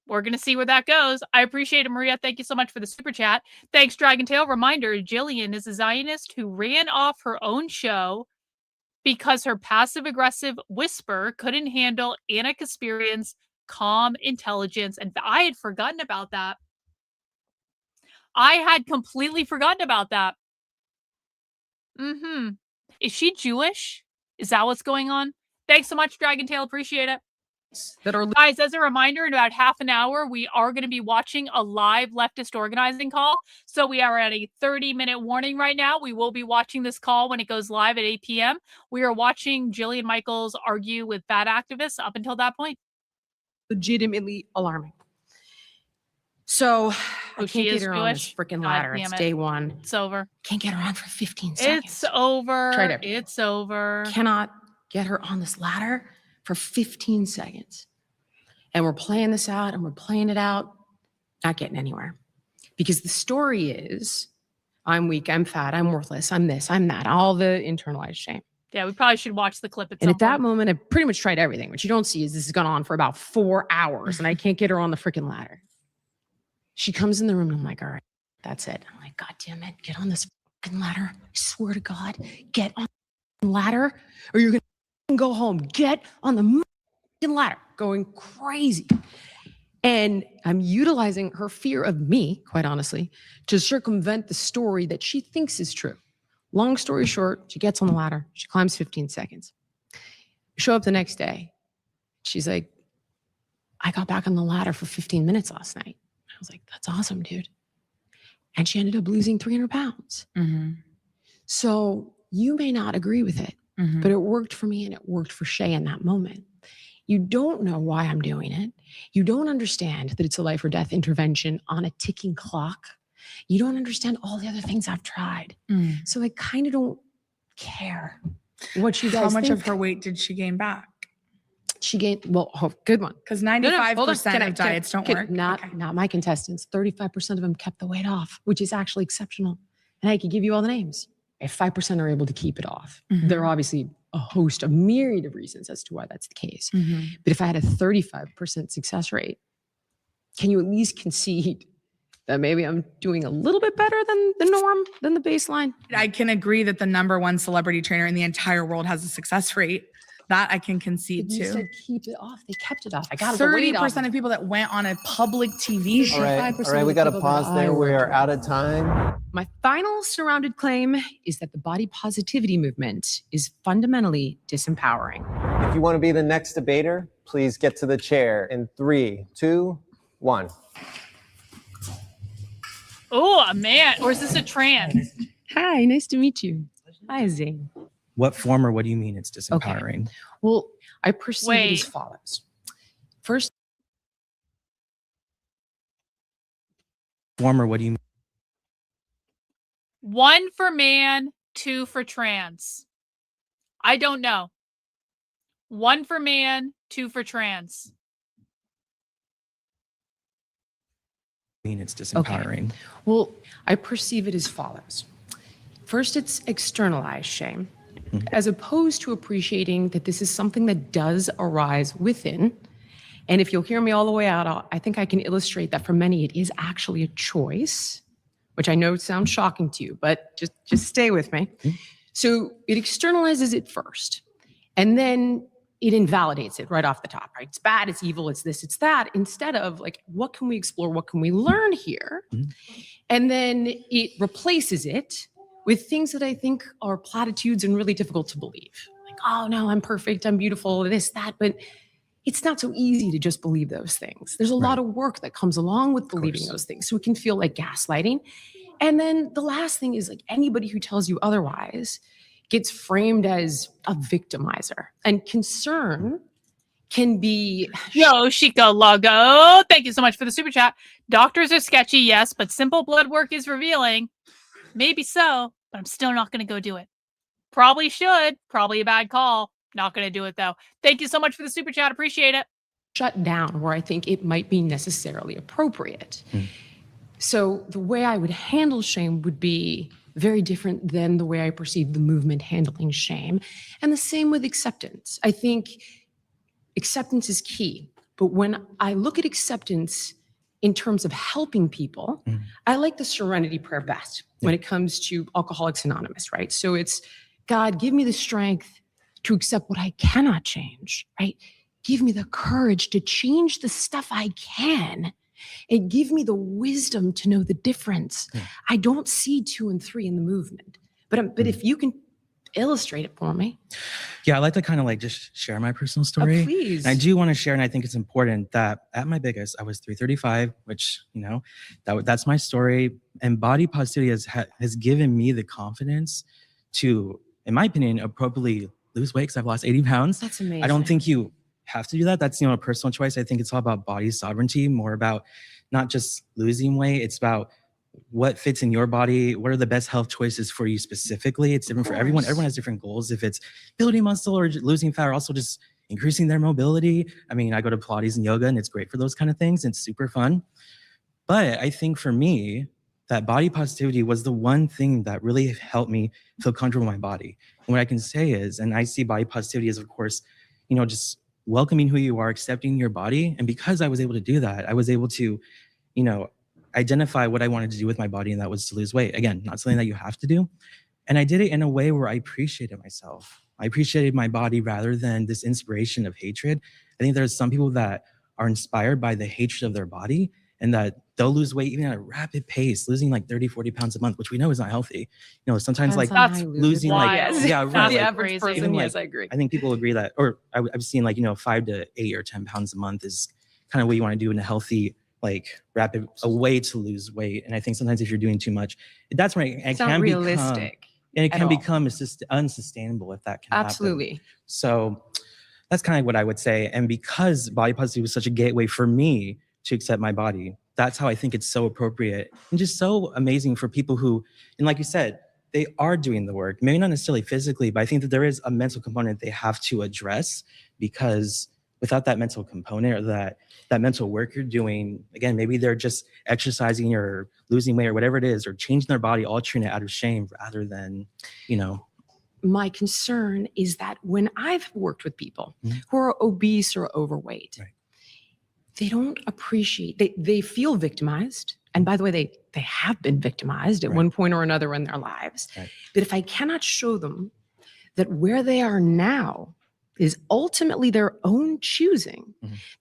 We're going to see where that goes. I appreciate it, Maria. Thank you so much for the super chat. Thanks, Dragon Tail. Reminder, Jillian is a Zionist who ran off her own show because her passive-aggressive whisper couldn't handle Anna Kasparian's calm intelligence. And I had forgotten about that. I had completely forgotten about that. Is she Jewish? Is that what's going on? Thanks so much, Dragon Tail. Appreciate it. Guys, as a reminder, in about half an hour, we are going to be watching a live leftist organizing call. So we are at a 30-minute warning right now. We will be watching this call when it goes live at 8 p.m. We are watching Jillian Michaels argue with fat activists up until that point. Legitimately alarming. So I can't get her on this freaking ladder. It's day one. It's over. Can't get her on for 15 seconds. It's over. Tried it. It's over. Cannot get her on this ladder for 15 seconds. And we're playing this out and we're playing it out, not getting anywhere. Because the story is, I'm weak, I'm fat, I'm worthless, I'm this, I'm that, all the internalized shame. Yeah, we probably should watch the clip. And at that moment, I pretty much tried everything. What you don't see is this has gone on for about 4 hours and I can't get her on the freaking ladder. She comes in the room and I'm like, all right, that's it. I'm like, God damn it, get on this freaking ladder. I swear to God, get on the ladder or you're going to go home. Get on the freaking ladder. Going crazy. And I'm utilizing her fear of me, quite honestly, to circumvent the story that she thinks is true. Long story short, she gets on the ladder. She climbs 15 seconds. Show up the next day. She's like, I got back on the ladder for 15 minutes last night. I was like, that's awesome, dude. And she ended up losing 300 pounds. So you may not agree with it, but it worked for me and it worked for Shay in that moment. You don't know why I'm doing it. You don't understand that it's a life or death intervention on a ticking clock. You don't understand all the other things I've tried. So I kind of don't care what you guys How much think. of her weight did she gain back? She gained, well, good one. Because 95% of diets don't work. Not my contestants. 35% of them kept the weight off, which is actually exceptional. And I could give you all the names. If 5% are able to keep it off, there are obviously a myriad of reasons as to why that's the case. But if I had a 35% success rate, can you at least concede that maybe I'm doing a little bit better than the norm, than the baseline? I can agree that the #1 celebrity trainer in the entire world has a success rate That I can concede You to. said keep it off. They kept it off. I got the weight off. 30% of people that went on a public TV show. All right, we got to pause there. We are out of time. My final surrounded claim is that the body positivity movement is fundamentally disempowering. If you want to be the next debater, please get to the chair in 3, 2, 1. Oh, a man. Or is this a trans? Hi, nice to meet you. Hi, Zane. What form or what do you mean it's disempowering? Okay. Well, I perceive it as follows. First, Form or what do you mean? 1 for man, 2 for trans. I don't know. 1 for man, 2 for trans. Mean it's disempowering. Okay. Well, I perceive it as follows. First, it's externalized shame, as opposed to appreciating that this is something that does arise within. And if you'll hear me all the way out, I think I can illustrate that for many, it is actually a choice, which I know sounds shocking to you, but just stay with me. So it externalizes it first, and then it invalidates it right off the top, right? It's bad, it's evil, it's this, it's that, instead of like, what can we explore? What can we learn here? And then it replaces it with things that I think are platitudes and really difficult to believe. Like, oh no, I'm perfect, I'm beautiful, this, that, but it's not so easy to just believe those things. There's a lot of work that comes along with believing those things. So it can feel like gaslighting. And then the last thing is like anybody who tells you otherwise gets framed as a victimizer. And concern can be... Yo, Chico Logo. Thank you so much for the super chat. Doctors are sketchy, yes, but simple blood work is revealing. Maybe so, but I'm still not going to go do it. Probably should. Probably a bad call. Not going to do it, though. Thank you so much for the super chat. Appreciate it. Shut down where I think it might be necessarily appropriate. So the way I would handle shame would be very different than the way I perceive the movement handling shame. And the same with acceptance. I think acceptance is key. But when I look at acceptance in terms of helping people, I like the serenity prayer best when it comes to Alcoholics Anonymous, right? So it's, God, give me the strength to accept what I cannot change, right? Give me the courage to change the stuff I can, and give me the wisdom to know the difference. I don't see 2 and 3 in the movement, but if you can illustrate it for me. Yeah, I like to kind of like just share my personal story. Please. And I do want to share, and I think it's important that at my biggest, I was 335, which, you know, that's my story. And body positivity has given me the confidence to, in my opinion, appropriately lose weight because I've lost 80 pounds. That's amazing. I don't think you have to do that. That's, you know, a personal choice. I think it's all about body sovereignty, more about not just losing weight. It's about what fits in your body. What are the best health choices for you specifically? It's different for everyone. Everyone has different goals. If it's building muscle or losing fat, or also just increasing their mobility. I mean, I go to Pilates and yoga, and it's great for those kind of things. It's super fun. But I think for me, that body positivity was the one thing that really helped me feel comfortable in my body. And what I can say is, and I see body positivity as, of course, you know, just welcoming who you are, accepting your body. And because I was able to do that, I was able to, you know, identify what I wanted to do with my body, and that was to lose weight. Again, not something that you have to do. And I did it in a way where I appreciated myself. I appreciated my body rather than this inspiration of hatred. I think there's some people that are inspired by the hatred of their body, and that they'll lose weight even at a rapid pace, losing like 30, 40 pounds a month, which we know is not healthy. You know, sometimes like losing like, yeah, right. The average person, yes, I agree. I think people agree that, or I've seen like, you know, 5 to 8 or 10 pounds a month is kind of what you want to do in a healthy, like rapid, a way to lose weight. And I think sometimes if you're doing too much, that's when it can realistic. And it can become unsustainable if that can Absolutely. happen. So that's kind of what I would say. And because body positivity was such a gateway for me to accept my body, that's how I think it's so appropriate and just so amazing for people who, and like you said, they are doing the work, maybe not necessarily physically, but I think that there is a mental component they have to address, because without that mental component or that mental work you're doing, again, maybe they're just exercising or losing weight or whatever it is, or changing their body, altering it out of shame rather than, you know. My concern is that when I've worked with people who are obese or overweight, they don't appreciate, they feel victimized. And by the way, they have been victimized at one point or another in their lives. But if I cannot show them that where they are now is ultimately their own choosing,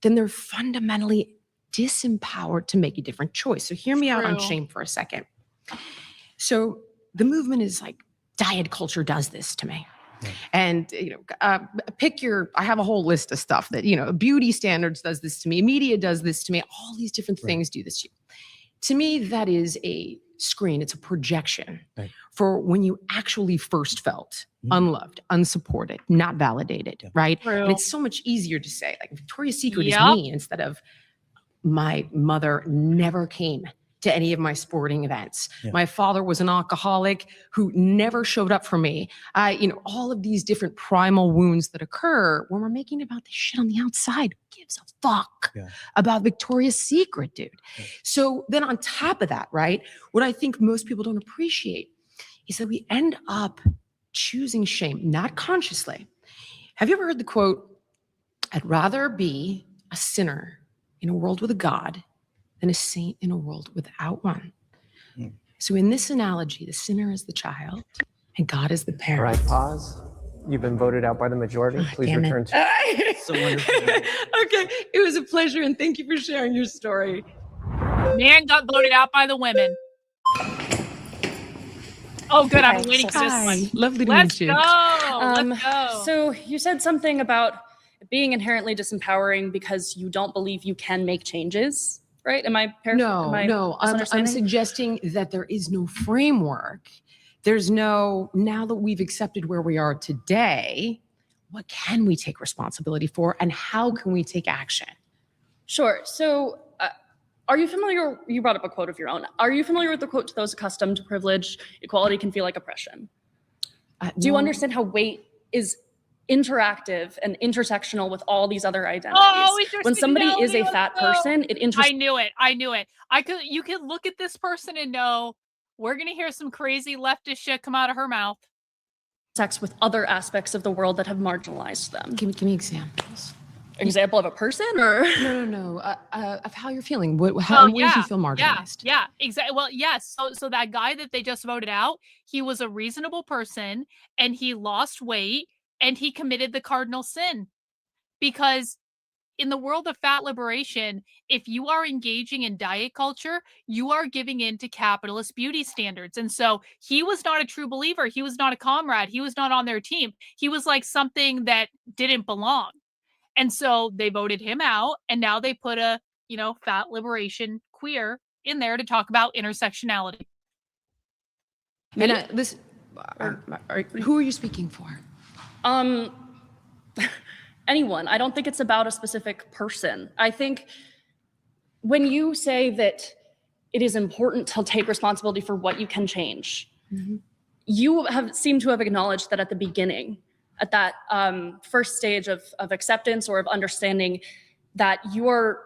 then they're fundamentally disempowered to make a different choice. So hear me out on True. shame for a second. So the movement is like, diet culture does this to me. And, pick your, I have a whole list of stuff that, beauty standards does this to me, media does this to me, all these different things do this to you. To me, that is a screen, it's a projection for when you actually first felt unloved, unsupported, not validated, right? True. And it's so much easier to say, like, Victoria's Secret is me, instead of my mother never came to any of my sporting events. My father was an alcoholic who never showed up for me. All of these different primal wounds that occur when we're making about this shit on the outside. Who gives a fuck about Victoria's Secret, dude? So then on top of that, right, what I think most people don't appreciate is that we end up choosing shame, not consciously. Have you ever heard the quote, "I'd rather be a sinner in a world with a God than a saint in a world without one"? So in this analogy, the sinner is the child and God is the parent. All right, pause. You've been voted out by the majority. Please return to. So wonderful. Okay, it was a pleasure, and thank you for sharing your story. Man got voted out by the women. Oh, good. I've been waiting for this Hi. one. Lovely to Let's meet you. go. Let's go. So you said something about being inherently disempowering because you don't believe you can make changes, right? Am I No. I'm suggesting that there is no framework. There's no, now that we've accepted where we are today, what can we take responsibility for and how can we take action? Sure. So are you familiar, you brought up a quote of your own. Are you familiar with the quote, "To those accustomed to privilege, equality can feel like oppression"? Do you No. understand how weight is interactive and intersectional with all these other identities? When somebody is a fat person, it I knew it. You could look at this person and know we're gonna hear some crazy leftist shit come out of her mouth. intersects with other aspects of the world that have marginalized them. Give me examples. Example of a person, or No. Of how you're feeling. How ways you feel marginalized. Yeah, exactly. Well, yes. So that guy that they just voted out, he was a reasonable person and he lost weight and he committed the cardinal sin. Because in the world of fat liberation, if you are engaging in diet culture, you are giving in to capitalist beauty standards. And so he was not a true believer. He was not a comrade. He was not on their team. He was like something that didn't belong. And so they voted him out, and now they put a, fat liberation queer in there to talk about intersectionality. And who are you speaking for? Anyone. I don't think it's about a specific person. I think when you say that it is important to take responsibility for what you can change, you seem to have acknowledged that at the beginning, at that first stage of acceptance or of understanding, that you are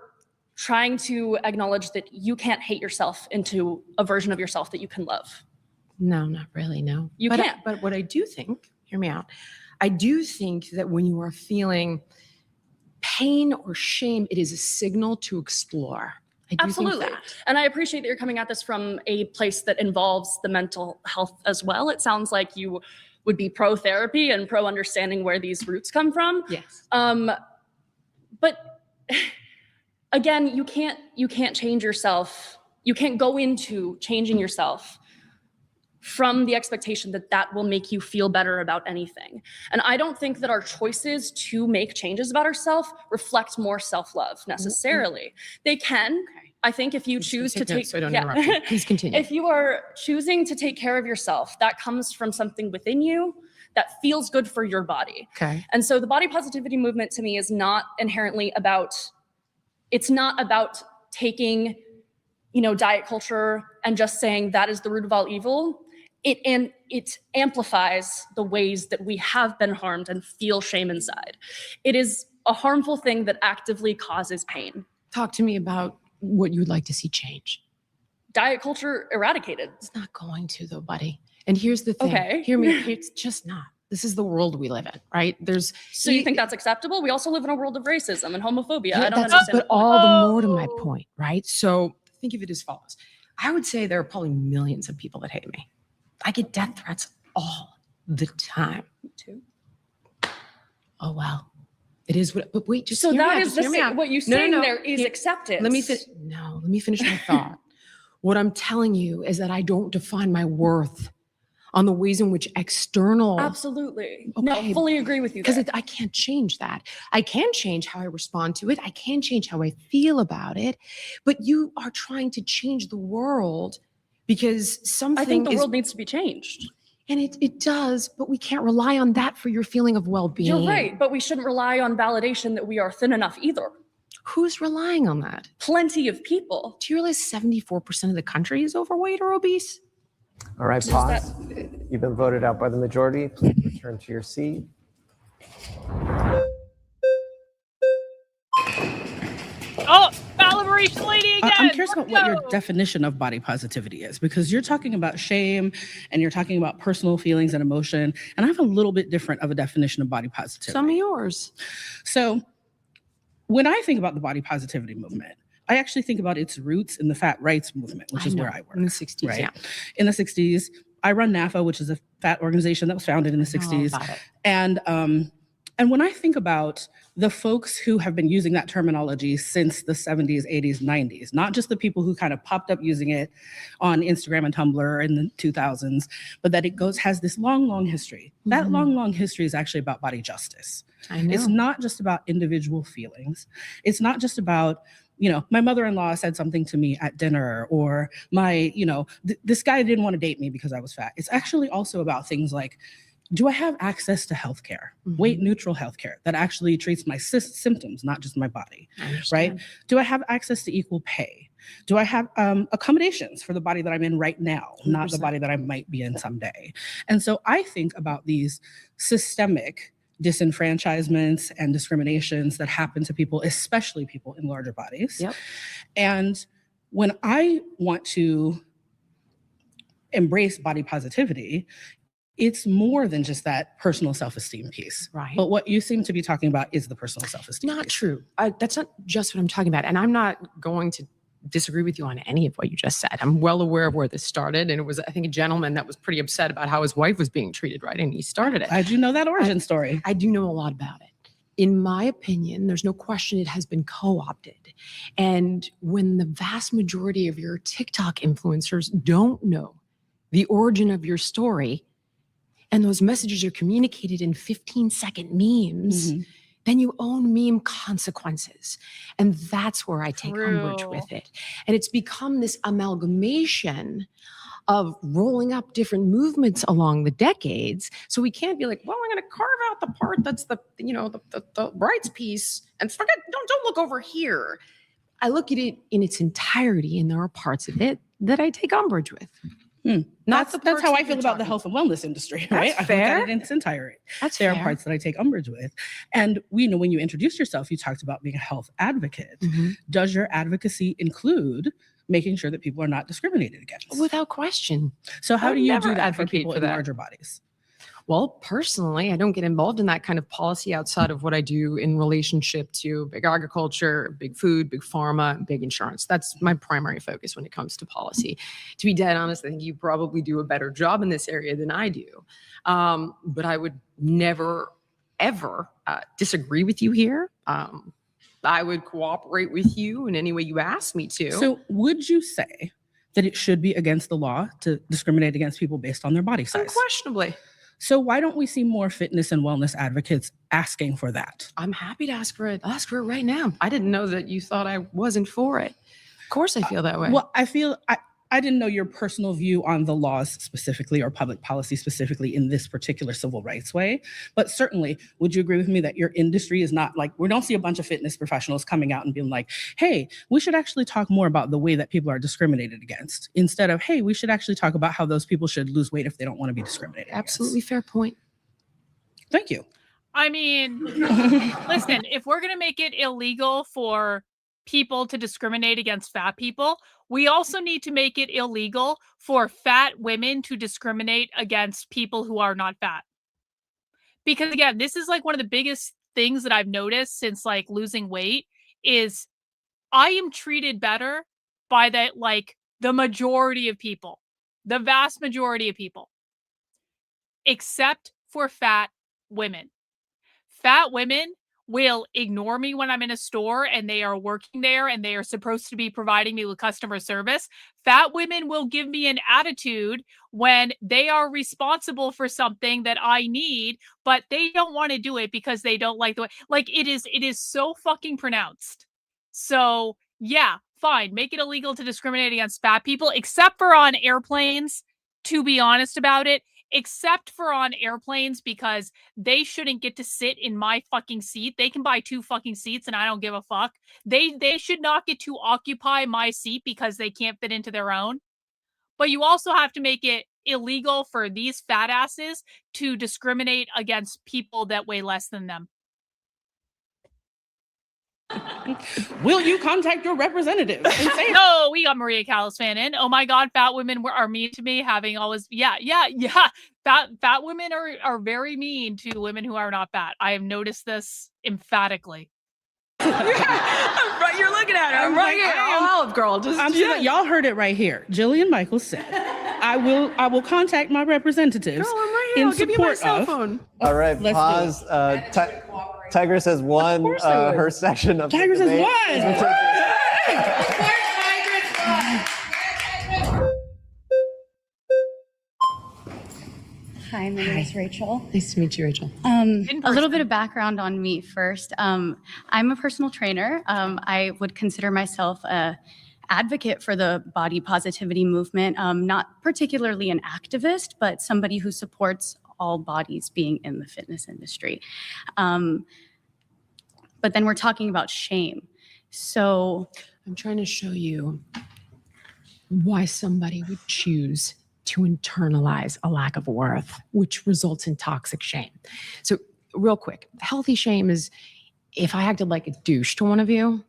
trying to acknowledge that you can't hate yourself into a version of yourself that you can love. No, not really, no. You can't. But what I do think, hear me out, I do think that when you are feeling pain or shame, it is a signal to explore. I do Absolutely. think that. And I appreciate that you're coming at this from a place that involves the mental health as well. It sounds like you would be pro therapy and pro understanding where these roots come from. Yes. But again, you can't change yourself. You can't go into changing yourself from the expectation that that will make you feel better about anything. And I don't think that our choices to make changes about ourselves reflect more self-love necessarily. They can. I think if you choose to take, so I don't interrupt you. Please continue. If you are choosing to take care of yourself, that comes from something within you that feels good for your body. Okay. And so the body positivity movement to me is not inherently about, it's not about taking, diet culture and just saying that is the root of all evil. It amplifies the ways that we have been harmed and feel shame inside. It is a harmful thing that actively causes pain. Talk to me about what you would like to see change. Diet culture eradicated. It's not going to though, buddy. And here's the thing. Okay. Hear me. It's just not. This is the world we live in, right? So you think that's acceptable? We also live in a world of racism and homophobia. Yeah, I don't understand. But all the more to my point, right? So think of it as follows. I would say there are probably millions of people that hate me. I get death threats all the time. Me too. oh, well, it is what, but wait, just So hear me that out, is just the hear me same, out. what you No, saying no, no. there is Here- acceptance. Let me finish my thought. What I'm telling you is that I don't define my worth on the ways in which external. Absolutely. Okay, No, fully agree with you because there. I can't change that. I can change how I respond to it. I can change how I feel about it. But you are trying to change the world because something I think the is, world needs to be changed. and it does, but we can't rely on that for your feeling of well-being. You're right, but we shouldn't rely on validation that we are thin enough either. Who's relying on that? Plenty of people. Do you realize 74% of the country is overweight or obese? All right, pause. You've been voted out by the majority. Please return to your seat. Oh, validation lady again. I'm curious about what your definition of body positivity is, because you're talking about shame and you're talking about personal feelings and emotion, and I have a little bit different of a definition of body positivity. Some of yours. So when I think about the body positivity movement, I actually think about its roots in the fat rights movement, which is where I work. In the 60s, right? yeah. In the 60s, I run NAFA, which is a fat organization that was founded in the 60s. Got it. And when I think about the folks who have been using that terminology since the 70s, 80s, 90s, not just the people who kind of popped up using it on Instagram and Tumblr in the 2000s, but that it has this long, long history. That long, long history is actually about body justice. I know. It's not just about individual feelings. It's not just about, my mother-in-law said something to me at dinner, or this guy didn't want to date me because I was fat. It's actually also about things like, do I have access to healthcare, weight neutral healthcare that actually treats my symptoms, not just my body, right? Do I have access to equal pay? Do I have accommodations for the body that I'm in right now, not the 100%. body that I might be in someday? And so I think about these systemic disenfranchisements and discriminations that happen to people, especially people in larger bodies. Yep. And when I want to embrace body positivity, it's more than just that personal self-esteem piece. Right. But what you seem to be talking about is the personal self-esteem Not piece. true. That's not just what I'm talking about. And I'm not going to disagree with you on any of what you just said. I'm well aware of where this started. And it was, I think, a gentleman that was pretty upset about how his wife was being treated, right? And he started it. I do know that origin story. I do know a lot about it. In my opinion, there's no question it has been co-opted. And when the vast majority of your TikTok influencers don't know the origin of your story, and those messages are communicated in 15-second memes, then you own meme consequences. And that's where I take umbrage with it. And it's become this amalgamation of rolling up different movements along the decades. So we can't be like, well, I'm going to carve out the part that's the rights piece and forget, don't look over here. I look at it in its entirety, and there are parts of it that I take umbrage with. That's how I feel about the health and wellness industry, right? That's I look fair. at it in its entirety. fair. There are parts that I take umbrage with. And when you introduced yourself, you talked about being a health advocate. Does your advocacy include making sure that people are not discriminated against? Without question. So how I do you never do that for advocate people for in that. larger bodies? Well, personally, I don't get involved in that kind of policy outside of what I do in relationship to big agriculture, big food, big pharma, big insurance. That's my primary focus when it comes to policy. To be dead honest, I think you probably do a better job in this area than I do. But I would never, ever disagree with you here. I would cooperate with you in any way you ask me to. So would you say that it should be against the law to discriminate against people based on their body size? Unquestionably. So why don't we see more fitness and wellness advocates asking for that? I'm happy to ask for it. I'll ask for it right now. I didn't know that you thought I wasn't for it. Of course I feel that way. Well, I didn't know your personal view on the laws specifically or public policy specifically in this particular civil rights way. But certainly, would you agree with me that your industry is not like, we don't see a bunch of fitness professionals coming out and being like, hey, we should actually talk more about the way that people are discriminated against, instead of, hey, we should actually talk about how those people should lose weight if they don't want to be discriminated Absolutely against. fair point. Thank you. I mean, listen, if we're going to make it illegal for people to discriminate against fat people, we also need to make it illegal for fat women to discriminate against people who are not fat. Because again, this is like one of the biggest things that I've noticed since like losing weight is I am treated better by the majority of people, the vast majority of people, except for fat women. Fat women will ignore me when I'm in a store and they are working there and they are supposed to be providing me with customer service. Fat women will give me an attitude when they are responsible for something that I need, but they don't want to do it because they don't like the way, like it is so fucking pronounced. So yeah, fine, make it illegal to discriminate against fat people, except for on airplanes, to be honest about it. Except for on airplanes, because they shouldn't get to sit in my fucking seat. They can buy 2 fucking seats and I don't give a fuck. They should not get to occupy my seat because they can't fit into their own. But you also have to make it illegal for these fat asses to discriminate against people that weigh less than them. Will you contact your representative? No, we got Maria Callas fan in. Oh my God, fat women are mean to me. Having always, yeah. Fat women are very mean to women who are not fat. I have noticed this emphatically. Right, you're looking at her. I'm right here. Olive girl. Y'all heard it right here. Jillian Michaels said, "I will contact my representatives." Girl, I'm right here. I'll give you my cell phone. All right, pause. Tigress has won her section of Tigress has won. Hi, my name is Rachel. Nice to meet you, Rachel. A little bit of background on me first. I'm a personal trainer. I would consider myself a advocate for the body positivity movement, not particularly an activist, but somebody who supports all bodies being in the fitness industry. But then we're talking about shame. So I'm trying to show you why somebody would choose to internalize a lack of worth, which results in toxic shame. So real quick, healthy shame is if I acted like a douche to one of you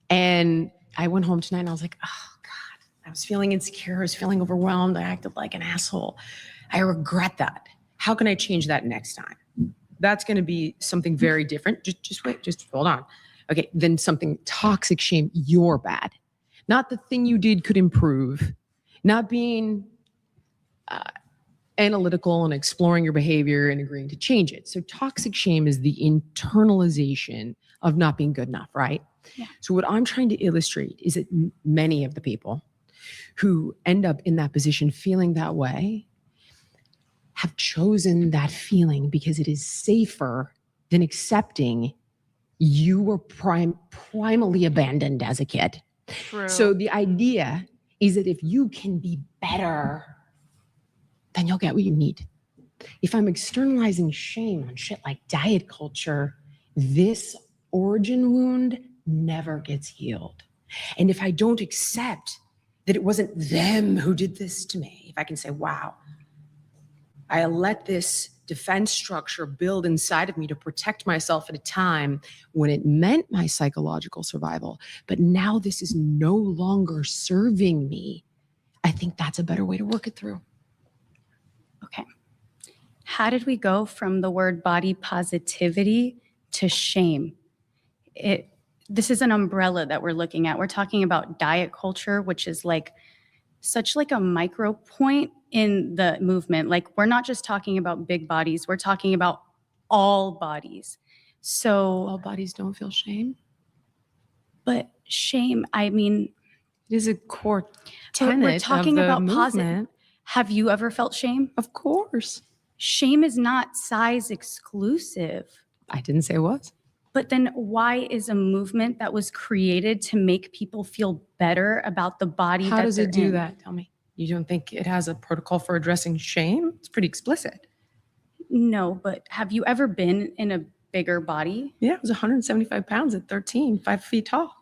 and I went home tonight and I was like, oh God, I was feeling insecure, I was feeling overwhelmed, I acted like an asshole. I regret that. How can I change that next time? That's going to be something very different. Just wait, just hold on. Okay, then something toxic shame, you're bad. Not the thing you did could improve. Not being analytical and exploring your behavior and agreeing to change it. So toxic shame is the internalization of not being good enough, right? Yeah. So what I'm trying to illustrate is that many of the people who end up in that position feeling that way have chosen that feeling because it is safer than accepting you were primally abandoned as a kid. True. So the idea is that if you can be better, then you'll get what you need. If I'm externalizing shame on shit like diet culture, this origin wound never gets healed. And if I don't accept that it wasn't them who did this to me, if I can say, wow, I let this defense structure build inside of me to protect myself at a time when it meant my psychological survival, but now this is no longer serving me, I think that's a better way to work it through. Okay. How did we go from the word body positivity to shame? This is an umbrella that we're looking at. We're talking about diet culture, which is like such like a micro point in the movement. Like we're not just talking about big bodies, we're talking about all bodies. So all bodies don't feel shame. But shame, I mean, it is a core tenet we're talking of the about movement. Have you ever felt shame? Of course. Shame is not size exclusive. I didn't say it was. But then why is a movement that was created to make people feel better about the body How that does they're it do in? that? Tell me. You don't think it has a protocol for addressing shame? It's pretty explicit. No, but have you ever been in a bigger body? Yeah, it was 175 pounds at 13, 5 feet tall.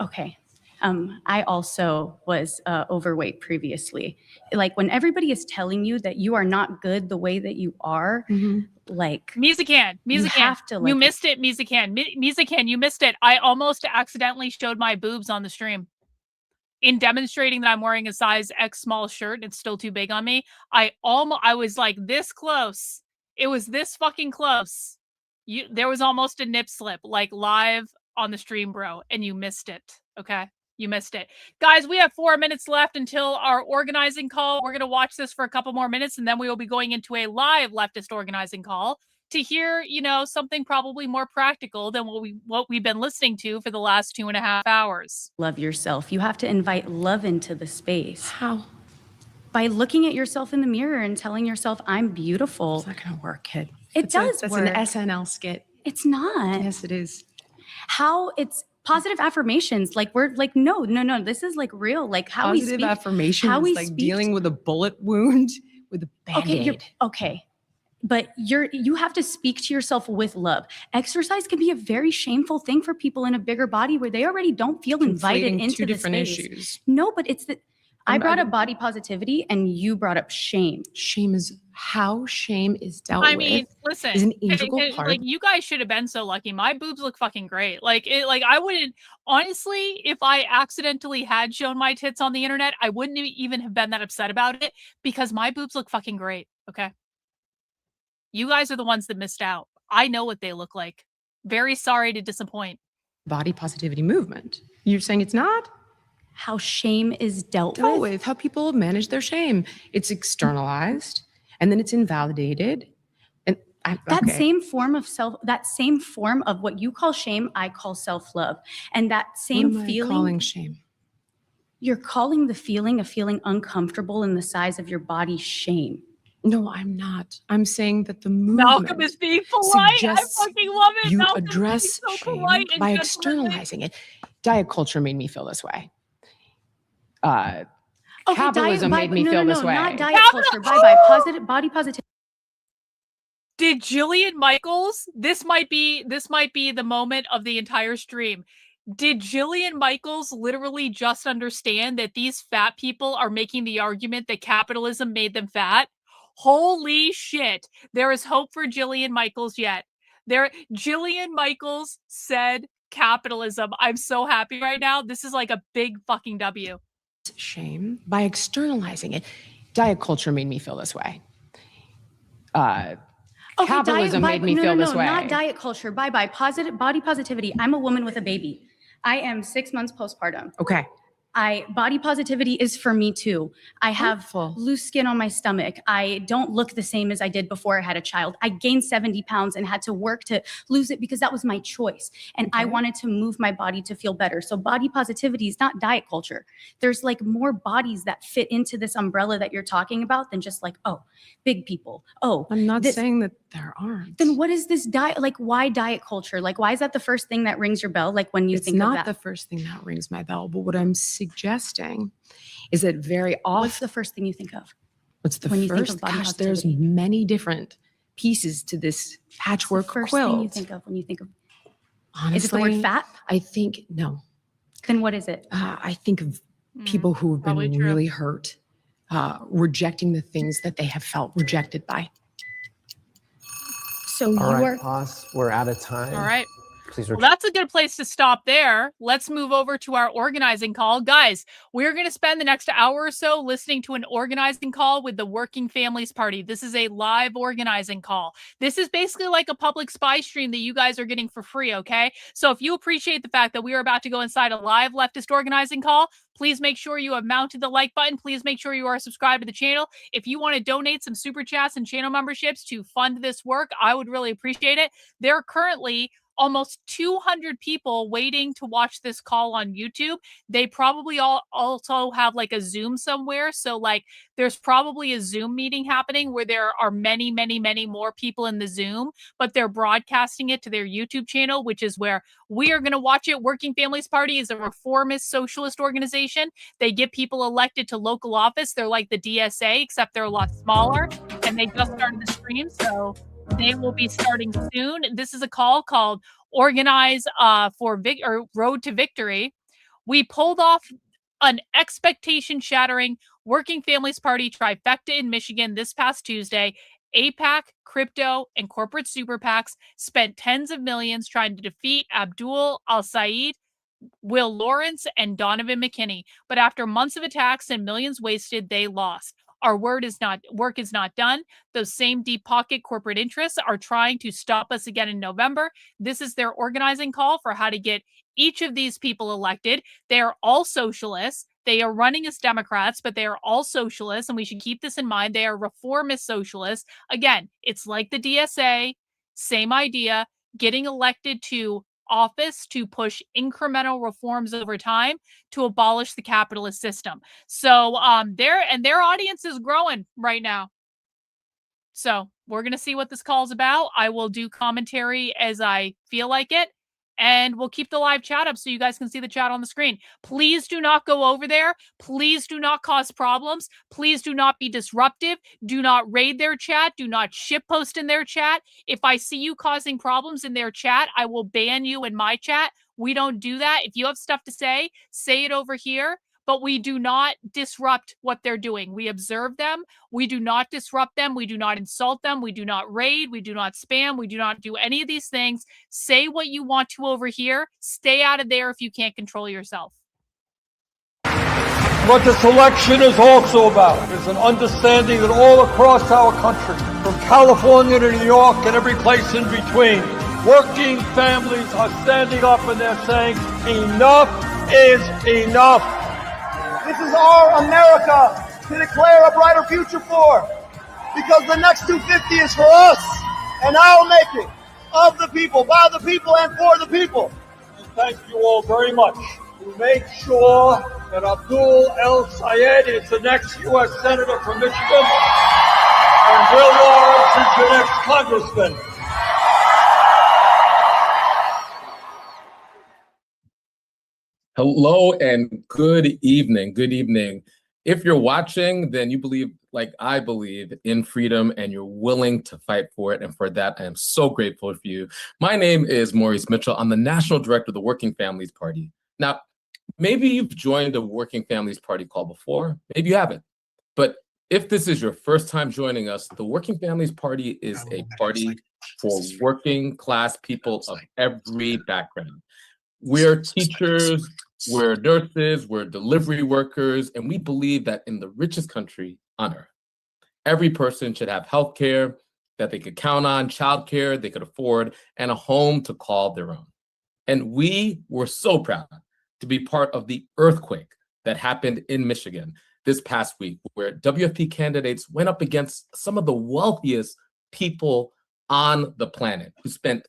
Okay. I also was overweight previously. Like when everybody is telling you that you are not good the way that you are, like Mizakan, you have to. Like, you missed it, Mizakan. Mizakan, you missed it. I almost accidentally showed my boobs on the stream. In demonstrating that I'm wearing a size X small shirt, it's still too big on me. I was like this close. It was this fucking close. There was almost a nip slip, like live on the stream, bro, and you missed it. Okay. You missed it. Guys, we have 4 minutes left until our organizing call. We're going to watch this for a couple more minutes, and then we will be going into a live leftist organizing call. to hear, something probably more practical than what we've been listening to for the last 2.5 hours. Love yourself. You have to invite love into the space. How? By looking at yourself in the mirror and telling yourself, I'm beautiful. It's not going to work, kid. It does That's work. an SNL skit. It's not. Yes, it is. How it's positive affirmations. Like we're like, no. This is like real. Like how we Positive speak. affirmation how is we like speak dealing with a bullet wound with a Band-Aid. Okay. But you have to speak to yourself with love. Exercise can be a very shameful thing for people in a bigger body where they already don't feel invited Conflating into two the different space. issues. No, but it's that I brought up body positivity and you brought up shame. Shame is dealt with. I mean, listen, is an integral part. like you guys should have been so lucky. My boobs look fucking great. Like I wouldn't, honestly, if I accidentally had shown my tits on the internet, I wouldn't even have been that upset about it because my boobs look fucking great. Okay. You guys are the ones that missed out. I know what they look like. Very sorry to disappoint. Body positivity movement. You're saying it's not? How shame is dealt with. How people manage their shame. It's externalized and then it's invalidated. And that same form of what you call shame, I call self-love. And that same what am feeling. I calling shame? You're calling the feeling of feeling uncomfortable in the size of your body shame. No, I'm not. I'm saying that the movement Malcolm is being polite. I fucking love it. You Malcolm address so shame polite and by gentlemanly. externalizing it. Diet culture made me feel this way. Okay, Capitalism made me feel this way. Not diet culture. Bye-bye. Body positivity. Did Jillian Michaels, this might be the moment of the entire stream. Did Jillian Michaels literally just understand that these fat people are making the argument that capitalism made them fat? Holy shit. There is hope for Jillian Michaels yet. Jillian Michaels said capitalism. I'm so happy right now. This is like a big fucking W. Shame by externalizing it. Diet culture made me feel this way. Capitalism made me feel this way. Not diet culture. Bye-bye. Body positivity. I'm a woman with a baby. I am 6 months postpartum. Okay. Body positivity is for me too. I have loose skin on my stomach. I don't look the same as I did before I had a child. I gained 70 pounds and had to work to lose it because that was my choice. And I wanted to move my body to feel better. So body positivity is not diet culture. There's like more bodies that fit into this umbrella that you're talking about than just like, oh, big people. Oh, I'm not saying that there aren't. Then what is this diet? Like, why diet culture? Like, why is that the first thing that rings your bell? Like when you think of that? It's not the first thing that rings my bell, but what I'm suggesting is that very often. What's the first thing you think of? What's the when you first? think of body Gosh, there's positivity? many different pieces to this patchwork First quilt. thing you think of when you think of? Honestly, Is it the word fat? I think no. Then what is it? I think of people who have been really hurt, rejecting the things that they have felt rejected by. So All right, pause. We're out of time. All right. Please Well, that's a good place to stop there. Let's move over to our organizing call. Guys, we're going to spend the next hour or so listening to an organizing call with the Working Families Party. This is a live organizing call. This is basically like a public spy stream that you guys are getting for free, okay? So if you appreciate the fact that we are about to go inside a live leftist organizing call, please make sure you have mounted the like button. Please make sure you are subscribed to the channel. If you want to donate some super chats and channel memberships to fund this work, I would really appreciate it. There are currently almost 200 people waiting to watch this call on YouTube. They probably all also have like a Zoom somewhere. So like there's probably a Zoom meeting happening where there are many, many, many more people in the Zoom, but they're broadcasting it to their YouTube channel, which is where we are going to watch it. Working Families Party is a reformist socialist organization. They get people elected to local office. They're like the DSA, except they're a lot smaller, and they just started the stream. So they will be starting soon. This is a call called Organize for Road to Victory. We pulled off an expectation-shattering Working Families Party trifecta in Michigan this past Tuesday. AIPAC, crypto, and corporate super PACs spent tens of millions trying to defeat Abdul al-Said, Will Lawrence, and Donovan McKinney. But after months of attacks and millions wasted, they lost. Our work is not done. Those same deep pocket corporate interests are trying to stop us again in November. This is their organizing call for how to get each of these people elected. They are all socialists. They are running as Democrats, but they are all socialists, and we should keep this in mind. They are reformist socialists. Again, it's like the DSA. same idea, getting elected to office to push incremental reforms over time to abolish the capitalist system. So their audience is growing right now. So we're going to see what this call's about. I will do commentary as I feel like it, and we'll keep the live chat up so you guys can see the chat on the screen. Please do not go over there. Please do not cause problems. Please do not be disruptive. Do not raid their chat. Do not shitpost in their chat. If I see you causing problems in their chat, I will ban you in my chat. We don't do that. If you have stuff to say it over here. But we do not disrupt what they're doing. We observe them. We do not disrupt them. We do not insult them. We do not raid. We do not spam. We do not do any of these things. Say what you want to over here. Stay out of there if you can't control yourself. What this election is also about is an understanding that all across our country, from California to New York and every place in between, working families are standing up and they're saying, enough is enough. This is our America to declare a brighter future for, because the next 250 is for us and our making, of the people, by the people, and for the people. And thank you all very much who made sure that Abdul El Sayed is the next U.S. Senator from Michigan and Will Lawrence is the next Congressman. Hello and good evening. Good evening. If you're watching, then you believe, like I believe, in freedom and you're willing to fight for it. And for that, I am so grateful for you. My name is Maurice Mitchell. I'm the National Director of the Working Families Party. Now, maybe you've joined a Working Families Party call before. Maybe you haven't. But if this is your first time joining us, the Working Families Party is a party for working class people of every background. We're teachers, we're nurses, we're delivery workers, and we believe that in the richest country on earth, every person should have health care that they could count on, childcare they could afford, and a home to call their own. And we were so proud to be part of the earthquake that happened in Michigan this past week, where WFP candidates went up against some of the wealthiest people on the planet who spent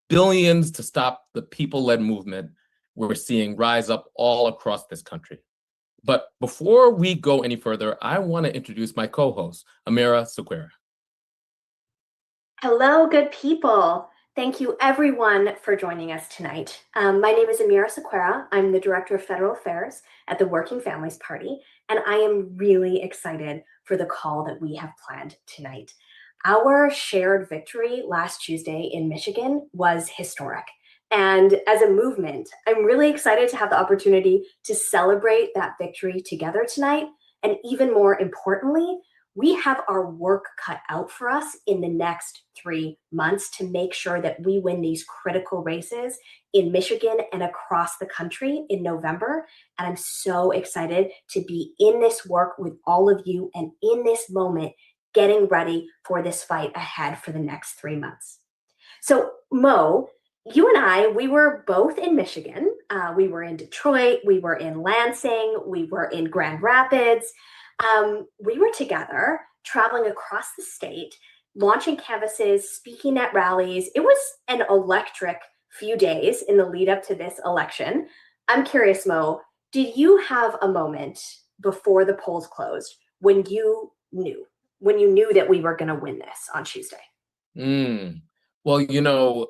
billions to stop the people-led movement we're seeing rise up all across this country. But before we go any further, I want to introduce my co-host, Amira Sequeira. Hello, good people. Thank you everyone for joining us tonight. My name is Amira Sequeira. I'm the Director of Federal Affairs at the Working Families Party, and I am really excited for the call that we have planned tonight. Our shared victory last Tuesday in Michigan was historic. And as a movement, I'm really excited to have the opportunity to celebrate that victory together tonight. And even more importantly, we have our work cut out for us in the next 3 months to make sure that we win these critical races in Michigan and across the country in November. And I'm so excited to be in this work with all of you and in this moment, getting ready for this fight ahead for the next 3 months. So Mo, you and I, we were both in Michigan. We were in Detroit, we were in Lansing, we were in Grand Rapids. We were together traveling across the state, launching canvases, speaking at rallies. It was an electric few days in the lead up to this election. I'm curious, Mo, did you have a moment before the polls closed when you knew that we were going to win this on Tuesday? Well, you know,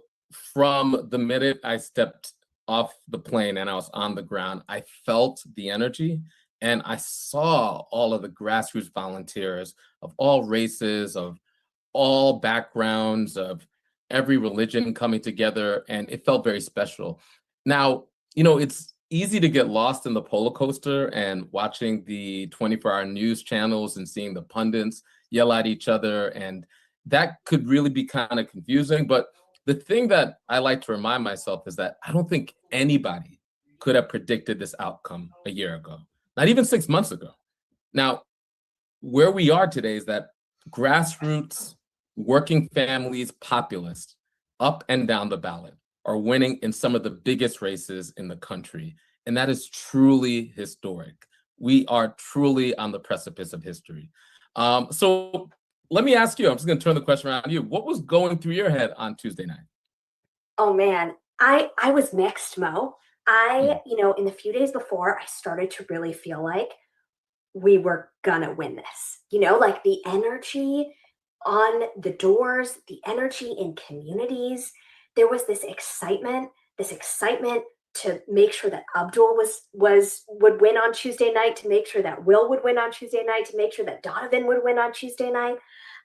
from the minute I stepped off the plane and I was on the ground, I felt the energy and I saw all of the grassroots volunteers of all races, of all backgrounds, of every religion coming together, and it felt very special. Now, you know, it's easy to get lost in the roller coaster and watching the 24-hour news channels and seeing the pundits yell at each other, and that could really be kind of confusing. But the thing that I like to remind myself is that I don't think anybody could have predicted this outcome a year ago, not even 6 months ago. Now, where we are today is that grassroots, working families, populists, up and down the ballot are winning in some of the biggest races in the country. And that is truly historic. We are truly on the precipice of history. So let me ask you, I'm just going to turn the question around to you. What was going through your head on Tuesday night? Oh man, I was mixed, Mo. In the few days before, I started to really feel like we were gonna win this. Like the energy on the doors, the energy in communities. There was this excitement to make sure that Abdul would win on Tuesday night, to make sure that Will would win on Tuesday night, to make sure that Donovan would win on Tuesday night.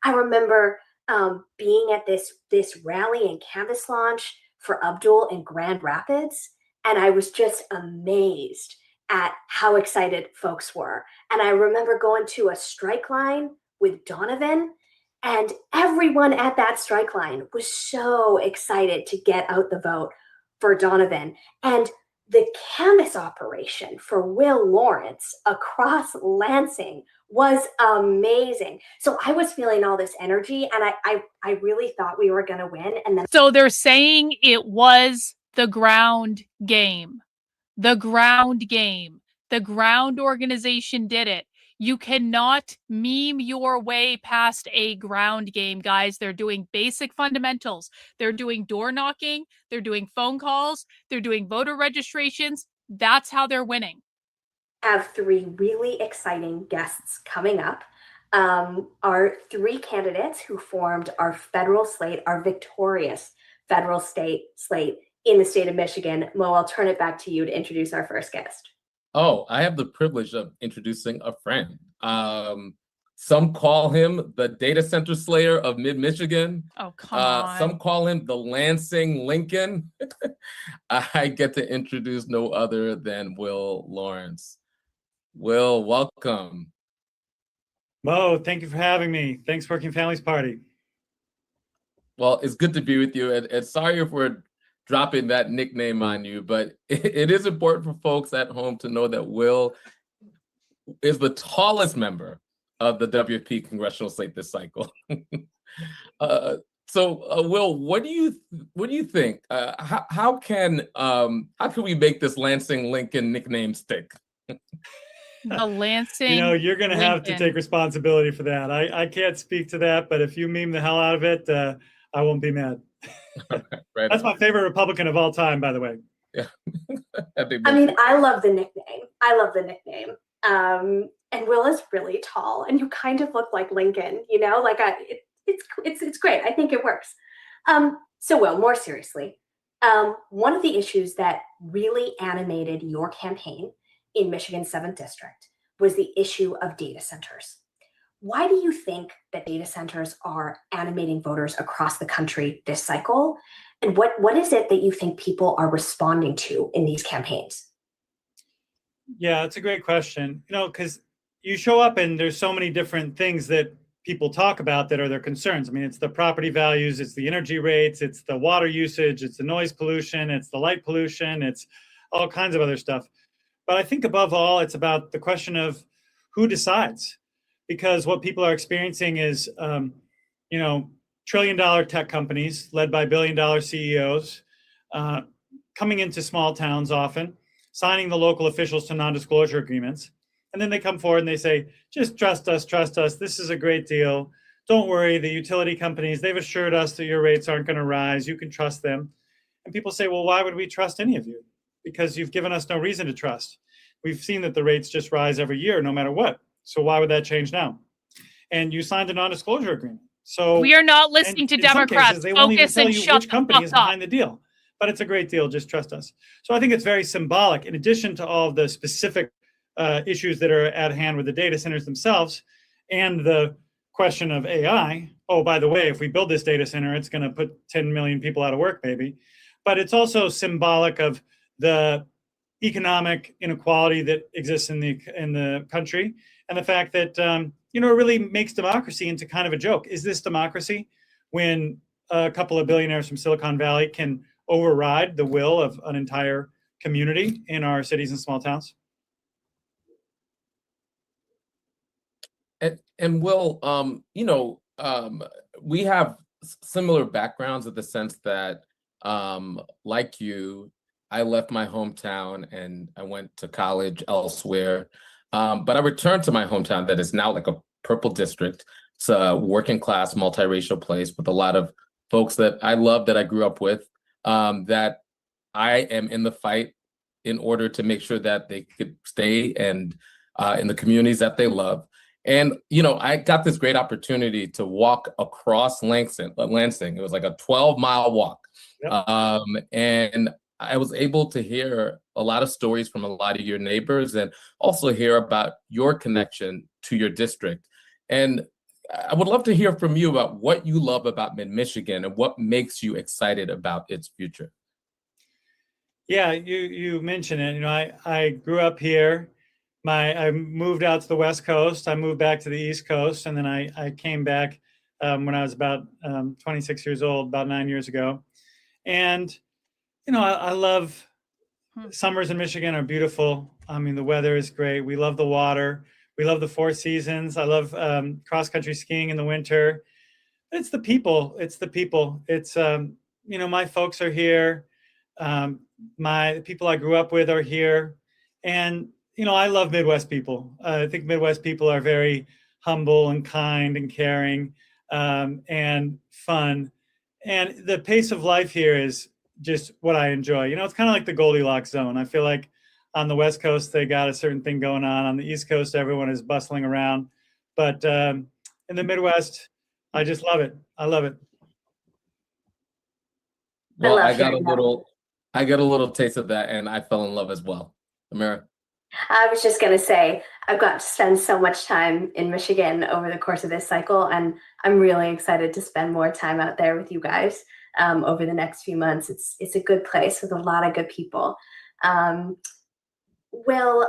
I remember being at this rally and canvas launch for Abdul in Grand Rapids, and I was just amazed at how excited folks were. And I remember going to a strike line with Donovan, and everyone at that strike line was so excited to get out the vote for Donovan. And the canvas operation for Will Lawrence across Lansing was amazing. So I was feeling all this energy, and I really thought we were going to win. And then So they're saying it was the ground game. The ground game. The ground organization did it. You cannot meme your way past a ground game, guys. They're doing basic fundamentals. They're doing door knocking. They're doing phone calls. They're doing voter registrations. That's how they're winning. Have three really exciting guests coming up. Our three candidates who formed our federal slate, our victorious federal state slate in the state of Michigan. Mo, I'll turn it back to you to introduce our first guest. Oh, I have the privilege of introducing a friend. Some call him the data center slayer of mid-Michigan. Oh, come on. Some call him the Lansing Lincoln. I get to introduce no other than Will Lawrence. Will, welcome. Mo, thank you for having me. Thanks, Working Families Party. Well, it's good to be with you. And sorry if we're dropping that nickname on you, but it is important for folks at home to know that Will is the tallest member of the WP congressional slate this cycle. So, Will, what do you think? How can we make this Lansing Lincoln nickname stick? The Lansing. You're going to have to take responsibility for that. I can't speak to that, but if you meme the hell out of it, I won't be mad. Right. That's my favorite Republican of all time, by the way. Yeah. I love the nickname. And Will is really tall, and you kind of look like Lincoln. It's great. I think it works. So, Will, more seriously, one of the issues that really animated your campaign in Michigan's 7th District was the issue of data centers. Why do you think that data centers are animating voters across the country this cycle? And what is it that you think people are responding to in these campaigns? Yeah, it's a great question. Because you show up and there's so many different things that people talk about that are their concerns. I mean, it's the property values, it's the energy rates, it's the water usage, it's the noise pollution, it's the light pollution, it's all kinds of other stuff. But I think above all, it's about the question of who decides. Because what people are experiencing is, trillion-dollar tech companies led by billion-dollar CEOs coming into small towns often, signing the local officials to non-disclosure agreements. And then they come forward and they say, just trust us. This is a great deal. Don't worry, the utility companies, they've assured us that your rates aren't going to rise. You can trust them. And people say, well, why would we trust any of you? Because you've given us no reason to trust. We've seen that the rates just rise every year, no matter what. So why would that change now? And you signed a non-disclosure agreement. So we are not listening to Democrats. They won't even tell you which company is fuck up. behind the deal. But it's a great deal. Just trust us. So I think it's very symbolic. In addition to all the specific issues that are at hand with the data centers themselves and the question of AI. Oh, by the way, if we build this data center, it's going to put 10 million people out of work, maybe. But it's also symbolic of the economic inequality that exists in the country, and the fact that it really makes democracy into kind of a joke. Is this democracy when a couple of billionaires from Silicon Valley can override the will of an entire community in our cities and small towns? And Will, we have similar backgrounds in the sense that, like you, I left my hometown and I went to college elsewhere. But I returned to my hometown that is now like a purple district. It's a working class, multiracial place with a lot of folks that I love, that I grew up with, that I am in the fight in order to make sure that they could stay and in the communities that they love. And, I got this great opportunity to walk across Lansing. It was like a 12-mile walk. Yep. And I was able to hear a lot of stories from a lot of your neighbors, and also hear about your connection to your district. And I would love to hear from you about what you love about Mid-Michigan and what makes you excited about its future. Yeah, you mentioned it. I grew up here. I moved out to the West Coast. I moved back to the East Coast, and then I came back when I was about 26 years old, about 9 years ago. And I love summers in Michigan are beautiful. I mean, the weather is great. We love the water. We love the four seasons. I love cross-country skiing in the winter. It's the people. It's the people. It's my folks are here. The people I grew up with are here, and I love Midwest people. I think Midwest people are very humble and kind and caring, and fun, and the pace of life here is just what I enjoy. It's kind of like the Goldilocks zone. I feel like on the West Coast they got a certain thing going on. On the East Coast, everyone is bustling around, but in the Midwest, I just love it. I love it. Well, I got a little taste of that, and I fell in love as well. Amira? I was just going to say, I've got to spend so much time in Michigan over the course of this cycle, and I'm really excited to spend more time out there with you guys over the next few months. It's a good place with a lot of good people. Will,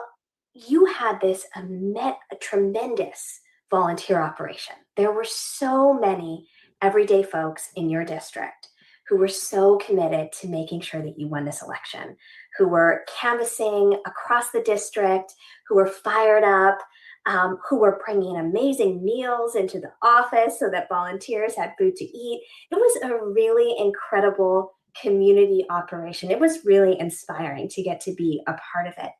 you had this a tremendous volunteer operation. There were so many everyday folks in your district who were so committed to making sure that you won this election, who were canvassing across the district, who were fired up, who were bringing amazing meals into the office so that volunteers had food to eat. It was a really incredible community operation. It was really inspiring to get to be a part of it.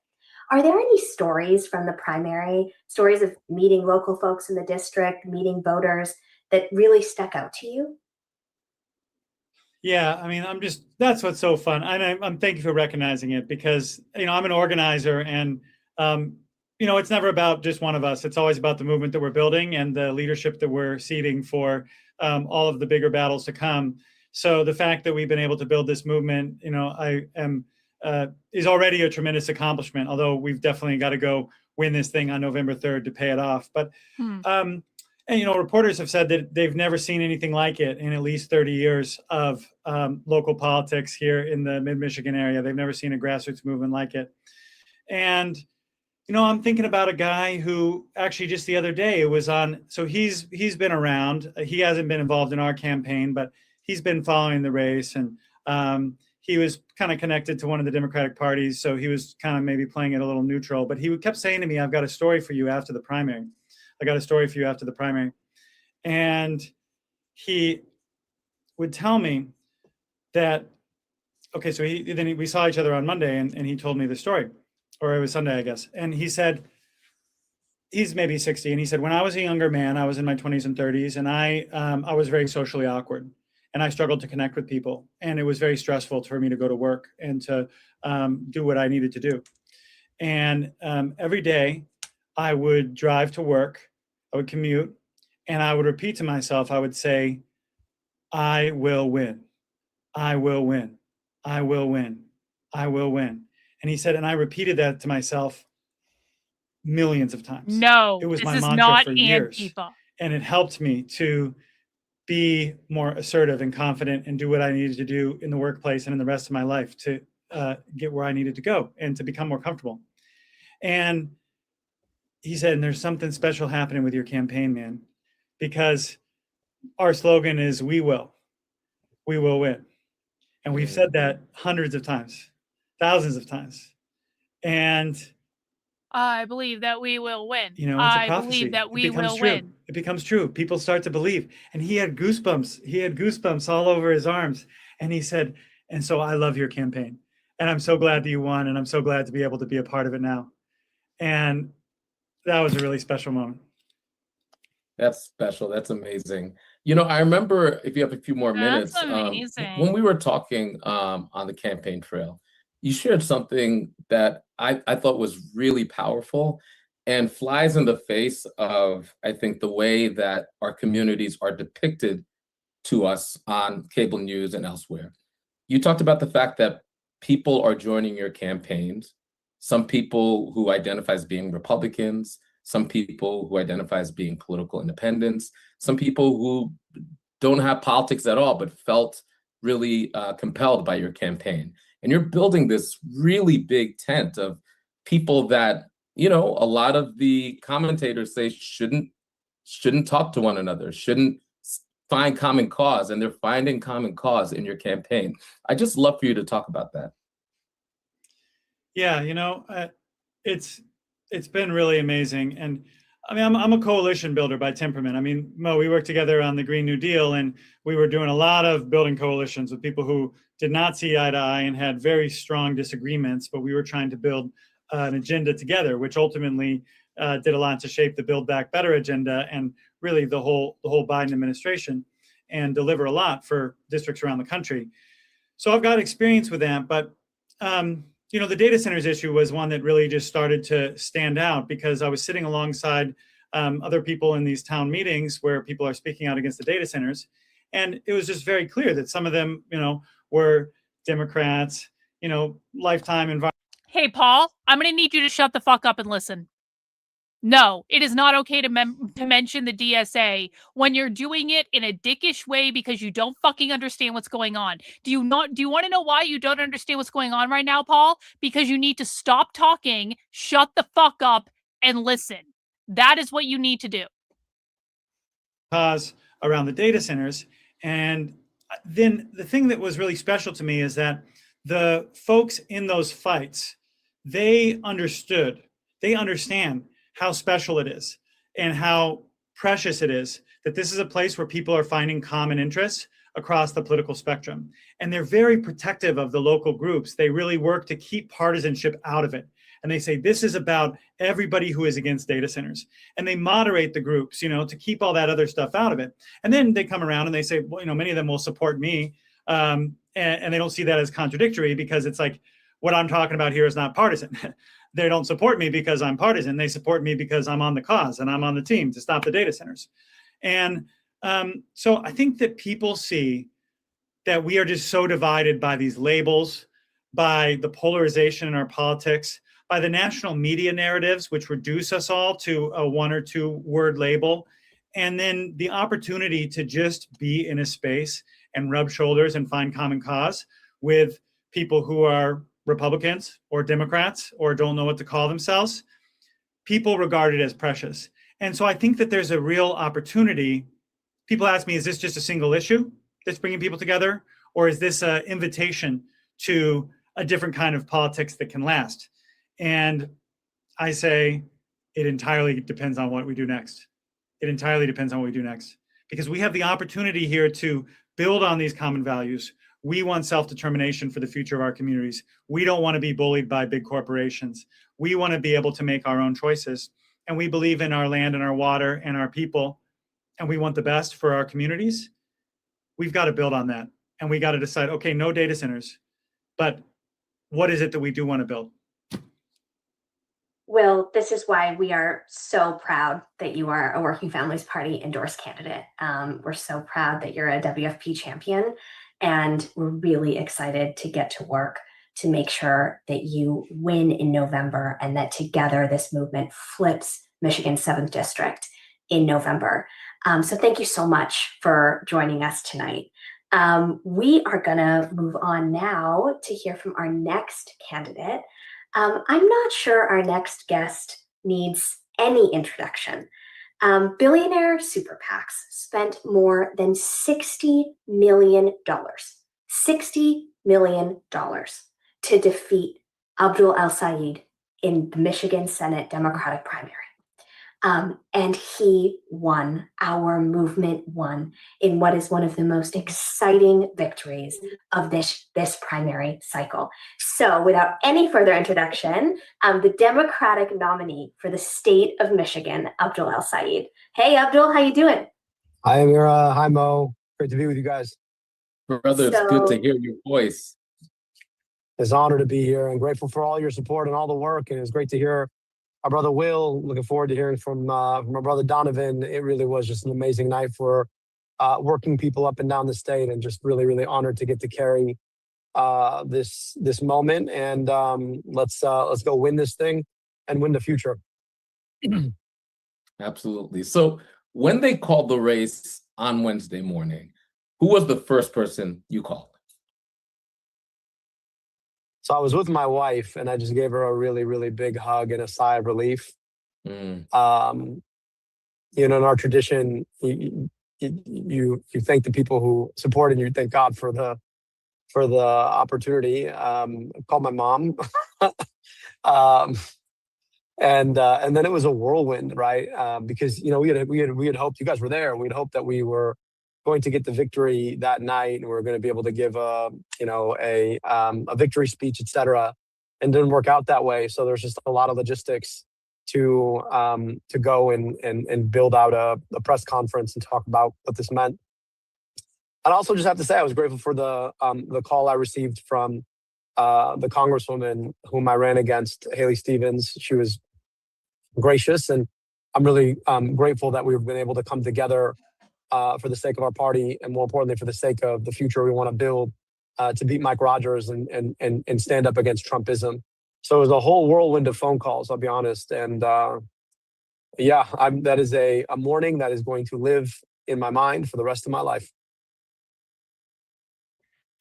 Are there any stories from the primary, stories of meeting local folks in the district, meeting voters, that really stuck out to you? Yeah, I mean, that's what's so fun. I'm thank you for recognizing it, because, I'm an organizer, and, it's never about just one of us. It's always about the movement that we're building and the leadership that we're seeding for all of the bigger battles to come. So the fact that we've been able to build this movement, is already a tremendous accomplishment, although we've definitely got to go win this thing on November 3rd to pay it off. But, and, reporters have said that they've never seen anything like it in at least 30 years of local politics here in the Mid-Michigan area. They've never seen a grassroots movement like it. And, I'm thinking about a guy who actually just the other day was on, so he's been around. He hasn't been involved in our campaign, but he's been following the race, and he was kind of connected to one of the Democratic parties, so he was kind of maybe playing it a little neutral, but he kept saying to me, I've got a story for you after the primary. I got a story for you after the primary. And he would tell me that, okay, so we saw each other on Monday, and he told me the story, or it was Sunday, I guess. And he said, he's maybe 60, and he said, when I was a younger man, I was in my 20s and 30s, and I was very socially awkward, and I struggled to connect with people. And it was very stressful for me to go to work and to do what I needed to do. And every day I would drive to work, I would commute, and I would repeat to myself, I would say, I will win. I will win. I will win. I will win. And he said, and I repeated that to myself millions of times. No, it was this my is mantra not for years. Antifa. And it helped me to be more assertive and confident and do what I needed to do in the workplace and in the rest of my life to get where I needed to go and to become more comfortable. And he said, and there's something special happening with your campaign, man, because our slogan is, we will win. And we've said that hundreds of times, thousands of times. And I believe that we will win. It's a I prophecy. believe that we becomes will true. win. It becomes true. People start to believe. And he had goosebumps. He had goosebumps all over his arms. And he said, and so I love your campaign. And I'm so glad that you won. And I'm so glad to be able to be a part of it now. And that was a really special moment. That's special. That's amazing. You know, I remember, if you have a few more minutes, That's amazing. when we were talking on the campaign trail, you shared something that I thought was really powerful and flies in the face of, I think, the way that our communities are depicted to us on cable news and elsewhere. You talked about the fact that people are joining your campaigns, some people who identify as being Republicans, some people who identify as being political independents, some people who don't have politics at all, but felt really compelled by your campaign. And you're building this really big tent of people that, you know, a lot of the commentators say shouldn't talk to one another, shouldn't find common cause, and they're finding common cause in your campaign. I just love for you to talk about that. Yeah, you know, it's been really amazing. And I mean, I'm a coalition builder by temperament. I mean, Mo, we worked together on the Green New Deal, and we were doing a lot of building coalitions with people who did not see eye to eye and had very strong disagreements, but we were trying to build an agenda together, which ultimately did a lot to shape the Build Back Better agenda and really the whole Biden administration, and deliver a lot for districts around the country. So I've got experience with that, but you know, the data centers issue was one that really just started to stand out because I was sitting alongside other people in these town meetings where people are speaking out against the data centers. And it was just very clear that some of them, you know, were Democrats, you know, lifetime environment. Hey, Paul, I'm going to need you to shut the fuck up and listen. No, it is not okay to mention the DSA when you're doing it in a dickish way because you don't fucking understand what's going on. Do you want to know why you don't understand what's going on right now, Paul? Because you need to stop talking, shut the fuck up, and listen. That is what you need to do. Cause around the data centers. And then the thing that was really special to me is that the folks in those fights, they understand how special it is and how precious it is that this is a place where people are finding common interests across the political spectrum. And they're very protective of the local groups. They really work to keep partisanship out of it. And they say, this is about everybody who is against data centers. And they moderate the groups, you know, to keep all that other stuff out of it. And then they come around and they say, well, you know, many of them will support me. And they don't see that as contradictory because it's like, what I'm talking about here is not partisan. They don't support me because I'm partisan. They support me because I'm on the cause and I'm on the team to stop the data centers. And so I think that people see that we are just so divided by these labels, by the polarization in our politics, by the national media narratives, which reduce us all to a 1 or 2 word label. And then the opportunity to just be in a space and rub shoulders and find common cause with people who are Republicans or Democrats or don't know what to call themselves, people regard it as precious. And so I think that there's a real opportunity. People ask me, is this just a single issue that's bringing people together? Or is this an invitation to a different kind of politics that can last? And I say, it entirely depends on what we do next. It entirely depends on what we do next. Because we have the opportunity here to build on these common values. We want self-determination for the future of our communities. We don't want to be bullied by big corporations. We want to be able to make our own choices. And we believe in our land and our water and our people. And we want the best for our communities. We've got to build on that. And we got to decide, okay, no data centers, but what is it that we do want to build? Will, this is why we are so proud that you are a Working Families Party endorsed candidate. We're so proud that you're a WFP champion. And we're really excited to get to work to make sure that you win in November and that together this movement flips Michigan's 7th district in November. So thank you so much for joining us tonight. We are going to move on now to hear from our next candidate. I'm not sure our next guest needs any introduction. Billionaire super PACs spent more than $60 million to defeat Abdul El-Sayed in the Michigan Senate Democratic primary. And he won, our movement won, in what is one of the most exciting victories of this primary cycle. So without any further introduction, the Democratic nominee for the state of Michigan, Abdul El-Sayed, Hey, Abdul, how you doing? Hi, Amira. Hi, Mo. Great to be with you guys. Brother, it's good to So, hear your voice. It's an honor to be here and grateful for all your support and all the work. And it's great to hear our brother Will. Looking forward to hearing from our brother Donovan. It really was just an amazing night for working people up and down the state, and just really, really honored to get to carry this moment. And let's go win this thing and win the future. Absolutely. So when they called the race on Wednesday morning, who was the first person you called? So I was with my wife, and I just gave her a really, really big hug and a sigh of relief. Mm. In our tradition, you thank the people who supported you. Thank God for the opportunity. I called my mom, and then it was a whirlwind, right? Because we had hoped, you guys were there. We'd hoped that we were going to get the victory that night, and we were going to be able to give a victory speech, etc. And didn't work out that way. So there's just a lot of logistics to go and build out a press conference and talk about what this meant. I'd also just have to say I was grateful for the call I received from the Congresswoman whom I ran against, Haley Stevens. She was gracious, and I'm really grateful that we've been able to come together for the sake of our party, and more importantly, for the sake of the future we want to build, to beat Mike Rogers and stand up against Trumpism. So it was a whole whirlwind of phone calls, I'll be honest. And that is a morning that is going to live in my mind for the rest of my life.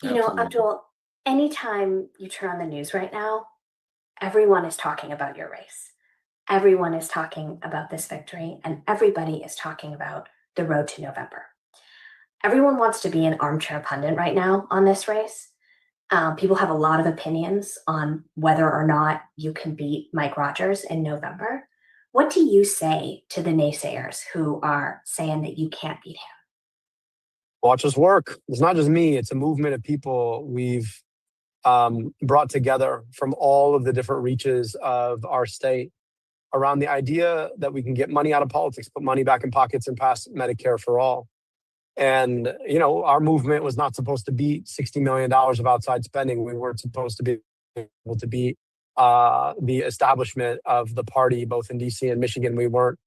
Abdul, anytime you turn on the news right now, everyone is talking about your race. Everyone is talking about this victory, and everybody is talking about the road to November. Everyone wants to be an armchair pundit right now on this race. People have a lot of opinions on whether or not you can beat Mike Rogers in November. What do you say to the naysayers who are saying that you can't beat him? Watch us work. It's not just me. It's a movement of people we've brought together from all of the different reaches of our state around the idea that we can get money out of politics, put money back in pockets, and pass Medicare for all. And, our movement was not supposed to beat $60 million of outside spending. We weren't supposed to be able to beat the establishment of the party, both in DC and Michigan. We weren't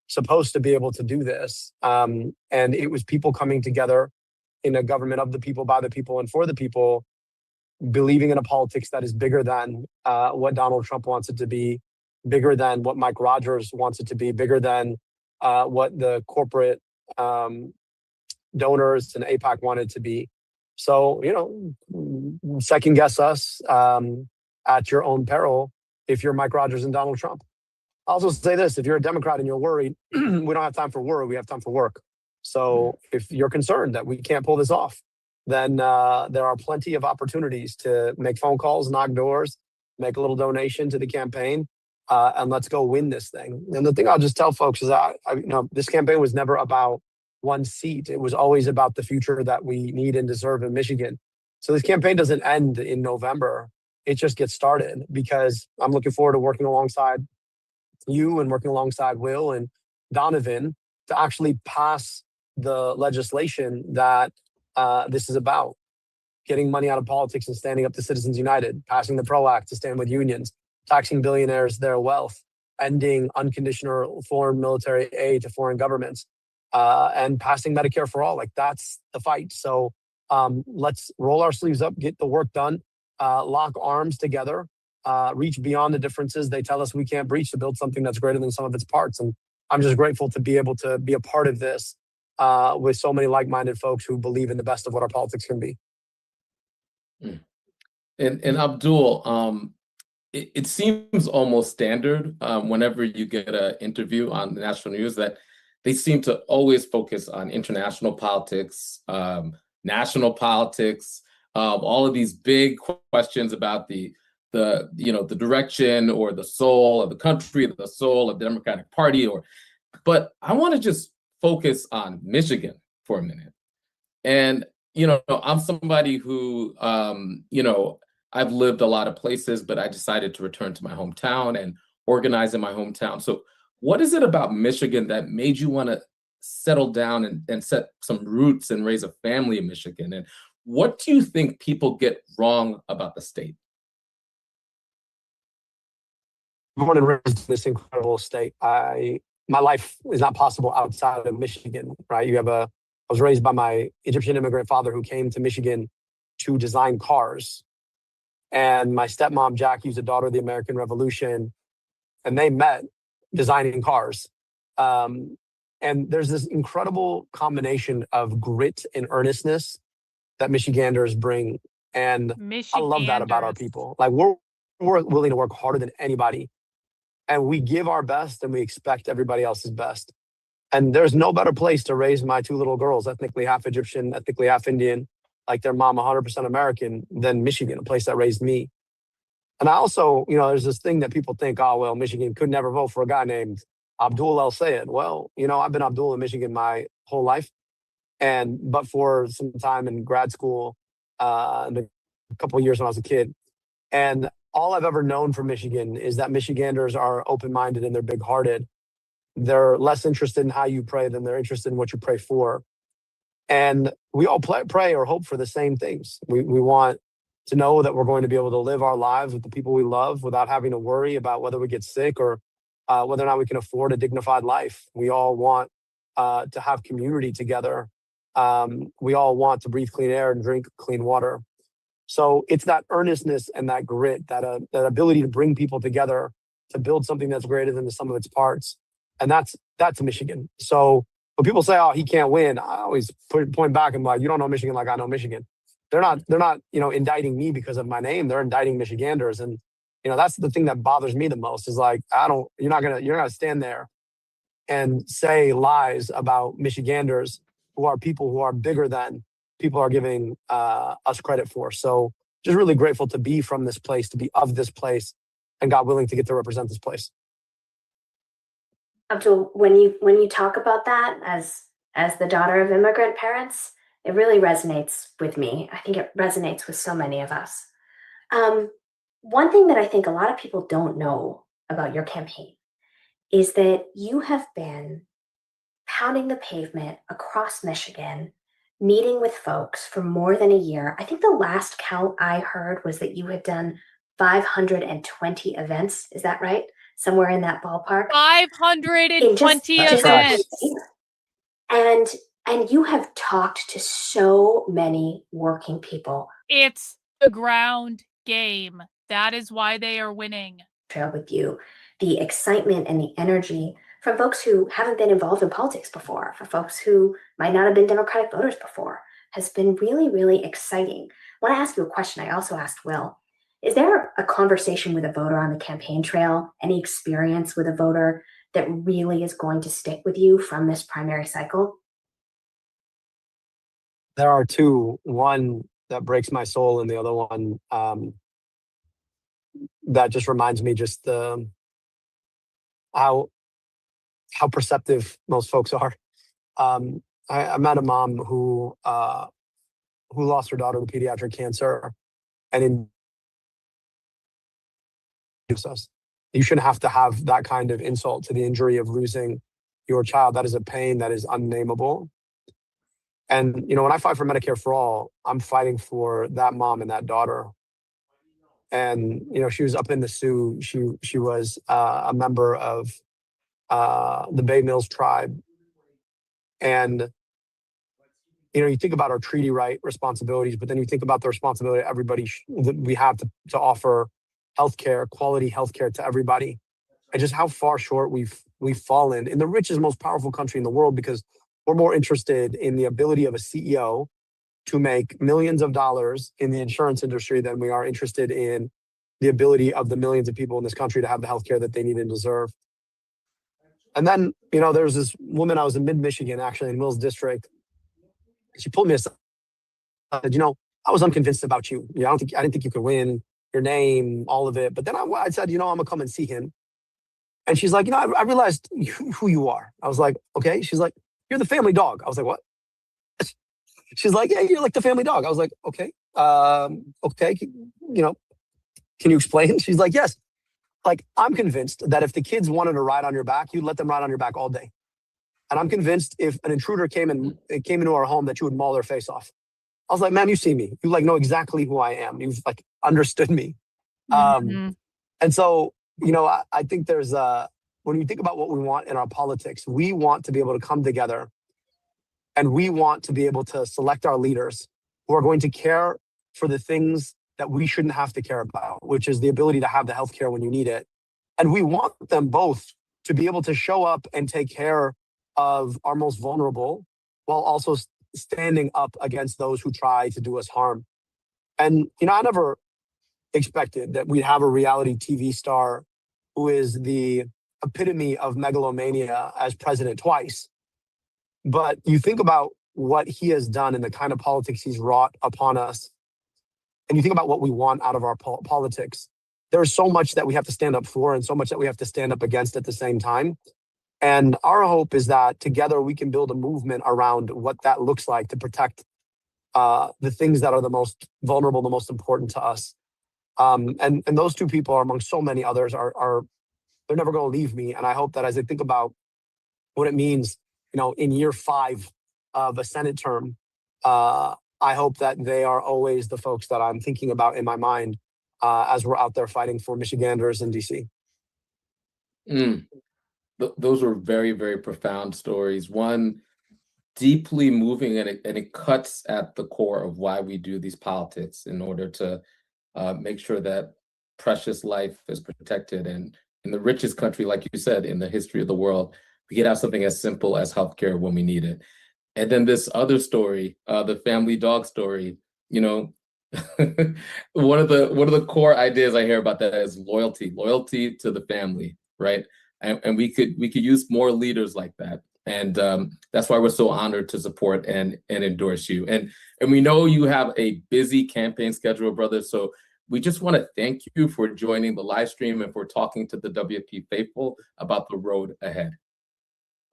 supposed to be able to do this. And it was people coming together in a government of the people, by the people, and for the people, believing in a politics that is bigger than what Donald Trump wants it to be, bigger than what Mike Rogers wants it to be, bigger than what the corporate donors and AIPAC wanted to be. So, second guess us at your own peril if you're Mike Rogers and Donald Trump. I'll also say this: if you're a Democrat and you're worried, we don't have time for worry, we have time for work. So if you're concerned that we can't pull this off, then there are plenty of opportunities to make phone calls, knock doors, make a little donation to the campaign, and let's go win this thing. And the thing I'll just tell folks is that this campaign was never about one seat. It was always about the future that we need and deserve in Michigan. So this campaign doesn't end in November. It just gets started, because I'm looking forward to working alongside you and working alongside Will and Donovan to actually pass the legislation that this is about. Getting money out of politics and standing up to Citizens United, passing the PRO Act to stand with unions, taxing billionaires their wealth, ending unconditional foreign military aid to foreign governments, and passing Medicare for all. Like, that's the fight. So let's roll our sleeves up, get the work done, lock arms together, reach beyond the differences they tell us we can't breach to build something that's greater than some of its parts. And I'm just grateful to be able to be a part of this with so many like-minded folks who believe in the best of what our politics can be. And Abdul, it seems almost standard whenever you get an interview on the national news that they seem to always focus on international politics, national politics, all of these big questions about the direction or the soul of the country, the soul of the Democratic Party. But I want to just focus on Michigan for a minute. And I'm somebody who I've lived a lot of places, but I decided to return to my hometown and organize in my hometown. So What is it about Michigan that made you want to settle down and set some roots and raise a family in Michigan? And what do you think people get wrong about the state? Born and raised in this incredible state. My life is not possible outside of Michigan, right? I was raised by my Egyptian immigrant father who came to Michigan to design cars. And my stepmom, Jackie, who's a daughter of the American Revolution, and they met designing cars. And there's this incredible combination of grit and earnestness that Michiganders bring. And I love that about our people. Like we're willing to work harder than anybody. And we give our best and we expect everybody else's best. And there's no better place to raise my two little girls, ethnically half Egyptian, ethnically half Indian, like their mom 100% American, than Michigan, a place that raised me. And I also, there's this thing that people think, oh, well, Michigan could never vote for a guy named Abdul El Sayed. Well, I've been Abdul in Michigan my whole life. But for some time in grad school, and a couple of years when I was a kid. And all I've ever known from Michigan is that Michiganders are open-minded and they're big-hearted. They're less interested in how you pray than they're interested in what you pray for. And we all pray or hope for the same things. We want to know that we're going to be able to live our lives with the people we love without having to worry about whether we get sick or whether or not we can afford a dignified life. We all want to have community together. We all want to breathe clean air and drink clean water. So it's that earnestness and that grit, that ability to bring people together to build something that's greater than the sum of its parts. And that's Michigan. So when people say, oh, he can't win, I always point back and be like, you don't know Michigan like I know Michigan. They're not indicting me because of my name. They're indicting Michiganders. And, that's the thing that bothers me the most is like, you're not gonna stand there and say lies about Michiganders who are people who are bigger than people are giving us credit for. So just really grateful to be from this place, to be of this place, and God willing to get to represent this place. Abdul, when you talk about that as the daughter of immigrant parents, it really resonates with me. I think it resonates with so many of us. One thing that I think a lot of people don't know about your campaign is that you have been pounding the pavement across Michigan, meeting with folks for more than a year. I think the last count I heard was that you had done 520 events. Is that right? Somewhere in that ballpark. 520 events. And you have talked to so many working people. It's the ground game. That is why they are winning. Trail with you, the excitement and the energy from folks who haven't been involved in politics before, for folks who might not have been Democratic voters before, has been really, really exciting. I want to ask you a question I also asked Will. Is there a conversation with a voter on the campaign trail, any experience with a voter that really is going to stick with you from this primary cycle? There are two, one that breaks my soul and the other one that just reminds me just how perceptive most folks are. I met a mom who lost her daughter to pediatric cancer, and you shouldn't have to have that kind of insult to the injury of losing your child. That is a pain that is unnameable. And when I fight for Medicare for all, I'm fighting for that mom and that daughter. And she was up in the Sioux. She was a member of the Bay Mills tribe. And you think about our treaty right responsibilities, but then you think about the responsibility everybody that we have to offer healthcare, quality healthcare to everybody, and just how far short we've fallen in the richest, most powerful country in the world, because we're more interested in the ability of a CEO to make millions of dollars in the insurance industry than we are interested in the ability of the millions of people in this country to have the healthcare that they need and deserve. And then, there was this woman, I was in mid-Michigan, actually, in Mills District. She pulled me aside and said, I was unconvinced about you. I didn't think you could win, your name, all of it. But then I said, I'm going to come and see him. And she's like, I realized who you are. I was like, okay. She's like, you're the family dog. I was like, what? She's like, yeah, you're like the family dog. I was like, okay. Okay. Can you explain? She's like, yes. like, I'm convinced that if the kids wanted to ride on your back, you'd let them ride on your back all day. And I'm convinced if an intruder came into our home that you would maul their face off. I was like, man, you see me. You like know exactly who I am. You've like understood me. And so, you know, I think there's when you think about what we want in our politics, we want to be able to come together and we want to be able to select our leaders who are going to care for the things that we shouldn't have to care about, which is the ability to have the healthcare when you need it. And we want them both to be able to show up and take care of our most vulnerable while also standing up against those who try to do us harm. And, you know, I never expected that we'd have a reality TV star who is the epitome of megalomania as president twice. But you think about what he has done and the kind of politics he's wrought upon us, and you think about what we want out of our politics, there's so much that we have to stand up for and so much that we have to stand up against at the same time. And our hope is that together we can build a movement around what that looks like to protect the things that are the most vulnerable, the most important to us. And those two people, are among so many others, are they're never going to leave me. And I hope that as I think about what it means, you know, in year 5 of a Senate term, I hope that they are always the folks that I'm thinking about in my mind as we're out there fighting for Michiganders in DC. Those were very, very profound stories. One, deeply moving, and it cuts at the core of why we do these politics, in order to make sure that precious life is protected. And in the richest country, like you said, in the history of the world, we can have something as simple as healthcare when we need it. And then this other story, the family dog story, you know, one of the core ideas I hear about that is loyalty to the family, right? And we could use more leaders like that. And that's why we're so honored to support and endorse you. And we know you have a busy campaign schedule, brother. So we just want to thank you for joining the live stream and for talking to the WFP faithful about the road ahead.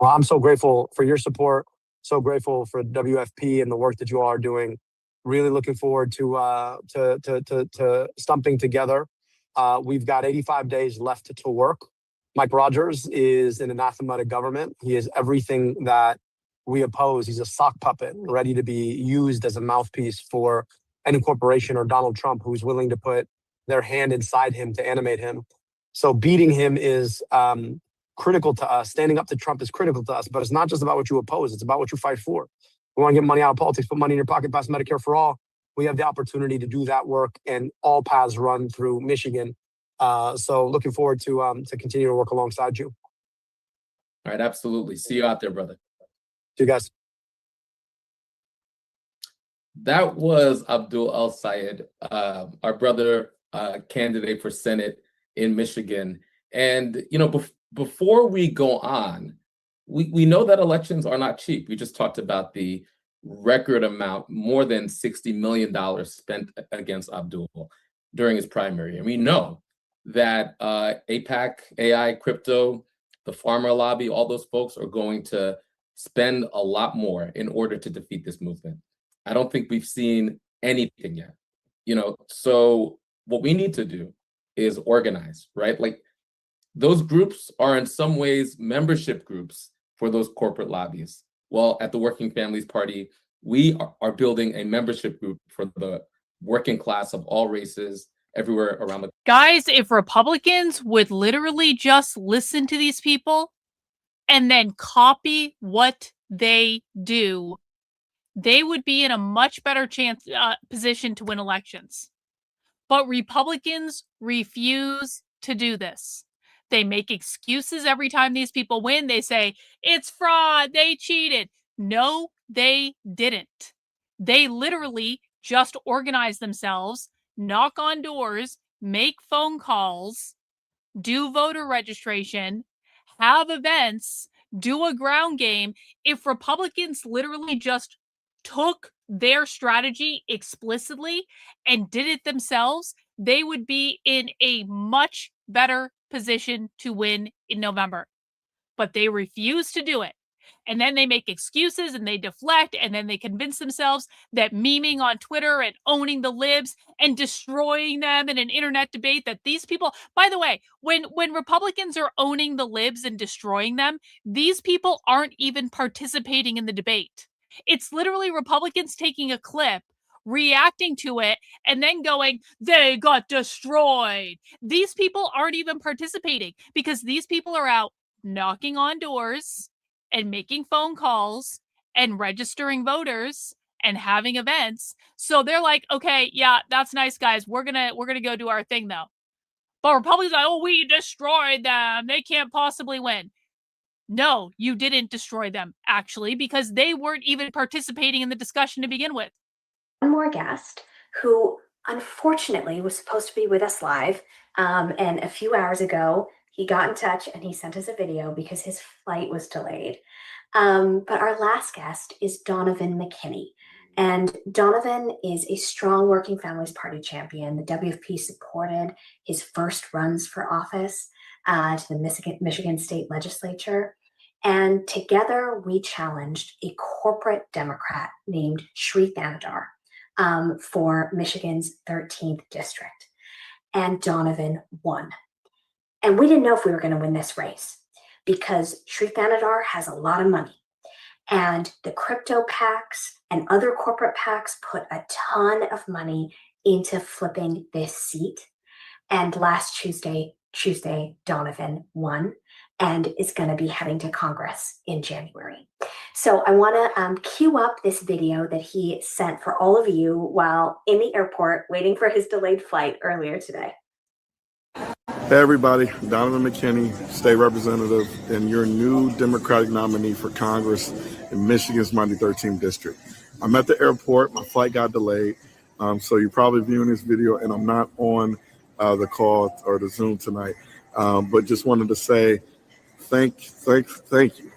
Well, I'm so grateful for your support. So grateful for WFP and the work that you all are doing. Really looking forward to stumping together. We've got 85 days left to work. Mike Rogers is an anathema to government. He is everything that we oppose. He's a sock puppet ready to be used as a mouthpiece for any corporation or Donald Trump who's willing to put their hand inside him to animate him. So beating him is critical to us. Standing up to Trump is critical to us, but it's not just about what you oppose. It's about what you fight for. We want to get money out of politics, put money in your pocket, pass Medicare for all. We have the opportunity to do that work, and all paths run through Michigan. So looking forward to continue to work alongside you. All right, absolutely. See you out there, brother. See you guys. That was Abdul El-Sayed, our brother candidate for Senate in Michigan. And, you know, before we go on, we know that elections are not cheap. We just talked about the record amount, more than $60 million spent against Abdul during his primary. And we know that AIPAC, AI, crypto, the farmer lobby, all those folks are going to spend a lot more in order to defeat this movement. I don't think we've seen anything yet, you know. So what we need to do is organize, right? Like, those groups are in some ways membership groups for those corporate lobbies. Well, at the Working Families Party, we are building a membership group for the working class of all races everywhere around the Guys, if Republicans would literally just listen to these people and then copy what they do, they would be in a much better position to win elections. But Republicans refuse to do this. They make excuses every time these people win. They say, it's fraud, they cheated. No, they didn't. They literally just organize themselves, knock on doors, make phone calls, do voter registration, have events, do a ground game. If Republicans literally just took their strategy explicitly and did it themselves, they would be in a much better position to win in November. But they refuse to do it. And then they make excuses and they deflect, and then they convince themselves that memeing on Twitter and owning the libs and destroying them in an internet debate, that these people, by the way, when Republicans are owning the libs and destroying them, these people aren't even participating in the debate. It's literally Republicans taking a clip, reacting to it, and then going, they got destroyed. These people aren't even participating because these people are out knocking on doors and making phone calls and registering voters and having events. So they're like, okay, yeah, that's nice, guys. We're gonna go do our thing though. But Republicans are like, oh, we destroyed them. They can't possibly win. No, you didn't destroy them, actually, because they weren't even participating in the discussion to begin with. One more guest who unfortunately was supposed to be with us live. And a few hours ago, he got in touch and he sent us a video because his flight was delayed. But our last guest is Donovan McKinney. And Donovan is a strong Working Families Party champion. The WFP supported his first runs for office to the Michigan State Legislature. And together we challenged a corporate Democrat named Shri Thanadar for Michigan's 13th district. And Donovan won. And we didn't know if we were going to win this race because Shri Thanadar has a lot of money. And the crypto PACs and other corporate PACs put a ton of money into flipping this seat. And last Tuesday, Donovan won and is going to be heading to Congress in January. So I want to queue up this video that he sent for all of you while in the airport waiting for his delayed flight earlier today. Hey everybody, Donovan McKinney, state representative and your new Democratic nominee for Congress in Michigan's mighty 13th district. I'm at the airport, my flight got delayed, so you're probably viewing this video and I'm not on the call or the Zoom tonight, but just wanted to say thank you.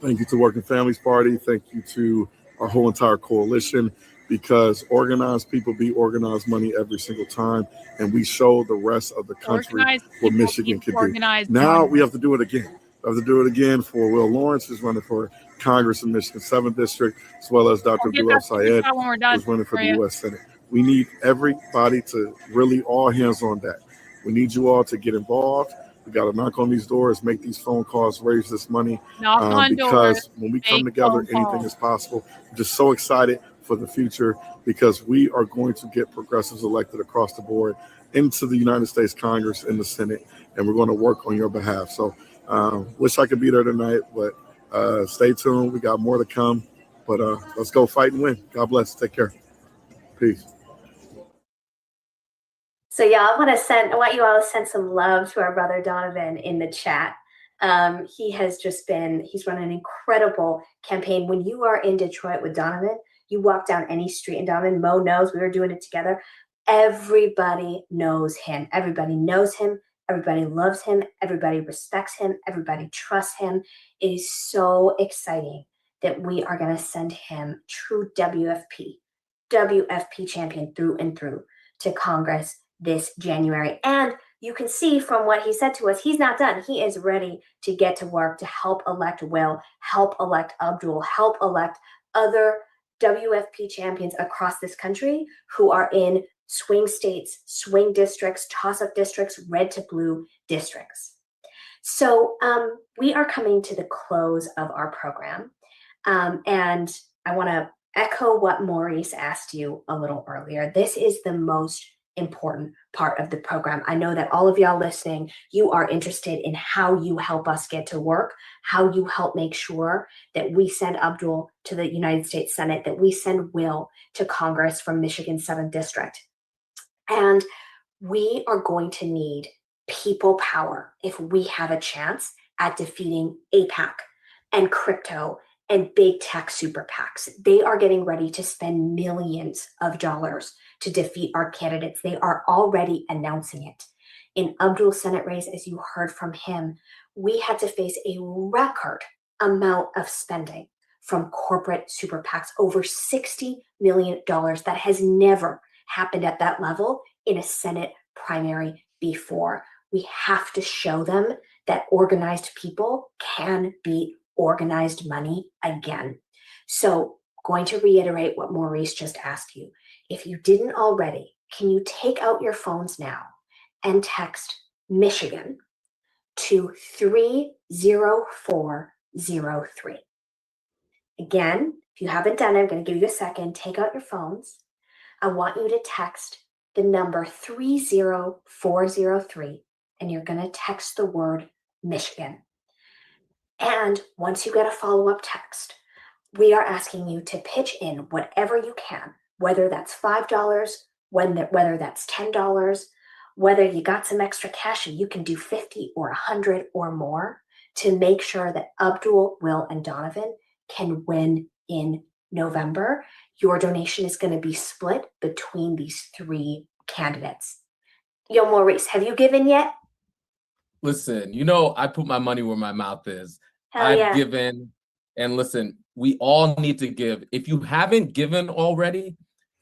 Thank you to Working Families Party, thank you to our whole entire coalition, because organized people beat organized money every single time, and we show the rest of the country what Michigan could do. Now we have to do it again. We have to do it again for Will Lawrence, who's running for Congress in Michigan's 7th District, as well as Dr. Abdullah Syed, who's running for the U.S. Senate. We need everybody to really all hands on deck. We need you all to get involved. We got to knock on these doors, make these phone calls, raise this money, because when we come together, anything is possible. I'm just so excited for the future because we are going to get progressives elected across the board into the United States Congress and the Senate, and we're going to work on your behalf. So wish I could be there tonight, but stay tuned. We got more to come, but let's go fight and win. God bless. Take care. Peace. So yeah, I want you all to send some love to our brother Donovan in the chat. He's run an incredible campaign. When you are in Detroit with Donovan, you walk down any street and Donovan, Mo knows, we were doing it together. Everybody knows him. Everybody knows him. Everybody loves him. Everybody respects him. Everybody trusts him. It is so exciting that we are going to send him, true WFP champion through and through, to Congress this January. And you can see from what he said to us, he's not done. He is ready to get to work to help elect Will, help elect Abdul, help elect other WFP champions across this country who are in swing states, swing districts, toss-up districts, red to blue districts. So we are coming to the close of our program. And I want to echo what Maurice asked you a little earlier. This is the most important part of the program. I know that all of y'all listening, you are interested in how you help us get to work, how you help make sure that we send Abdul to the United States Senate, that we send Will to Congress from Michigan's 7th District. And we are going to need people power if we have a chance at defeating AIPAC and crypto and big tech super PACs. They are getting ready to spend millions of dollars to defeat our candidates. They are already announcing it. In Abdul's Senate race, as you heard from him, we had to face a record amount of spending from corporate super PACs, over $60 million. That has never happened at that level in a Senate primary before. We have to show them that organized people can beat organized money again. So, going to reiterate what Maurice just asked you. If you didn't already, can you take out your phones now and text Michigan to 30403? Again, if you haven't done it, I'm going to give you a second. Take out your phones. I want you to text the number 30403, and you're going to text the word Michigan. And once you get a follow-up text, we are asking you to pitch in whatever you can, whether that's $5, whether that's $10, whether you got some extra cash and you can do 50 or 100 or more to make sure that Abdul, Will, and Donovan can win in November. Your donation is going to be split between these 3 candidates. Yo, Maurice, have you given yet? Listen, I put my money where my mouth is. Hell yeah. I've given, and listen, we all need to give. If you haven't given already,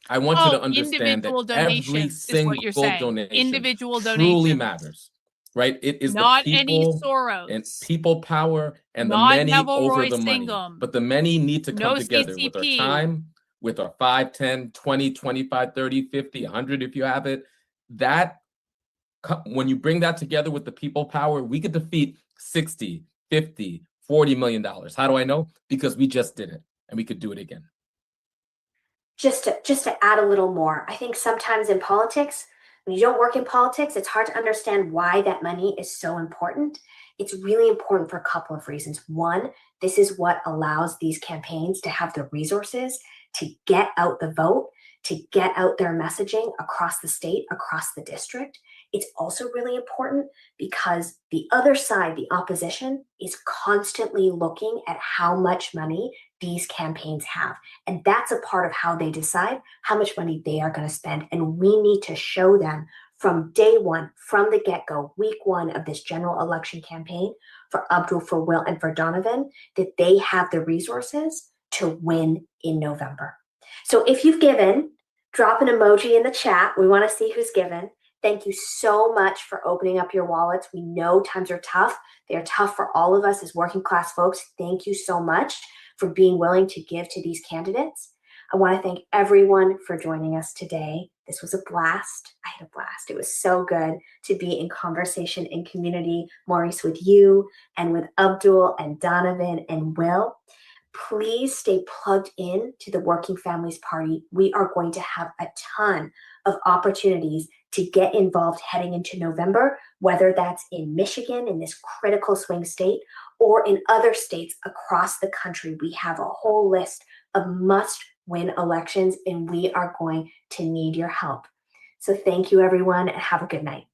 I want you to understand that every single donation Individual truly donations. matters, right? It is Not the any people Soros. and people power and the Not many Neville over Roy the money. Singham. But the many need to come No together with our CCP. time, with our 5, 10, 20, 25, 30, 50, 100 if you have it. When you bring that together with the people power, we could defeat 60, 50, $40 million. How do I know? Because we just did it, and we could do it again. Just to add a little more, I think sometimes in politics, when you don't work in politics, it's hard to understand why that money is so important. It's really important for a couple of reasons. One, this is what allows these campaigns to have the resources to get out the vote, to get out their messaging across the state, across the district. It's also really important because the other side, the opposition, is constantly looking at how much money these campaigns have. And that's a part of how they decide how much money they are going to spend. And we need to show them from day one, from the get-go, week 1 of this general election campaign for Abdul, for Will, and for Donovan, that they have the resources to win in November. So if you've given, drop an emoji in the chat. We want to see who's given. Thank you so much for opening up your wallets. We know times are tough. They are tough for all of us as working class folks. Thank you so much for being willing to give to these candidates. I want to thank everyone for joining us today. This was a blast. I had a blast. It was so good to be in conversation and community, Maurice, with you and with Abdul and Donovan and Will. Please stay plugged in to the Working Families Party. We are going to have a ton of opportunities to get involved heading into November, whether that's in Michigan, in this critical swing state, or in other states across the country. We have a whole list of must-win elections, and we are going to need your help. So thank you, everyone, and have a good night.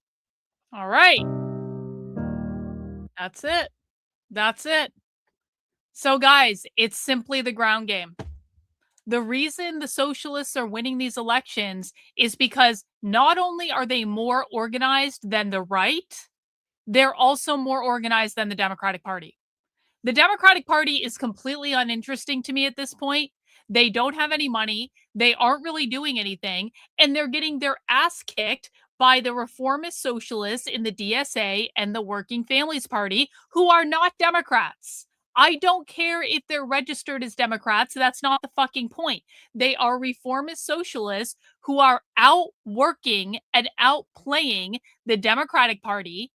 All right. That's it. That's it. So, guys, it's simply the ground game. The reason the socialists are winning these elections is because not only are they more organized than the right, they're also more organized than the Democratic Party. The Democratic Party is completely uninteresting to me at this point. They don't have any money. They aren't really doing anything. And they're getting their ass kicked by the reformist socialists in the DSA and the Working Families Party, who are not Democrats. I don't care if they're registered as Democrats. That's not the fucking point. They are reformist socialists who are outworking and outplaying the Democratic Party.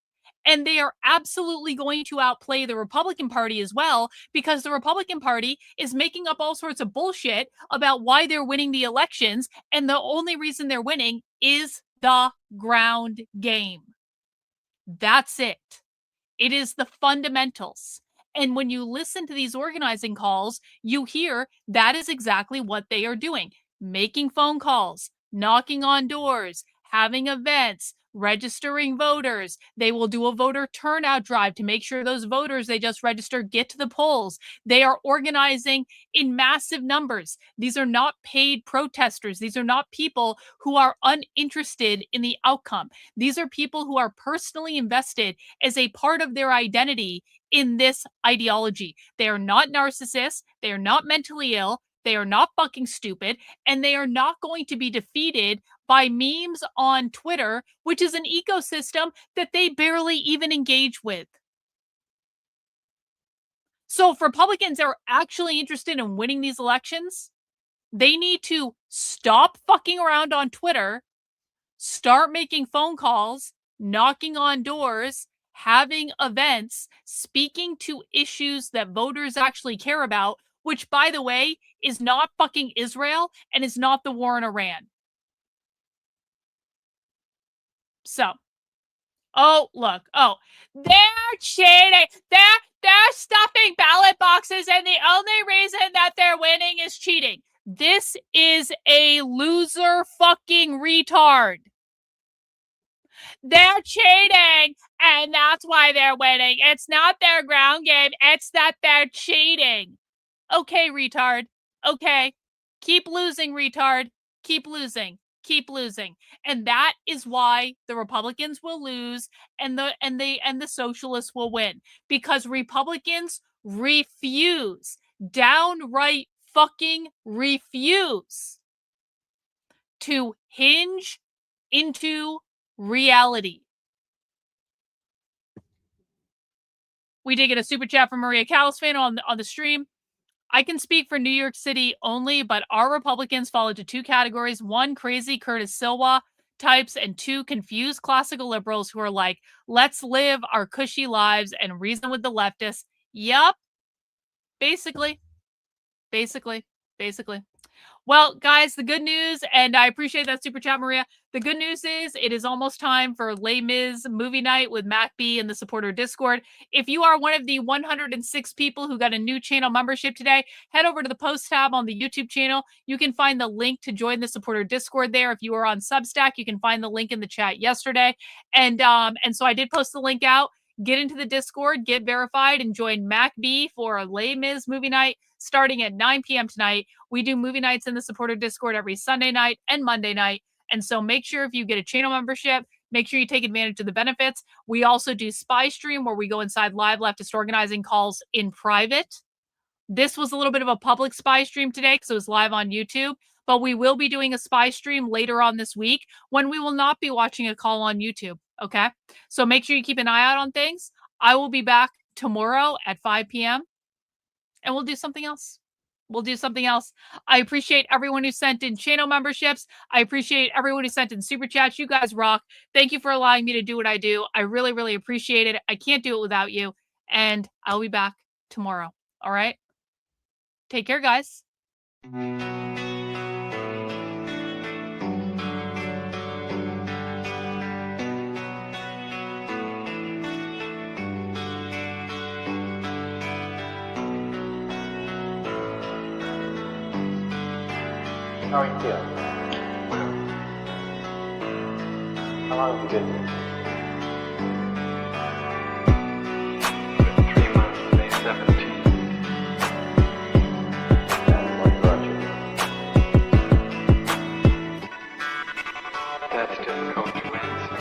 And they are absolutely going to outplay the Republican Party as well, because the Republican Party is making up all sorts of bullshit about why they're winning the elections. And the only reason they're winning is the ground game. That's it. It is the fundamentals. And when you listen to these organizing calls, you hear that is exactly what they are doing. Making phone calls, knocking on doors, having events, registering voters. They will do a voter turnout drive to make sure those voters they just registered get to the polls. They are organizing in massive numbers. These are not paid protesters. These are not people who are uninterested in the outcome. These are people who are personally invested as a part of their identity in this ideology. They are not narcissists. They are not mentally ill. They are not fucking stupid. And they are not going to be defeated by memes on Twitter, which is an ecosystem that they barely even engage with. So if Republicans are actually interested in winning these elections, they need to stop fucking around on Twitter, start making phone calls, knocking on doors, having events, speaking to issues that voters actually care about, which, by the way, is not fucking Israel and is not the war in Iran. So, oh, look. Oh, they're cheating. They're stuffing ballot boxes, and the only reason that they're winning is cheating. This is a loser fucking retard. They're cheating, and that's why they're winning. It's not their ground game. It's that they're cheating. Okay, retard. Okay. Keep losing, retard. Keep losing. Keep losing. And that is why the Republicans will lose and the socialists will win. Because Republicans refuse, downright fucking refuse to hinge into reality. We did get a super chat from Maria Callisfano on the stream. I can speak for New York City only, but our Republicans fall into two categories. One, crazy Curtis Silwa types, and two, confused classical liberals who are like, let's live our cushy lives and reason with the leftists. Yup. Basically. Well, guys, the good news, and I appreciate that super chat, Maria. The good news is it is almost time for Les Mis movie night with Mac B in the supporter Discord. If you are one of the 106 people who got a new channel membership today, head over to the post tab on the YouTube channel. You can find the link to join the supporter Discord there. If you are on Substack, you can find the link in the chat yesterday. And so I did post the link out. Get into the Discord, get verified, and join Mac B for a Les Mis movie night starting at 9 p.m. tonight. We do movie nights in the supporter Discord every Sunday night and Monday night. And so make sure if you get a channel membership, make sure you take advantage of the benefits. We also do Spy Stream, where we go inside live leftist organizing calls in private. This was a little bit of a public Spy Stream today because it was live on YouTube. But we will be doing a Spy Stream later on this week when we will not be watching a call on YouTube. Okay? So make sure you keep an eye out on things. I will be back tomorrow at 5 p.m. and we'll do something else. I appreciate everyone who sent in channel memberships. I appreciate everyone who sent in super chats. You guys rock. Thank you for allowing me to do what I do. I really, really appreciate it. I can't do it without you. And I'll be back tomorrow. All right? Take care, guys. How are you feeling? How long have you been here? 3 months, May 17th. And what brought you here? That's difficult to answer.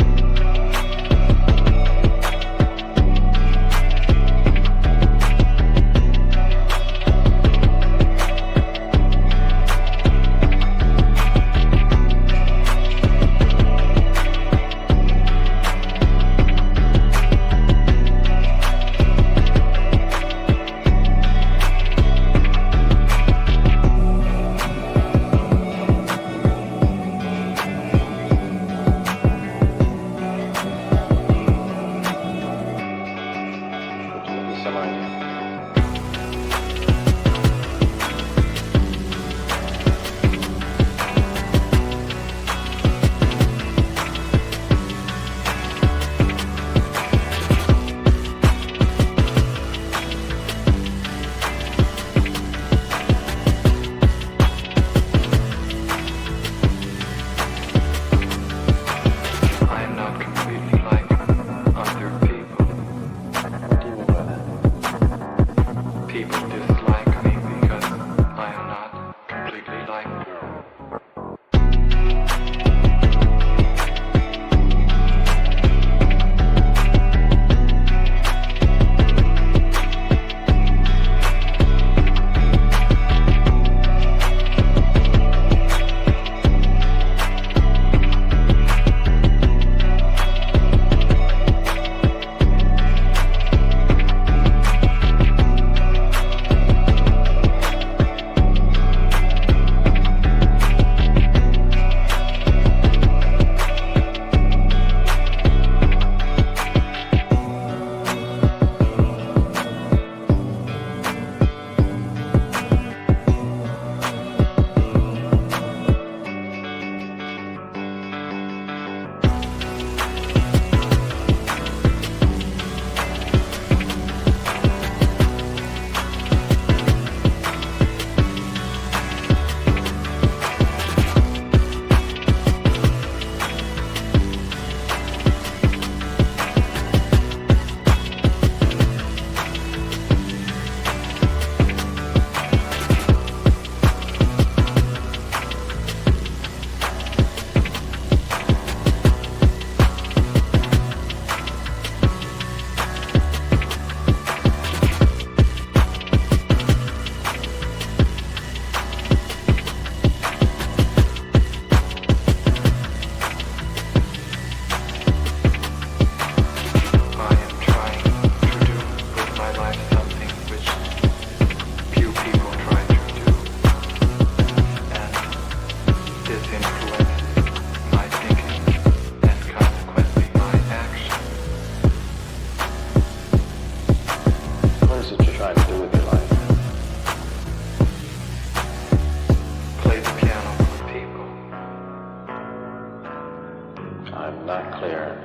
clear.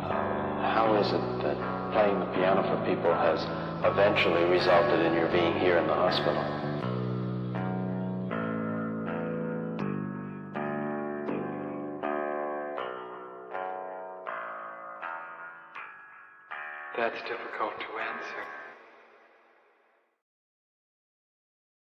How is it that playing the piano for people has eventually resulted in your being here in the hospital? That's difficult to answer.